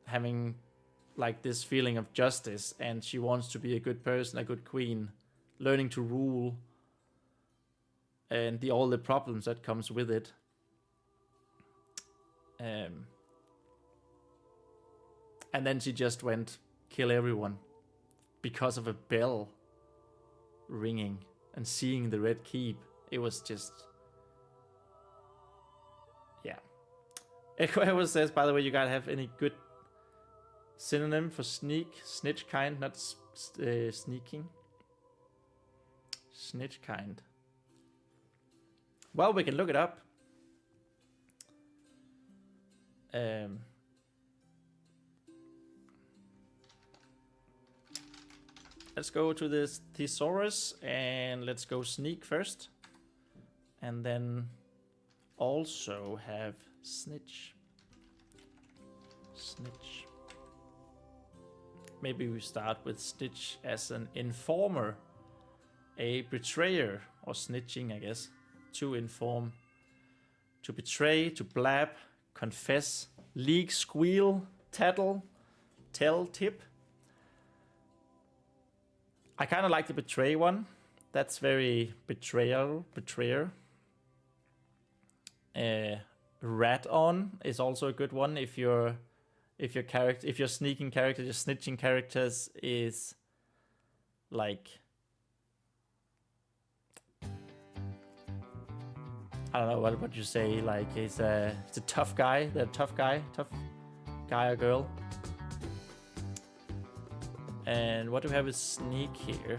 having like this feeling of justice, and she wants to be a good person, a good queen, learning to rule, and all the problems that comes with it. And then she just went kill everyone because of a bell ringing and seeing the Red Keep. It was just, yeah. Whoever says, by the way, you gotta have any good synonym for snitch kind, not sneaking. Snitch kind. Well, we can look it up. Let's go to this thesaurus and let's go sneak first. And then also have snitch. Snitch. Maybe we start with snitch as an informer. A betrayer, or snitching, I guess. To inform. To betray, to blab, confess, leak, squeal, tattle, tell, tip. I kind of like the betray one. That's very betrayer. Rat on is also a good one if if your sneaking character, your snitching characters is like, I don't know what you say, like it's a tough guy, tough guy or girl. And what do we have with sneak here?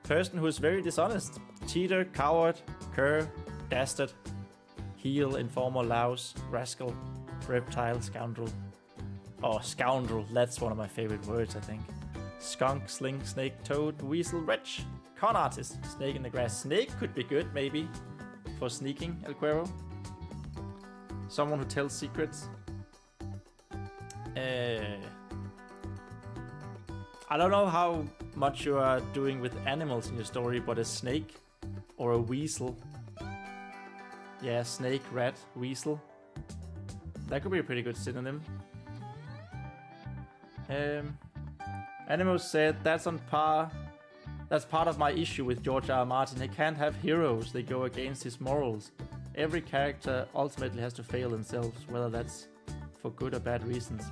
Person who is very dishonest. Cheater, coward, cur, dastard, heel, informer, louse, rascal, reptile, scoundrel. Oh, scoundrel, that's one of my favorite words, I think. Skunk, sling, snake, toad, weasel, wretch, con artist, snake in the grass. Snake could be good, maybe, for sneaking, El Cuero. Someone who tells secrets. I don't know how much you are doing with animals in your story, but a snake or a weasel. Yeah, snake, rat, weasel. That could be a pretty good synonym. Animals said that's on par. That's part of my issue with George R. R. Martin. He can't have heroes. They go against his morals. Every character ultimately has to fail themselves, whether that's for good or bad reasons.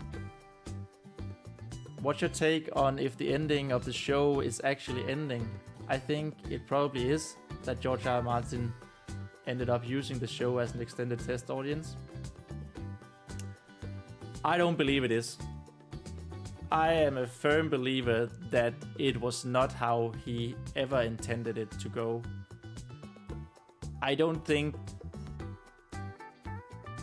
What's your take on if the ending of the show is actually ending? I think it probably is that George R. R. Martin ended up using the show as an extended test audience. I don't believe it is. I am a firm believer that it was not how he ever intended it to go. I don't think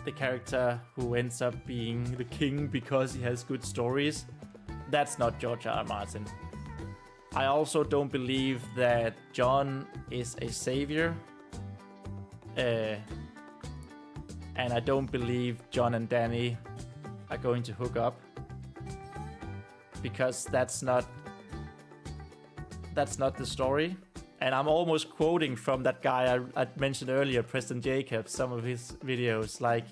the character who ends up being the king because he has good stories, that's not George R. R. Martin. I also don't believe that John is a savior. And I don't believe John and Danny are going to hook up. Because that's not the story. And I'm almost quoting from that guy I mentioned earlier, Preston Jacobs, some of his videos, like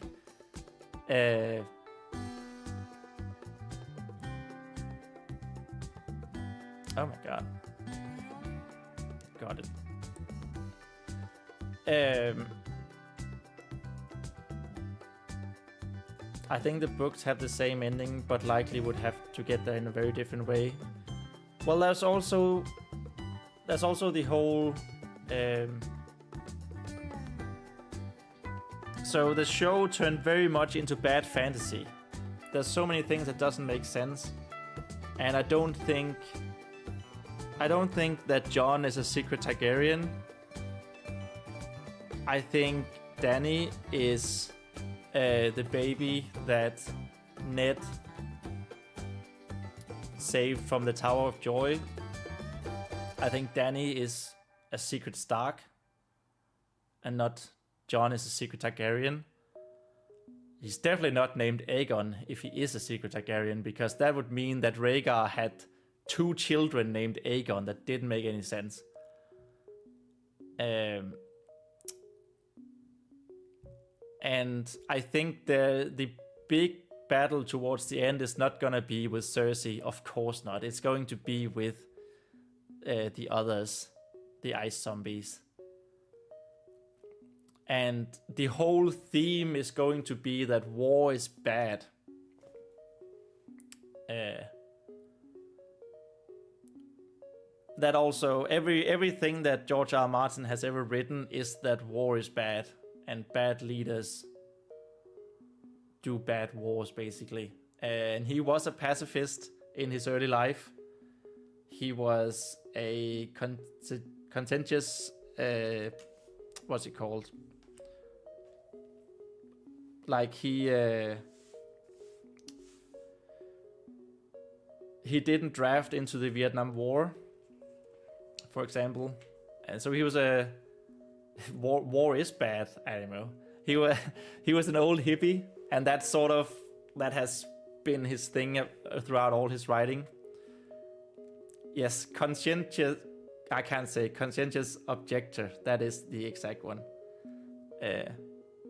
oh my god. Got it. I think the books have the same ending, but likely would have to get there in a very different way. Well, there's also the whole. So the show turned very much into bad fantasy. There's so many things that doesn't make sense, and I don't think that Jon is a secret Targaryen. I think Dany is the baby that Ned saved from the Tower of Joy. I think Dany is a secret Stark, and not Jon is a secret Targaryen. He's definitely not named Aegon if he is a secret Targaryen, because that would mean that Rhaegar had 2 children named Aegon. That didn't make any sense. And I think the big battle towards the end is not gonna be with Cersei. Of course not. It's going to be with the others, the ice zombies. And the whole theme is going to be that war is bad. That also, everything that George R. R. Martin has ever written is that war is bad. And bad leaders do bad wars, basically. And he was a pacifist in his early life. He was a contentious, what's it called? Like he didn't draft into the Vietnam War, for example. And so he was a war is bad, I don't know. He was an old hippie, and that has been his thing throughout all his writing. Yes, conscientious objector. That is the exact one.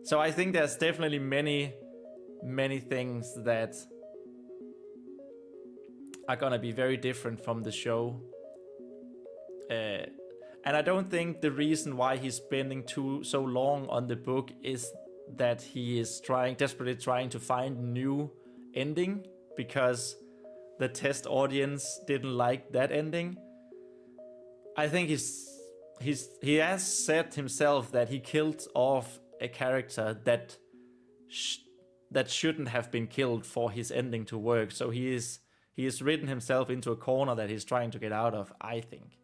So I think there's definitely many things that are gonna be very different from the show. And I don't think the reason why he's spending so long on the book is that he is desperately trying to find new ending. because the test audience didn't like that ending. I think he has said himself that he killed off a character that shouldn't have been killed for his ending to work. So he has written himself into a corner that he's trying to get out of, I think.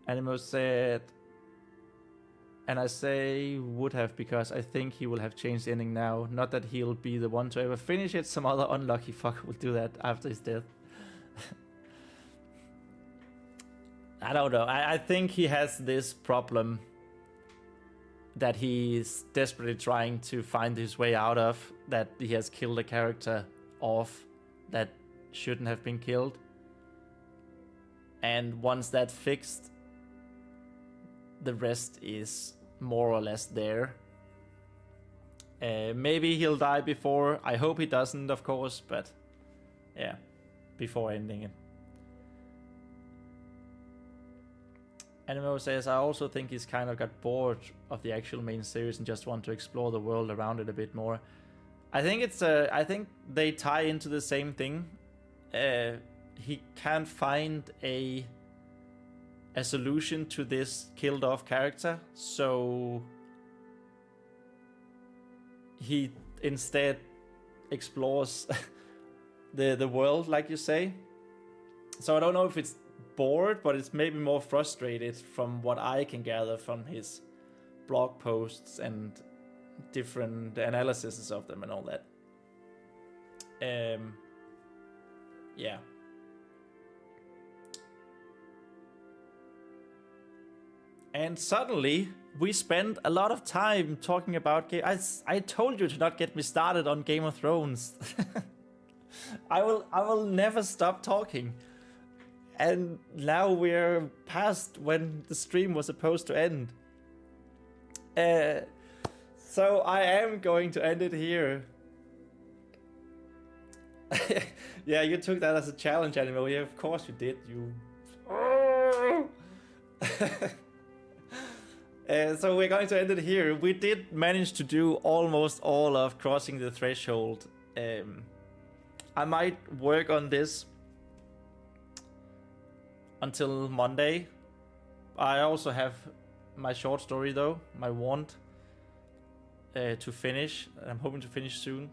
Animo said, and I say would have because I think he will have changed the ending now. Not that he'll be the one to ever finish it. Some other unlucky fucker will do that after his death. I don't know. I think he has this problem that he's desperately trying to find his way out of, that he has killed a character off that shouldn't have been killed. And once that's fixed, the rest is more or less there. Maybe he'll die before. I hope he doesn't, of course, but yeah, before ending it. Animo says, I also think he's kind of got bored of the actual main series and just want to explore the world around it a bit more. I think I think they tie into the same thing. He can't find a solution to this killed off character, so he instead explores the world, like you say. So I don't know if it's bored, but it's maybe more frustrated from what I can gather from his blog posts and different analyses of them and all that. Yeah. And suddenly, we spend a lot of time talking about game. I told you to not get me started on Game of Thrones. I will never stop talking. And now we're past when the stream was supposed to end. So I am going to end it here. Yeah, you took that as a challenge, Animo. Yeah, of course you did. You. So we're going to end it here. We did manage to do almost all of Crossing the Threshold. I might work on this until Monday. I also have my short story though, my want to finish. I'm hoping to finish soon.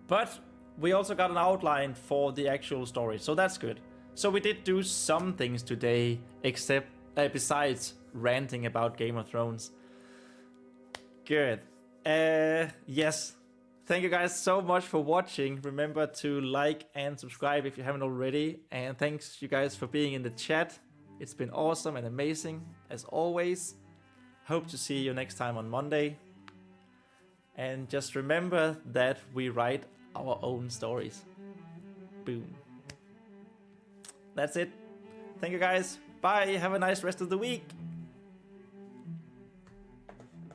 But we also got an outline for the actual story, so that's good. So we did do some things today, except besides ranting about Game of Thrones. Good. Yes. Thank you guys so much for watching. Remember to like and subscribe if you haven't already. And thanks you guys for being in the chat. It's been awesome and amazing as always. Hope to see you next time on Monday. And just remember that we write our own stories. Boom. That's it. Thank you guys. Bye. Have a nice rest of the week.